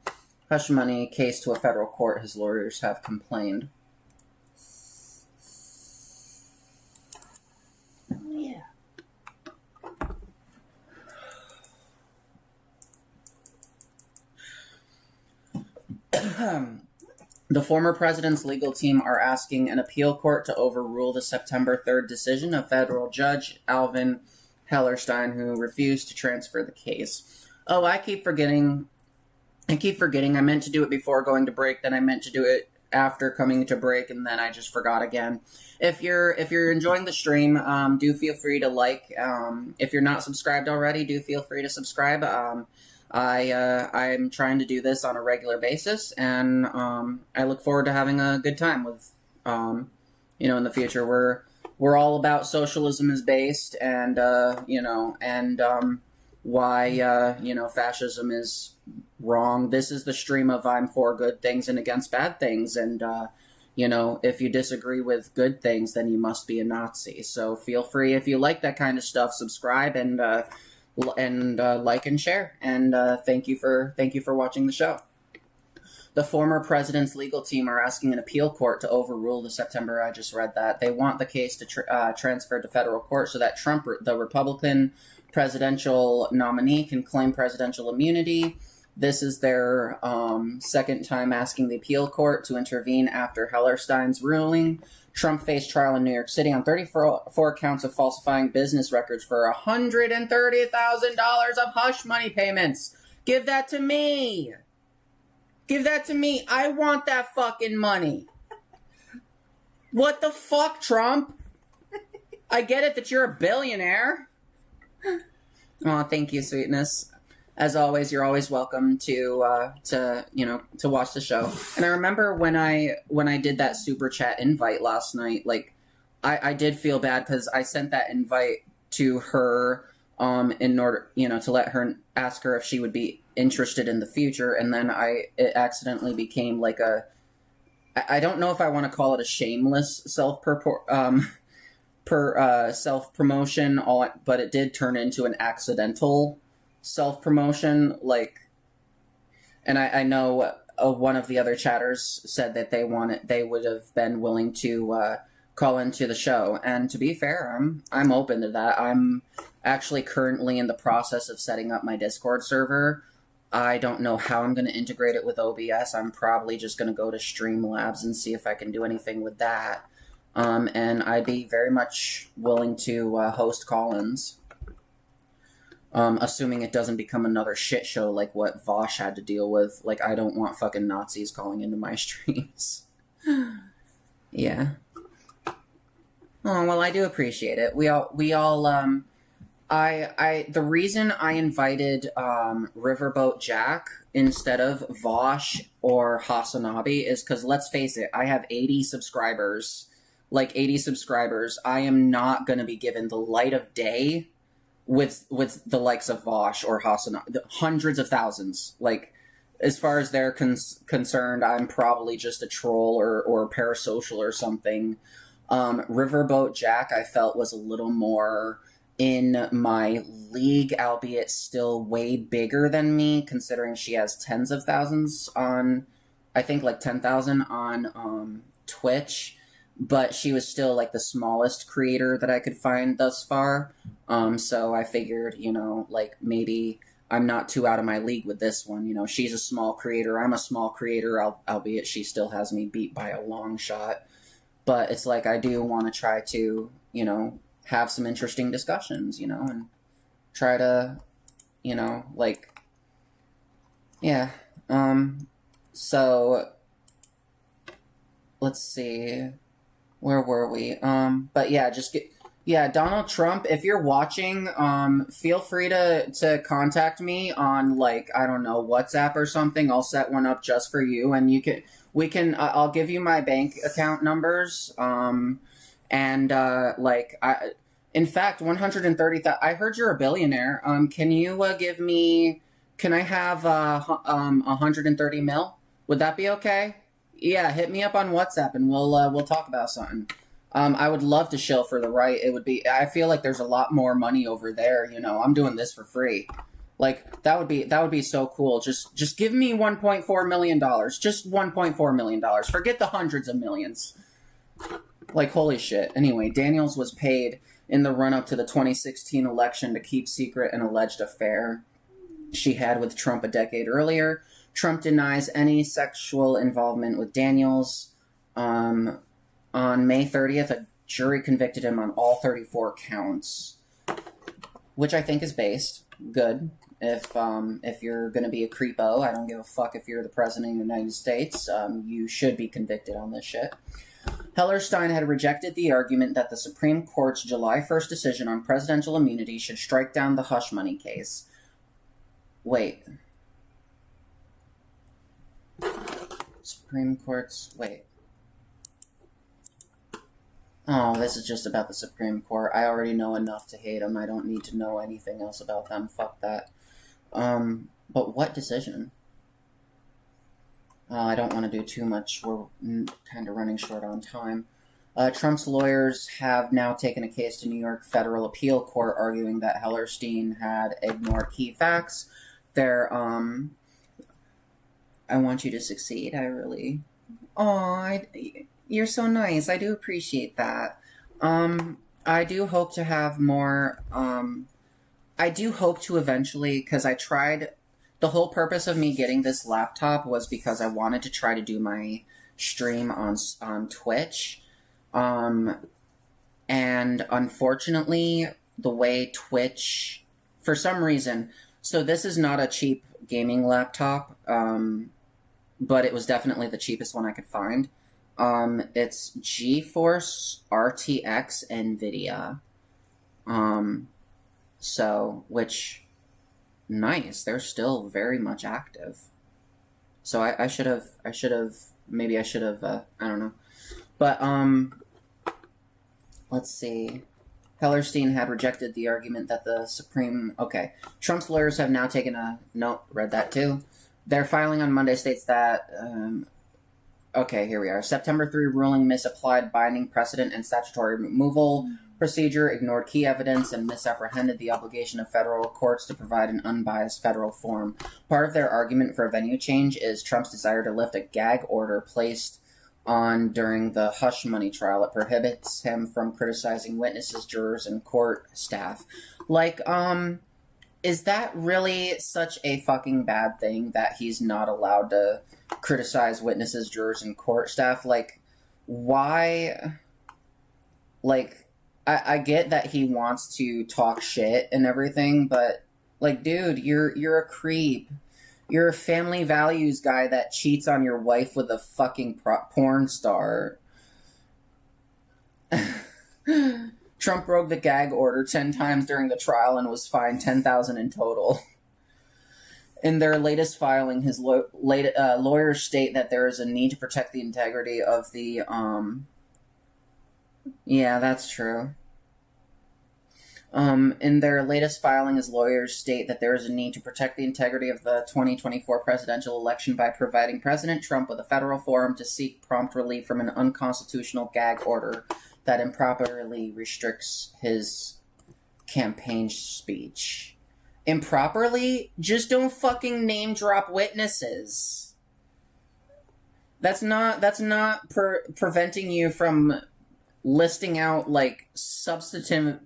Hush money, case to a federal court, his lawyers have complained. Oh, yeah. The former president's legal team are asking an appeal court to overrule the September 3rd decision of federal judge Alvin Hellerstein, who refused to transfer the case. Oh, I keep forgetting. I meant to do it before going to break, then I meant to do it after coming to break, and then I just forgot again. If you're enjoying the stream, do feel free to like. If you're not subscribed already, do feel free to subscribe. I'm trying to do this on a regular basis, and I look forward to having a good time with, in the future. We're all about socialism is based, and why fascism is wrong. This is the stream of I'm for good things and against bad things, and if you disagree with good things, then you must be a Nazi. So feel free, if you like that kind of stuff, subscribe and like and share. And thank you for watching the show. The former president's legal team are asking an appeal court to overrule the September. I just read that. They want the case to transfer to federal court so that Trump, the Republican presidential nominee, can claim presidential immunity. This is their second time asking the appeal court to intervene after Hellerstein's ruling. Trump faced trial in New York City on 34 counts of falsifying business records for $130,000 of hush money payments. Give that to me. Give that to me. I want that fucking money. What the fuck, Trump? I get it that you're a billionaire. Oh, thank you, sweetness. As always, you're always welcome to watch the show. And I remember when I did that super chat invite last night, like, I did feel bad because I sent that invite to her in order, to let her ask her if she would be interested in the future, and then it accidentally became like I don't know if I want to call it a shameless self-promotion, but it did turn into an accidental self-promotion, like, and I know one of the other chatters said that they would have been willing to call into the show, and to be fair, I'm open to that. I'm actually currently in the process of setting up my Discord server. I don't know how I'm going to integrate it with OBS. I'm probably just going to go to Streamlabs and see if I can do anything with that. And I'd be very much willing to host call-ins. Assuming it doesn't become another shit show like what Vosh had to deal with. Like, I don't want fucking Nazis calling into my streams. Yeah. Oh, well, I do appreciate it. The reason I invited Riverboat Jack instead of Vosh or Hasanabi is because, let's face it, I have 80 subscribers. Like, 80 subscribers. I am not going to be given the light of day with the likes of Vosh or Hasanabi. Hundreds of thousands. Like, as far as they're concerned, I'm probably just a troll or parasocial or something. Riverboat Jack, I felt, was a little more in my league, albeit still way bigger than me, considering she has tens of thousands on, I think like 10,000 on Twitch, but she was still like the smallest creator that I could find thus far. So I figured, like, maybe I'm not too out of my league with this one. She's a small creator, I'm a small creator, albeit she still has me beat by a long shot. But it's like, I do want to try to, have some interesting discussions, and try to, like, yeah. So, let's see, where were we? But yeah, Donald Trump, if you're watching, feel free to contact me on, like, I don't know, WhatsApp or something. I'll set one up just for you, and I'll give you my bank account numbers, in fact, 130,000, I heard you're a billionaire. Can I have 130 mil? Would that be okay? Yeah, hit me up on WhatsApp and we'll talk about something. I would love to shill for the right. I feel like there's a lot more money over there, I'm doing this for free. Like, that would be so cool. Just give me $1.4 million. Just $1.4 million. Forget the hundreds of millions. Like, holy shit. Anyway, Daniels was paid in the run-up to the 2016 election to keep secret an alleged affair she had with Trump a decade earlier. Trump denies any sexual involvement with Daniels. On May 30th, a jury convicted him on all 34 counts, which I think is based. Good. If you're going to be a creepo, I don't give a fuck if you're the president of the United States. You should be convicted on this shit. Hellerstein had rejected the argument that the Supreme Court's July 1st decision on presidential immunity should strike down the hush money case. Wait. Supreme Court's... Wait. Oh, this is just about the Supreme Court. I already know enough to hate them. I don't need to know anything else about them. Fuck that. But what decision? I don't want to do too much. We're kind of running short on time. Trump's lawyers have now taken a case to New York Federal Appeal Court arguing that Hellerstein had ignored key facts. I want you to succeed. I really... you're so nice. I do appreciate that. I do hope to have more... I do hope to eventually, because I tried... The whole purpose of me getting this laptop was because I wanted to try to do my stream on Twitch. And unfortunately, the way Twitch... For some reason... So this is not a cheap gaming laptop, but it was definitely the cheapest one I could find. It's GeForce RTX NVIDIA. So, which, nice, they're still very much active. So I should have, I don't know. But, let's see. Hellerstein had rejected the argument that the Supreme... Okay. Trump's lawyers have now taken a... No, read that too. Their filing on Monday states that... okay, here we are. September 3 ruling misapplied binding precedent and statutory removal procedure, ignored key evidence, and misapprehended the obligation of federal courts to provide an unbiased federal forum. Part of their argument for a venue change is Trump's desire to lift a gag order placed on during the hush money trial. It prohibits him from criticizing witnesses, jurors, and court staff. Like, is that really such a fucking bad thing that he's not allowed to criticize witnesses, jurors, and court staff? Like, why? Like, I get that he wants to talk shit and everything, but, like, dude, you're a creep. You're a family values guy that cheats on your wife with a fucking porn star. Trump broke the gag order 10 times during the trial and was fined $10,000 in total. In their latest filing, his lawyers state that there is a need to protect the integrity of the, Yeah, that's true. In their latest filing, his lawyers state that there is a need to protect the integrity of the 2024 presidential election by providing President Trump with a federal forum to seek prompt relief from an unconstitutional gag order that improperly restricts his campaign speech. Improperly? Just don't fucking name drop witnesses. That's not preventing you from listing out, like, substantive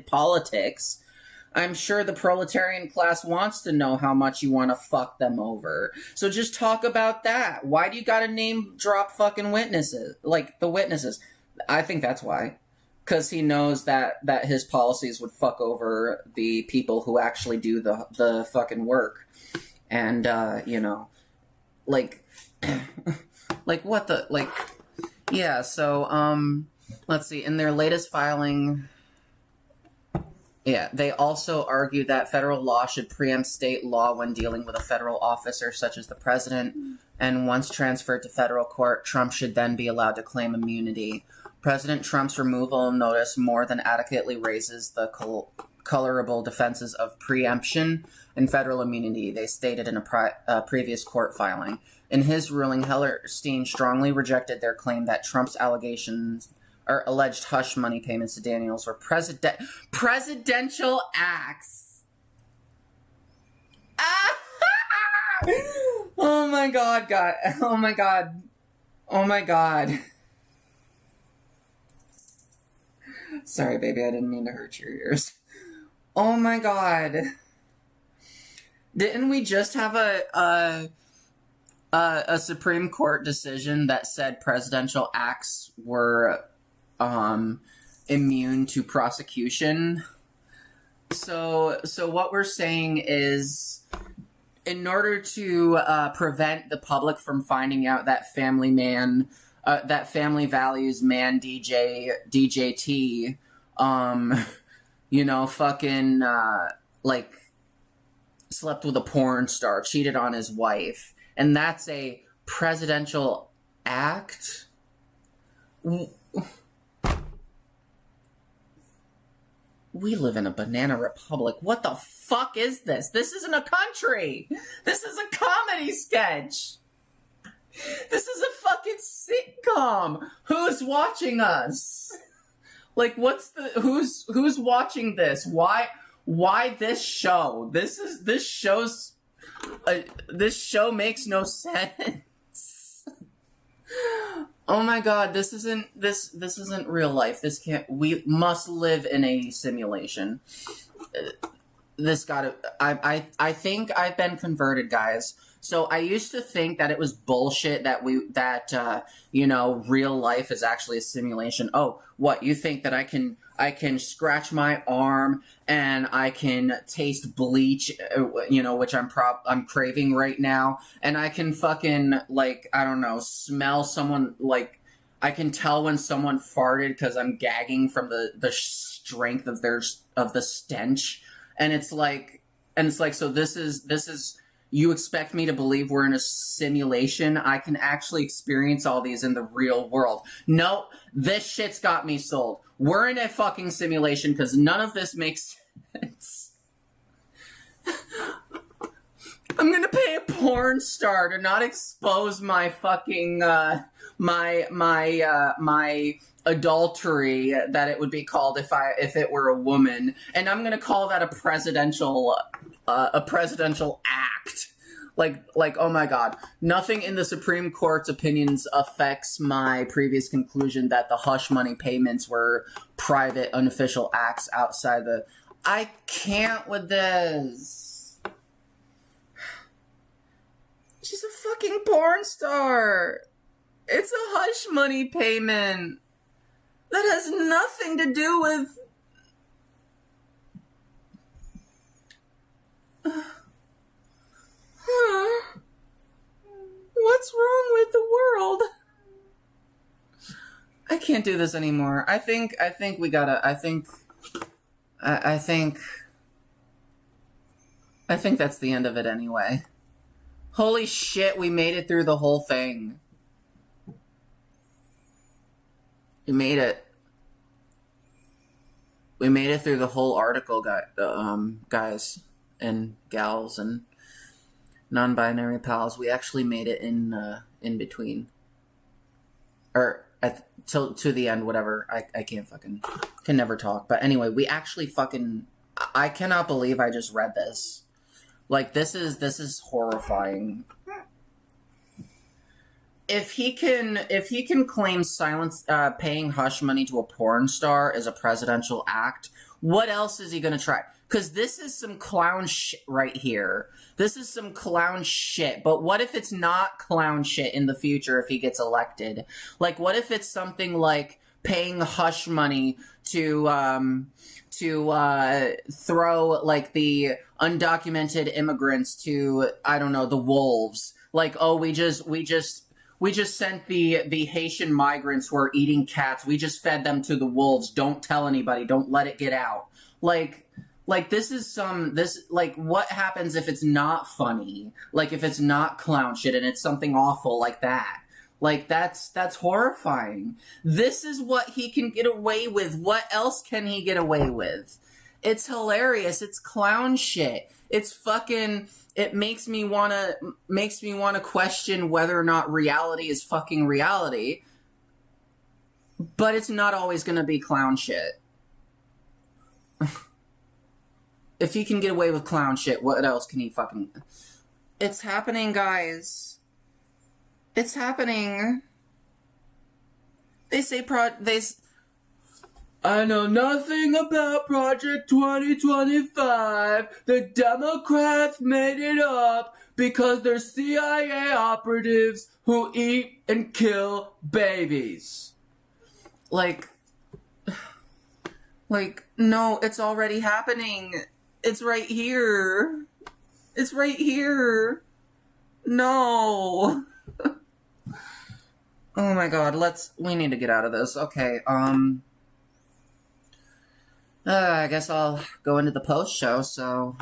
politics. I'm sure the proletarian class wants to know how much you want to fuck them over. So just talk about that. Why do you gotta name drop fucking witnesses? Like, the witnesses. I think that's why. Because he knows that his policies would fuck over the people who actually do the fucking work. And, you know, like, like, what the, like... Yeah, so, let's see. In their latest filing, they also argue that federal law should preempt state law when dealing with a federal officer such as the president, and once transferred to federal court, Trump should then be allowed to claim immunity. President Trump's removal notice more than adequately raises the colorable defenses of preemption and federal immunity, they stated in a previous court filing. In his ruling, Hellerstein strongly rejected their claim that Trump's allegations or alleged hush money payments to Daniels were presidential acts. Oh my God, God. Oh my God. Oh my God. Sorry, baby, I didn't mean to hurt your ears. Oh my God. Didn't we just have a Supreme Court decision that said presidential acts were immune to prosecution? So what we're saying is, in order to prevent the public from finding out that Family Values man DJT, you know, fucking like slept with a porn star, cheated on his wife, and that's a presidential act? We live in a banana republic. What the fuck is this? This isn't a country! This is a comedy sketch! This is a fucking sitcom! Who's watching us? Like, who's watching this? Why this show? This show makes no sense. Oh my God, this isn't real life. We must live in a simulation. this gotta... I think I've been converted, guys. So I used to think that it was bullshit that you know, real life is actually a simulation. Oh, what, you think that I can scratch my arm and I can taste bleach, you know, which I'm craving right now, and I can fucking, like, I don't know, smell someone, like, I can tell when someone farted because I'm gagging from the strength of the stench, and it's like, so this is. You expect me to believe we're in a simulation? I can actually experience all these in the real world. No, this shit's got me sold. We're in a fucking simulation because none of this makes sense. I'm gonna pay a porn star to not expose my fucking, my adultery, that it would be called if it were a woman, and I'm gonna call that a presidential act. Like, oh my god. Nothing in the Supreme Court's opinions affects my previous conclusion that the hush money payments were private, unofficial acts outside the... I can't with this. She's a fucking porn star. It's a hush money payment. That has nothing to do with... What's wrong with the world? I can't do this anymore. I think we gotta... I think that's the end of it anyway. Holy shit, we made it through the whole thing. We made it. We made it through the whole article, guys and gals and non-binary pals. We actually made it in between, or to the end. Whatever. I can never talk. But anyway, we actually fucking... I cannot believe I just read this. Like, this is horrifying. If he can claim paying hush money to a porn star is a presidential act, what else is he gonna try? Because this is some clown shit right here. This is some clown shit. But what if it's not clown shit in the future if he gets elected? Like, what if it's something like paying hush money to throw, like, the undocumented immigrants to, I don't know, the wolves? Like, oh, we just sent the Haitian migrants who are eating cats. We just fed them to the wolves. Don't tell anybody. Don't let it get out. Like, what happens if it's not funny? Like, if it's not clown shit and it's something awful like that? Like, that's horrifying. This is what he can get away with. What else can he get away with? It's hilarious. It's clown shit. It's fucking... It makes me wanna question whether or not reality is fucking reality. But it's not always gonna be clown shit. If he can get away with clown shit, what else can he fucking... It's happening, guys. It's happening. They say I know nothing about Project 2025. The Democrats made it up because they're CIA operatives who eat and kill babies. Like, no, it's already happening. It's right here. It's right here. No. Oh my god, we need to get out of this. Okay, I guess I'll go into the post-show, so,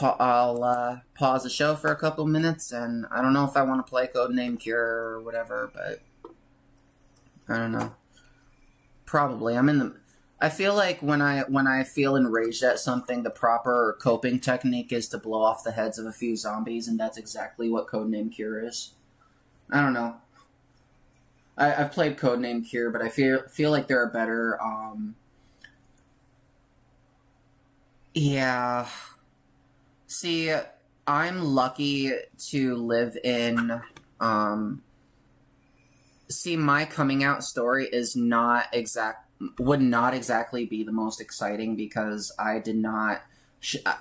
I'll pause the show for a couple minutes, and I don't know if I want to play Codename Cure or whatever, but I don't know. Probably. I feel like when I feel enraged at something, the proper coping technique is to blow off the heads of a few zombies, and that's exactly what Codename Cure is. I don't know. I've played Codename Cure, but I feel like there are better, Yeah. See, I'm lucky to live in, see, my coming out story would not exactly be the most exciting because I did not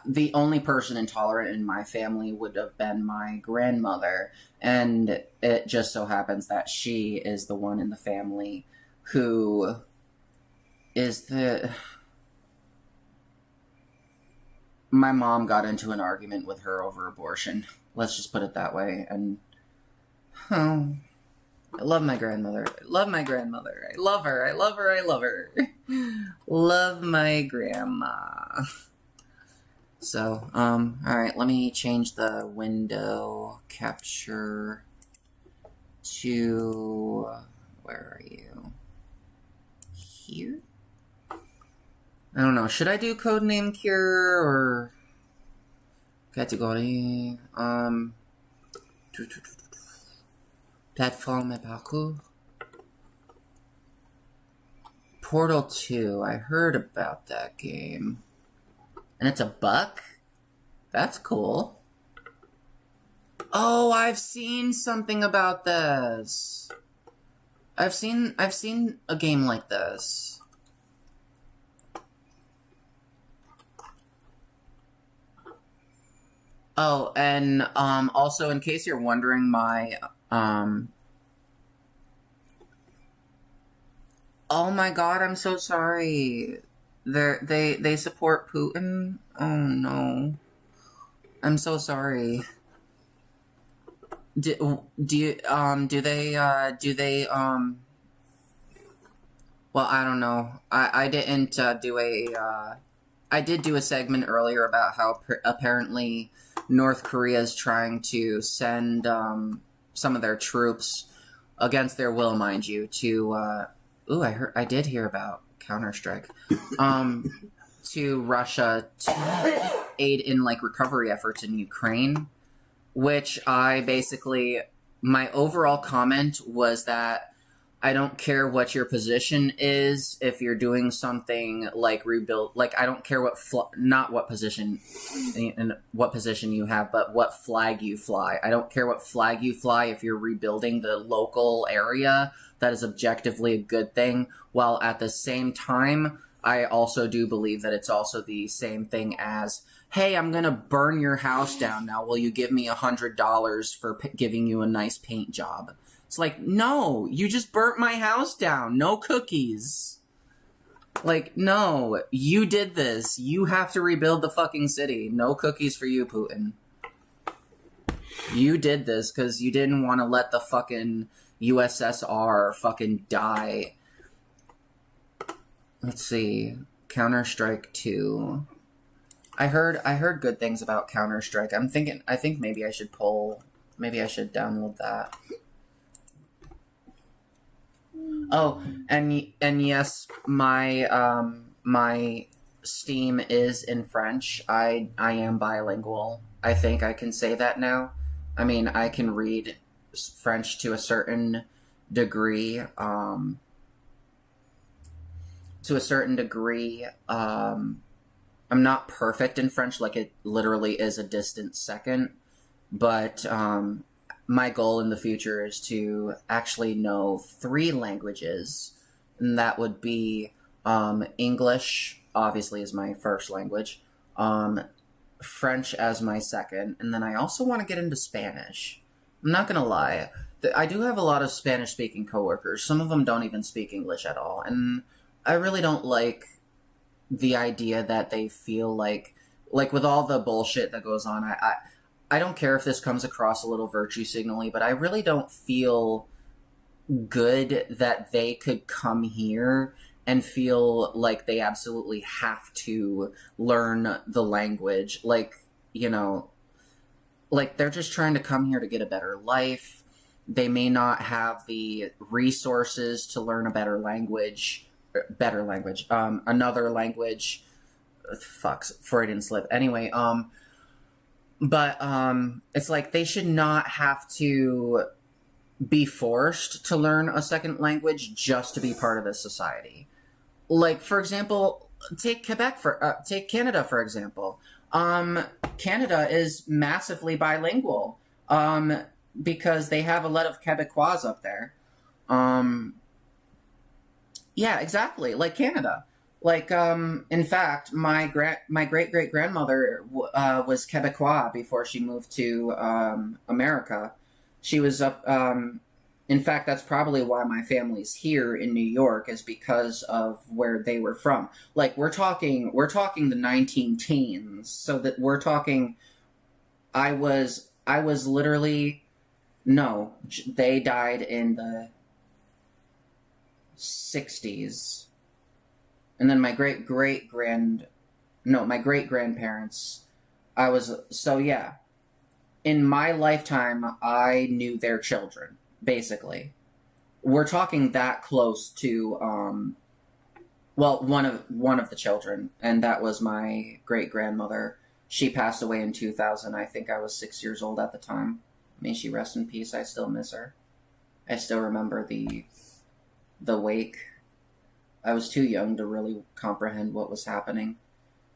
the only person intolerant in my family would have been my grandmother, and it just so happens that she is the one in the family who is the... My mom got into an argument with her over abortion. Let's just put it that way. And I love my grandmother. I love my grandmother. I love her. I love her. I love her. Love my grandma. So, alright, let me change the window capture to, where are you? Here? I don't know, should I do codename Cure, or category, platform et parcours? Portal 2, I heard about that game. And it's $1? That's cool. Oh, I've seen something about this. I've seen a game like this. Oh, and also in case you're wondering, my oh my god, I'm so sorry. They support Putin? Oh no. I'm so sorry. Do they well, I don't know. I didn't do a I did do a segment earlier about how apparently North Korea is trying to send some of their troops, against their will, mind you, to ooh, I did hear about Counter-Strike, to Russia to aid in, like, recovery efforts in Ukraine, which I basically, my overall comment was that I don't care what your position is, if you're doing something like rebuild, like, I don't care what, not what position, and what position you have, but what flag you fly. I don't care what flag you fly if you're rebuilding the local area. That is objectively a good thing, while at the same time, I also do believe that it's also the same thing as, hey, I'm gonna burn your house down now, will you give me $100 for giving you a nice paint job? It's like, no, you just burnt my house down, no cookies. Like, no, you did this, you have to rebuild the fucking city, no cookies for you, Putin. You did this because you didn't want to let the fucking USSR fucking die. Let's see. Counter-Strike 2. I heard good things about Counter-Strike. I think maybe I should download that. Oh, and yes, my my Steam is in French. I am bilingual. I think I can say that now. I mean, I can read French to a certain degree. I'm not perfect in French, like it literally is a distant second, but my goal in the future is to actually know 3 languages, and that would be English, obviously, is my first language, French as my second, and then I also want to get into Spanish. I'm not gonna lie, I do have a lot of Spanish-speaking coworkers. Some of them don't even speak English at all, and I really don't like the idea that they feel like with all the bullshit that goes on, I don't care if this comes across a little virtue signally, but I really don't feel good that they could come here and feel like they absolutely have to learn the language. Like, you know, like they're just trying to come here to get a better life. They may not have the resources to learn a another language. Fucks, Freudian slip. Anyway, but it's like they should not have to be forced to learn a second language just to be part of this society. Like, for example, take Canada, for example. Canada is massively bilingual, because they have a lot of Quebecois up there. Yeah, exactly, like Canada. Like, in fact, my great-great-grandmother was Quebecois before she moved to America. She was up. In fact, that's probably why my family's here in New York, is because of where they were from. Like, we're talking the 19 teens. So that we're talking. I was literally. No, they died in the 60s. And then my great-grandparents, yeah. In my lifetime, I knew their children, basically. We're talking that close to, one of the children, and that was my great-grandmother. She passed away in 2000. I think I was 6 years old at the time. May she rest in peace. I still miss her. I still remember the wake. I was too young to really comprehend what was happening.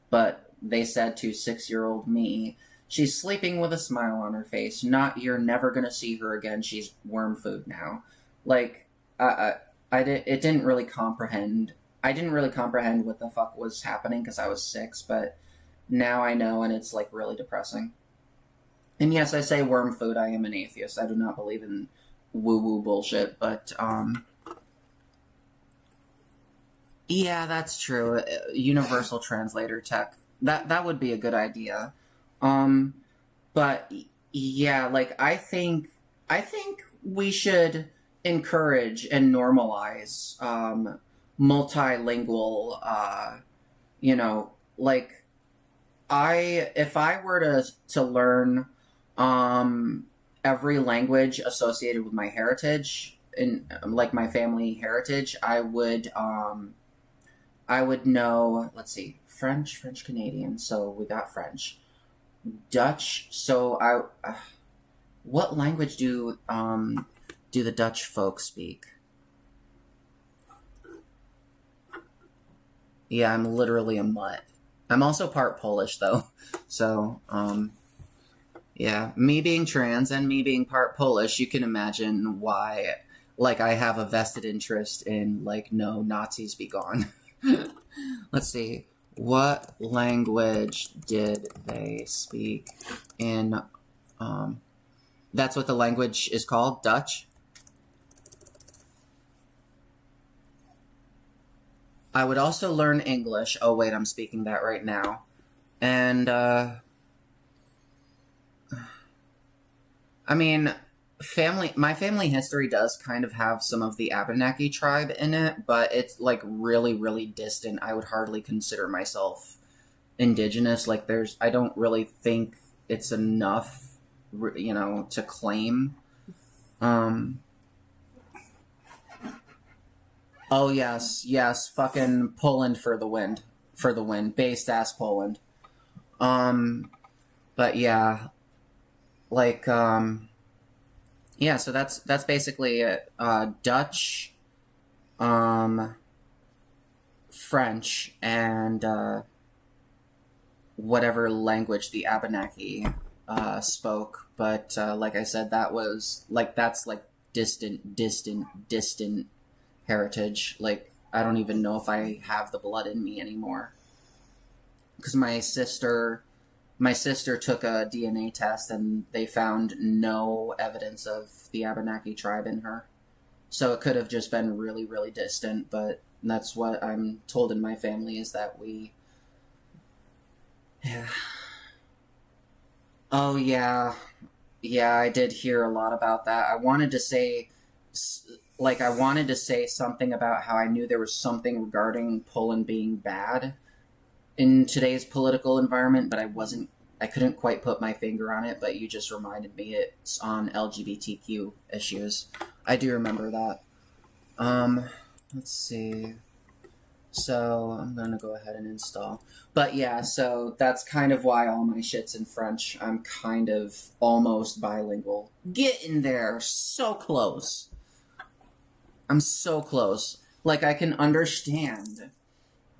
But they said to 6-year-old me, she's sleeping with a smile on her face. You're never going to see her again. She's worm food now. Like, it didn't really comprehend. I didn't really comprehend what the fuck was happening because I was 6, but now I know, and it's, like, really depressing. And yes, I say worm food. I am an atheist. I do not believe in woo-woo bullshit, but, yeah, that's true. Universal translator tech. That would be a good idea. But yeah, like I think we should encourage and normalize multilingual like if I were to learn every language associated with my heritage and like my family heritage, I would know, let's see, French Canadian, so we got French. Dutch, so what language do the Dutch folks speak? Yeah, I'm literally a mutt. I'm also part Polish, though, so, yeah, me being trans and me being part Polish, you can imagine why, like, I have a vested interest in, like, no, Nazis be gone. Let's see. What language did they speak in, that's what the language is called, Dutch? I would also learn English. Oh, wait, I'm speaking that right now. And, I mean, my family history does kind of have some of the Abenaki tribe in it, but it's like really, really distant. I would hardly consider myself indigenous. Like I don't really think it's enough, to claim. Oh yes, fucking Poland for the win, based ass Poland. But yeah, like, yeah, so that's basically it. Dutch, French, and whatever language the Abenaki spoke. But like I said, that's distant heritage. Like, I don't even know if I have the blood in me anymore. Because my sister took a DNA test and they found no evidence of the Abenaki tribe in her. So it could have just been really, really distant, but that's what I'm told in my family, is that yeah. Oh yeah. Yeah, I did hear a lot about that. I wanted to say something about how I knew there was something regarding Poland being bad in today's political environment, but I couldn't quite put my finger on it, but you just reminded me it's on LGBTQ issues. I do remember that. Let's see. So I'm gonna go ahead and install. But yeah, so that's kind of why all my shit's in French. I'm kind of almost bilingual. Getting there. So close. I'm so close. Like, I can understand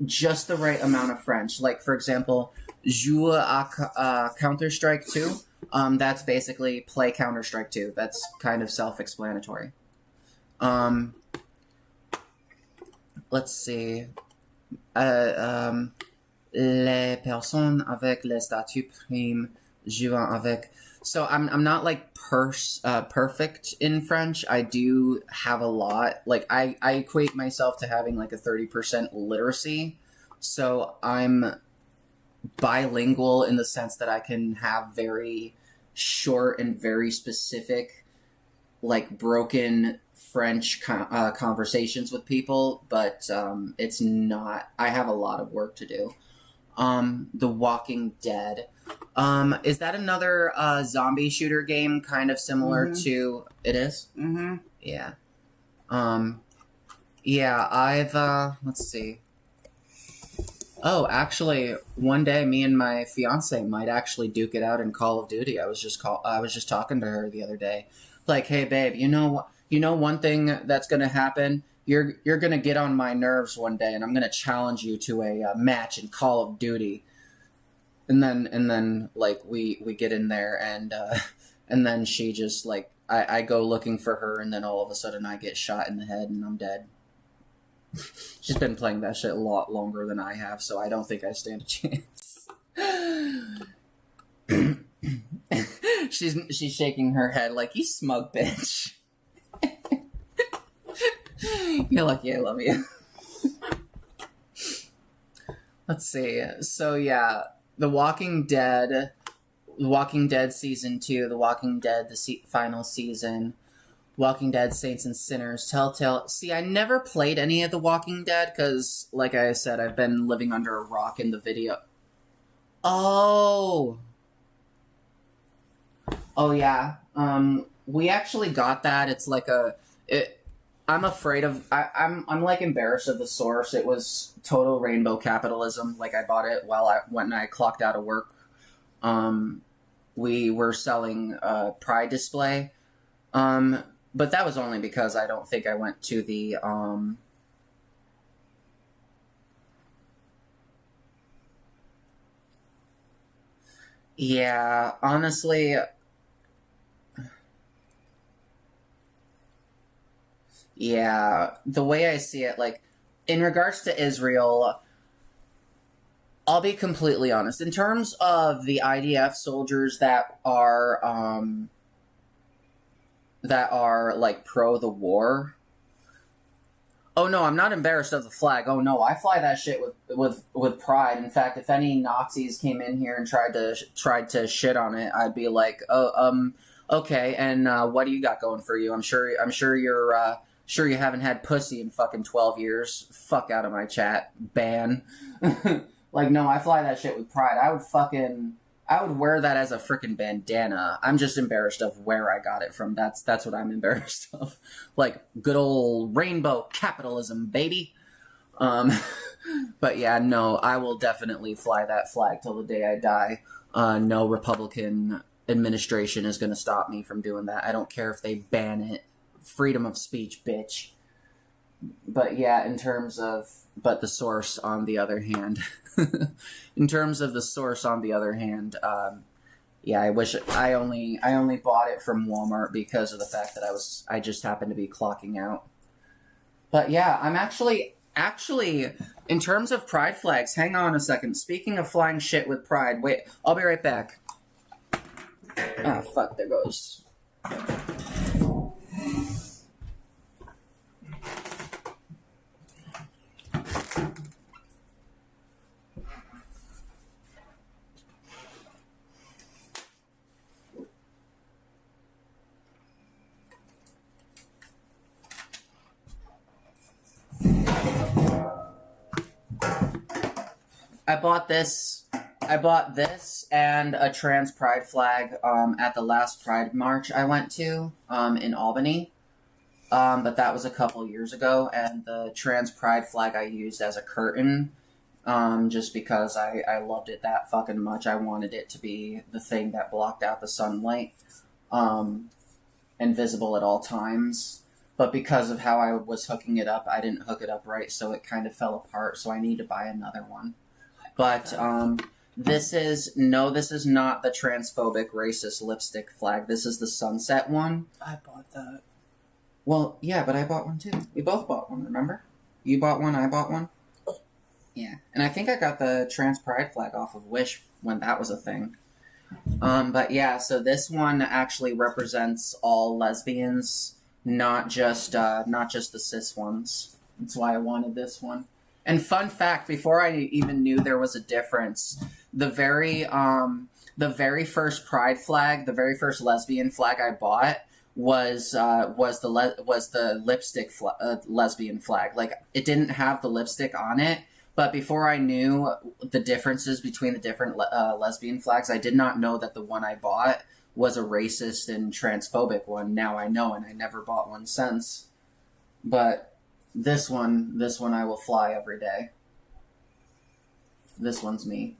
just the right amount of French. Like, for example, joue à Counter-Strike 2. That's basically play Counter-Strike 2. That's kind of self-explanatory. Let's see. Les personnes avec les statuts primes jouant avec. So I'm not like perfect in French. I do have a lot. Like I equate myself to having like a 30% literacy. So I'm bilingual in the sense that I can have very short and very specific, like broken French conversations with people, but it's not. I have a lot of work to do. The Walking Dead. Is that another zombie shooter game kind of similar to... It is? Mm-hmm. Yeah. Yeah, I've, let's see. Oh, actually, one day me and my fiance might actually duke it out in Call of Duty. I was just talking to her the other day. Like, hey babe, you know one thing that's gonna happen? You're gonna get on my nerves one day, and I'm gonna challenge you to a match in Call of Duty. And then like we get in there, and then she just like I go looking for her, and then all of a sudden I get shot in the head and I'm dead. She's been playing that shit a lot longer than I have, so I don't think I stand a chance. She's shaking her head like, you smug bitch. You're lucky I love you. Let's see. So yeah, The Walking Dead Season 2, The Walking Dead, the final season, Walking Dead, Saints and Sinners, Telltale. See, I never played any of The Walking Dead because, like I said, I've been living under a rock in the video. Oh, yeah. We actually got that. It's like I'm afraid of. I'm like embarrassed of the source. It was total rainbow capitalism. Like I bought it when I clocked out of work. We were selling Pride display. But that was only because I don't think I went to the yeah, honestly. Yeah, the way I see it, like, in regards to Israel, I'll be completely honest. In terms of the IDF soldiers that are like pro the war. Oh no, I'm not embarrassed of the flag. Oh no, I fly that shit with pride. In fact, if any Nazis came in here and tried to shit on it, I'd be like, oh, okay, and what do you got going for you? I'm sure you haven't had pussy in fucking 12 years. Fuck out of my chat. Ban. Like, no, I fly that shit with pride. I would wear that as a freaking bandana. I'm just embarrassed of where I got it from. That's what I'm embarrassed of. Like, good old rainbow capitalism, baby. But yeah, no, I will definitely fly that flag till the day I die. No Republican administration is going to stop me from doing that. I don't care if they ban it. Freedom of speech, bitch. But yeah, but the source on the other hand, in terms of the source on the other hand, yeah, I wish I only bought it from Walmart because of the fact that I just happened to be clocking out. But yeah, I'm actually, in terms of pride flags, hang on a second. Speaking of flying shit with pride, wait, I'll be right back. Ah, fuck, there goes. I bought this and a trans pride flag at the last Pride March I went to in Albany. But that was a couple years ago, and the trans pride flag I used as a curtain just because I loved it that fucking much. I wanted it to be the thing that blocked out the sunlight and visible at all times. But because of how I was hooking it up, I didn't hook it up right, so it kind of fell apart, so I need to buy another one. But this is not the transphobic racist lipstick flag. This is the sunset one. I bought that. Well, yeah, but I bought one too. We both bought one, remember? You bought one, I bought one. Yeah, and I think I got the trans pride flag off of Wish when that was a thing. But yeah, so this one actually represents all lesbians, not just the cis ones. That's why I wanted this one. And fun fact, before I even knew there was a difference, the very first pride flag, the very first lesbian flag I bought was the lipstick lesbian flag. Like, it didn't have the lipstick on it. But before I knew the differences between the different lesbian flags, I did not know that the one I bought was a racist and transphobic one. Now I know, and I never bought one since. But this one I will fly every day. This one's me.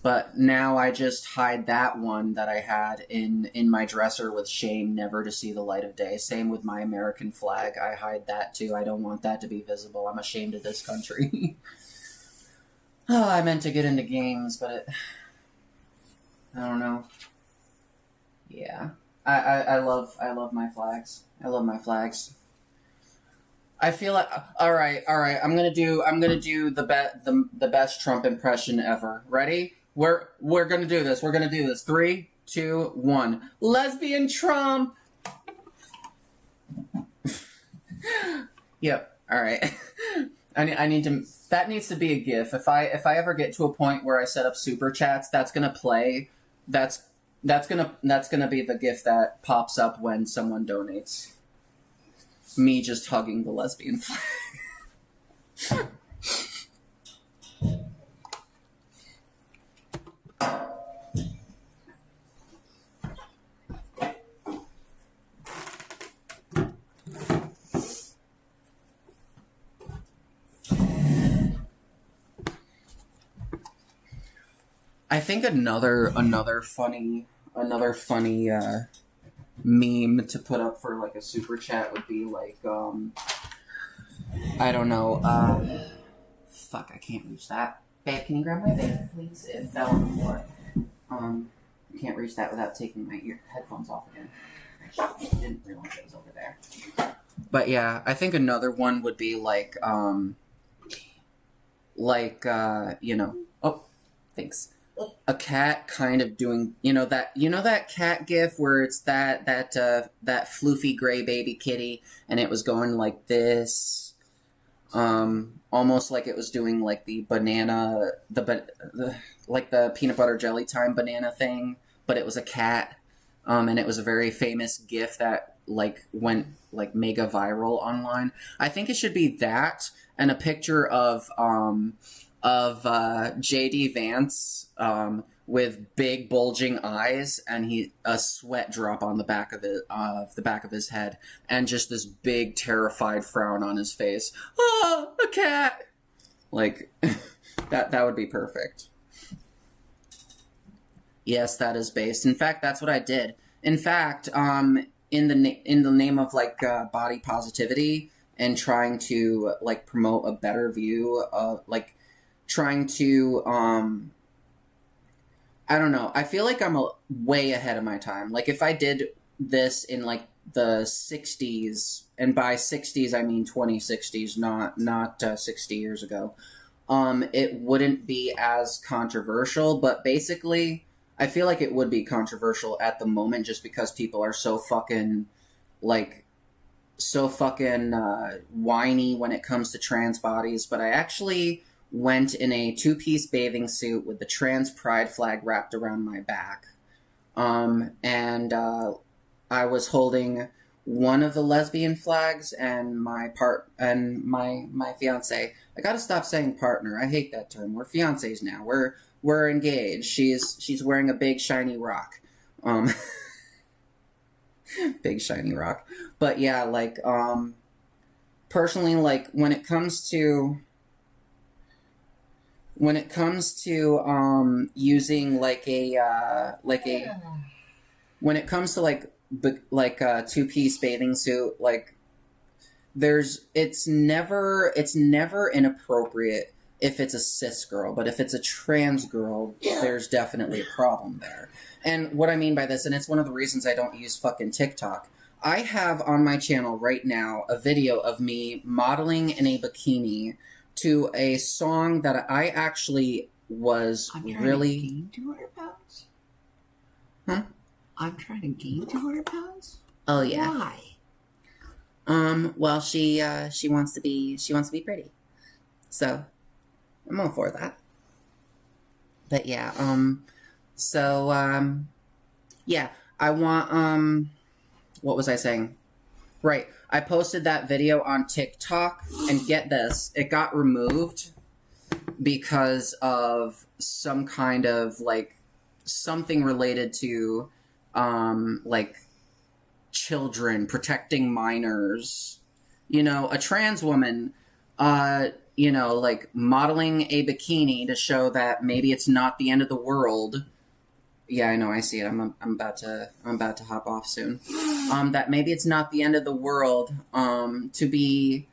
But now I just hide that one that I had in my dresser with shame, never to see the light of day. Same with my American flag. I hide that too. I don't want that to be visible. I'm ashamed of this country. Oh, I meant to get into games, but I don't know. Yeah. I love my flags. I love my flags. I feel like all right. I'm gonna do the best Trump impression ever. Ready? We're gonna do this. We're gonna do this. 3, 2, 1. Lesbian Trump. Yep. All right. I need to. That needs to be a GIF. If I ever get to a point where I set up super chats, that's gonna play. That's gonna be the GIF that pops up when someone donates. Me just hugging the lesbian flag. I think another funny meme to put up for like a super chat would be like I don't know, fuck, I can't reach that. Babe, can you grab my bag, please? It fell on the floor. I can't reach that without taking my headphones off again. I didn't realize it was over there. But yeah, I think another one would be like you know, oh, thanks. A cat kind of doing, that cat gif where it's that floofy gray baby kitty, and it was going like this, almost like it was doing like the banana, like the peanut butter jelly time banana thing, but it was a cat, and it was a very famous gif that like went like mega viral online. I think it should be that and a picture of JD Vance with big bulging eyes, and a sweat drop on the back of his head, and just this big terrified frown on his face. Oh, a cat! Like that would be perfect. Yes, that is based. In fact, that's what I did. In fact, in the name of like body positivity and trying to like promote a better view of like. Trying to, I don't know. I feel like I'm way ahead of my time. Like, if I did this in, like, the 60s, and by 60s I mean 2060s, not 60 years ago, it wouldn't be as controversial, but basically, I feel like it would be controversial at the moment just because people are so fucking, whiny when it comes to trans bodies, but I actually went in a 2-piece bathing suit with the trans pride flag wrapped around my back. And I was holding one of the lesbian flags and my fiance. I gotta stop saying partner. I hate that term. We're fiancés now. We're engaged. She's wearing a big shiny rock. Big shiny rock. But yeah, like, personally, like, when it comes to using when it comes to like a 2-piece bathing suit, like it's never inappropriate if it's a cis girl, but if it's a trans girl, there's definitely a problem there. And what I mean by this, and it's one of the reasons I don't use fucking TikTok, I have on my channel right now a video of me modeling in a bikini to a song that I actually was really... to gain 200 pounds? Huh? I'm trying to gain 200 pounds? Oh, yeah. Why? Well, she wants to be pretty. So, I'm all for that. But yeah, yeah, I want, what was I saying? Right, I posted that video on TikTok, and get this, it got removed because of some kind of, like, something related to, like, children, protecting minors. You know, a trans woman, you know, like, modeling a bikini to show that maybe it's not the end of the world. Yeah, I know, I see it. I'm about to hop off soon. That maybe it's not the end of the world, to be,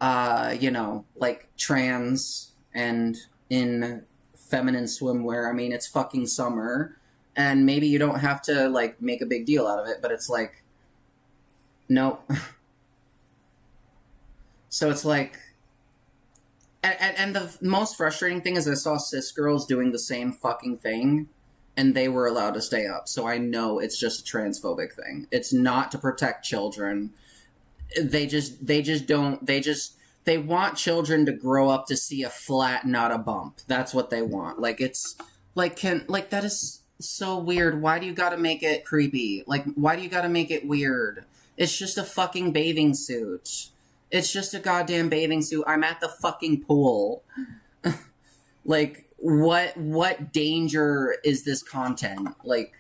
you know, like, trans and in feminine swimwear. I mean, it's fucking summer, and maybe you don't have to, like, make a big deal out of it, but it's like, no. So it's like, and the most frustrating thing is I saw cis girls doing the same fucking thing, and they were allowed to stay up. So I know it's just a transphobic thing. It's not to protect children. They want children to grow up to see a flat, not a bump. That's what they want. Like, it's like, that is so weird. Why do you gotta make it creepy? Like, why do you gotta make it weird? It's just a fucking bathing suit. It's just a goddamn bathing suit. I'm at the fucking pool. Like, what danger is this content? Like,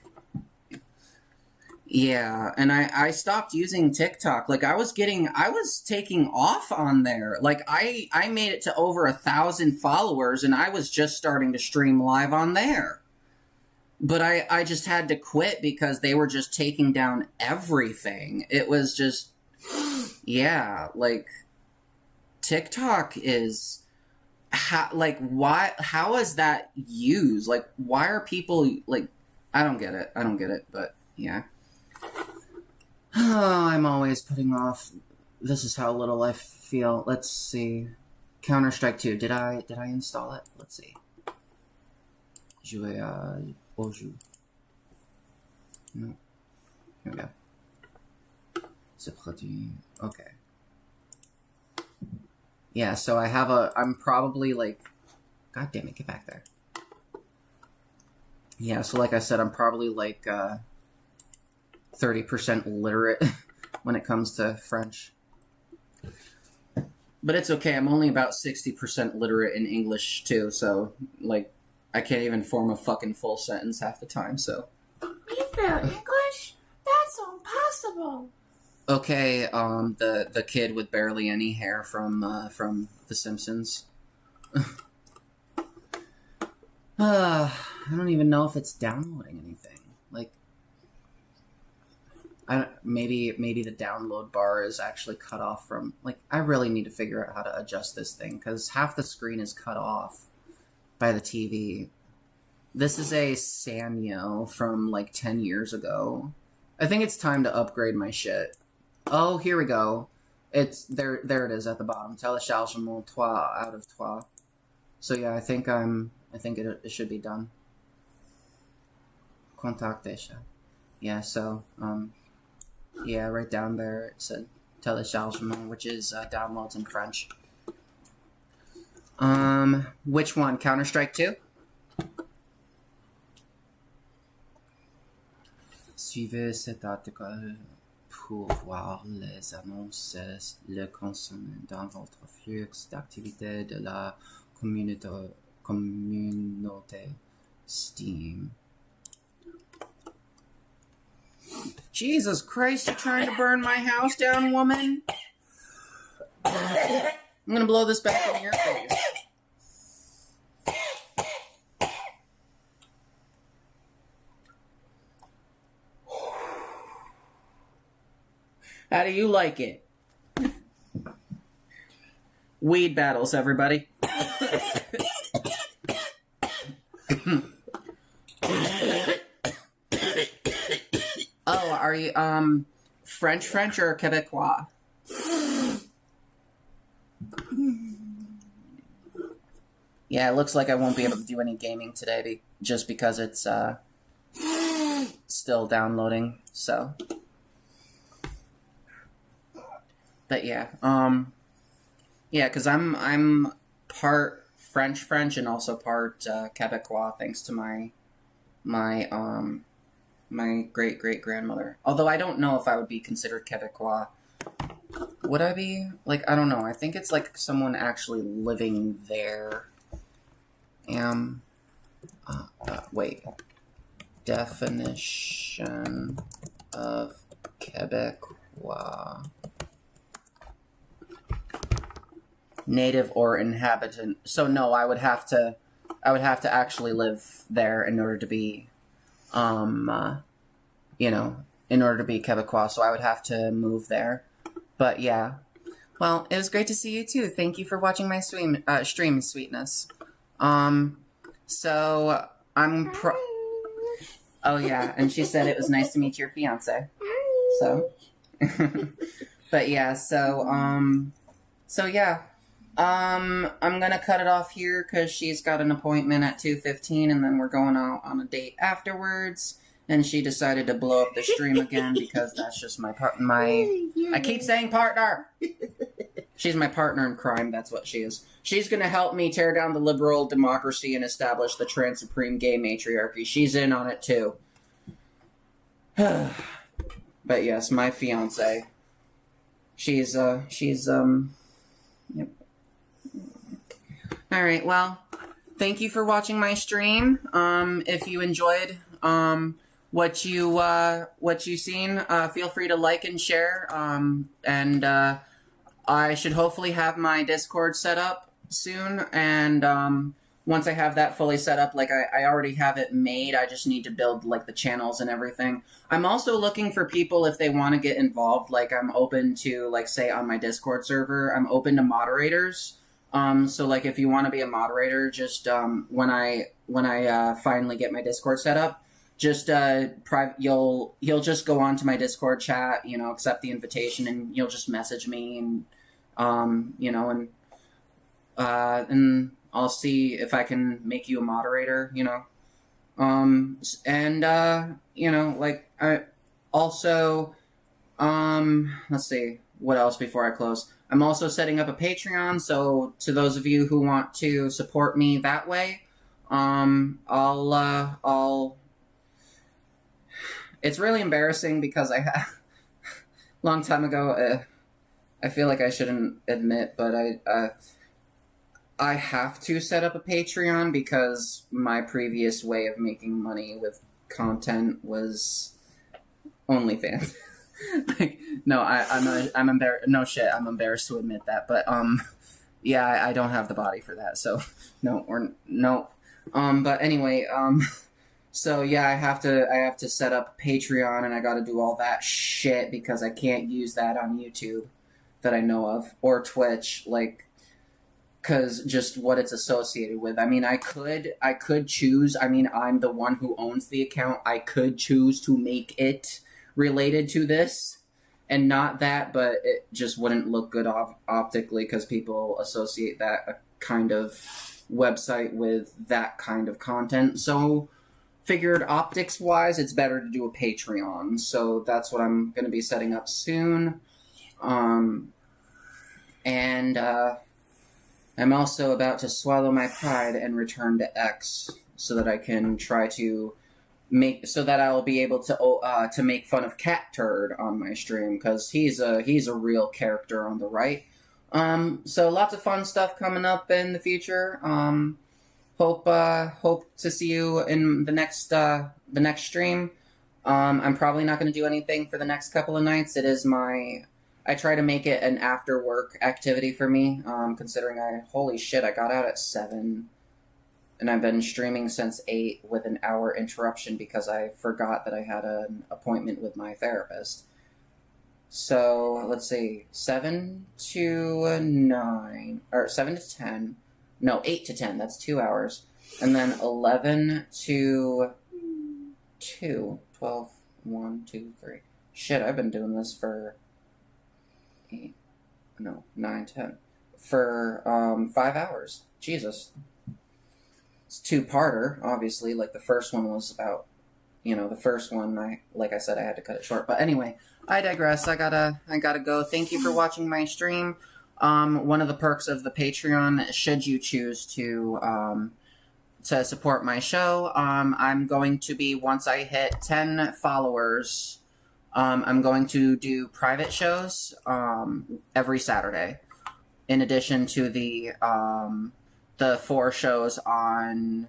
yeah, and I stopped using TikTok. Like, I was taking off on there. Like, I made it to over 1,000 followers, and I was just starting to stream live on there. But I just had to quit because they were just taking down everything. It was just, yeah, like, TikTok is, how is that used? Like, why are people, like, I don't get it, but, yeah. Oh, I'm always putting off, this is how little I feel. Let's see. Counter-Strike 2, did I install it? Let's see. Jouer au jeu. No. Here we go. C'est produit. Okay. Yeah, so I'm probably like, god damn it, get back there. Yeah, so like I said, I'm probably like 30% literate when it comes to French. But it's okay, I'm only about 60% literate in English too, so like, I can't even form a fucking full sentence half the time, so. Neither English? That's impossible. Okay, the kid with barely any hair from The Simpsons. I don't even know if it's downloading anything. Like, maybe the download bar is actually cut off from, like, I really need to figure out how to adjust this thing, because half the screen is cut off by the TV. This is a Sanyo from, like, 10 years ago. I think it's time to upgrade my shit. Oh, here we go. It's, there it is at the bottom. Téléchargement 3 out of 3. So yeah, I think it should be done. Contact déjà. Yeah, so, yeah, right down there it said téléchargement, which is downloads in French. Which one? Counter-Strike 2? Suivez cet article pour voir les annonces, le contenu dans votre flux d'activité de la communauté Steam. Jesus Christ, you're trying to burn my house down, woman? I'm gonna blow this back in your face. How do you like it? Weed battles, everybody. Oh, are you, French or Quebecois? Yeah, it looks like I won't be able to do any gaming today just because it's still downloading, so. But yeah, yeah, because I'm part French and also part Quebecois, thanks to my great-great-grandmother. Although I don't know if I would be considered Quebecois. Would I be? Like, I don't know. I think it's like someone actually living there. Wait. Definition of Quebecois. Native or inhabitant. So no, I would have to actually live there in order to be, you know, in order to be Quebecois. So I would have to move there. But yeah, well, it was great to see you too. Thank you for watching my stream, sweetness. So I'm oh yeah, and she said it was nice to meet your fiance. So, but yeah, so yeah. I'm gonna cut it off here because she's got an appointment at 2:15 and then we're going out on a date afterwards. And she decided to blow up the stream again because that's just I keep saying partner! She's my partner in crime, that's what she is. She's gonna help me tear down the liberal democracy and establish the trans supreme gay matriarchy. She's in on it too. But yes, my fiance. She's yep. Alright, well, thank you for watching my stream. If you enjoyed, what you seen, feel free to like and share, and, I should hopefully have my Discord set up soon, and, once I have that fully set up, like, I already have it made, I just need to build, like, the channels and everything. I'm also looking for people if they want to get involved, like, I'm open to, like, say, on my Discord server, I'm open to moderators. So like if you want to be a moderator, just when I finally get my Discord set up, just you'll just go on to my Discord chat, you know, accept the invitation, and you'll just message me, and you know, and I'll see if I can make you a moderator, you know. And you know, like I also let's see what else before I close. I'm also setting up a Patreon, so to those of you who want to support me that way, it's really embarrassing because long time ago, I feel like I shouldn't admit, but I have to set up a Patreon because my previous way of making money with content was OnlyFans. Like, no, I'm embarrassed. No shit, I'm embarrassed to admit that. But yeah, I don't have the body for that. So no. But anyway, so yeah, I have to set up Patreon, and I got to do all that shit because I can't use that on YouTube that I know of, or Twitch, like, because just what it's associated with. I mean, I could choose. I mean, I'm the one who owns the account. I could choose to make it related to this and not that, but it just wouldn't look good optically because people associate that kind of website with that kind of content. So figured optics wise, it's better to do a Patreon. So that's what I'm going to be setting up soon. And I'm also about to swallow my pride and return to X so that I can try to so that I'll be able to make fun of Cat Turd on my stream, because he's a real character on the right. So lots of fun stuff coming up in the future. Hope to see you in the next stream. I'm probably not going to do anything for the next couple of nights. I try to make it an after work activity for me, considering holy shit, I got out at 7. And I've been streaming since 8 with an hour interruption because I forgot that I had an appointment with my therapist. So, let's see, 7 to 9, or 7 to 10, no, 8 to 10, that's 2 hours. And then 11 to 2, 12, 1, 2, 3. Shit, I've been doing this for 9, 10. For 5 hours. Jesus. It's two-parter, obviously. Like, the first one was about, the first one, like I said, I had to cut it short. But anyway, I digress. I gotta go. Thank you for watching my stream. One of the perks of the Patreon, should you choose to support my show, I'm going to be, once I hit 10 followers, I'm going to do private shows every Saturday, in addition to the 4 shows on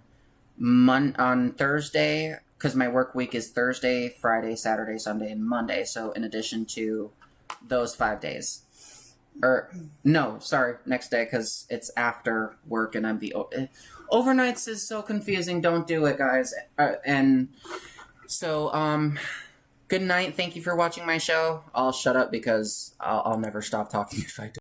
Thursday, because my work week is Thursday, Friday, Saturday, Sunday, and Monday. So in addition to those 5 days. Next day, because it's after work and I'm the... Overnights is so confusing. Don't do it, guys. And so, good night. Thank you for watching my show. I'll shut up because I'll never stop talking if I do.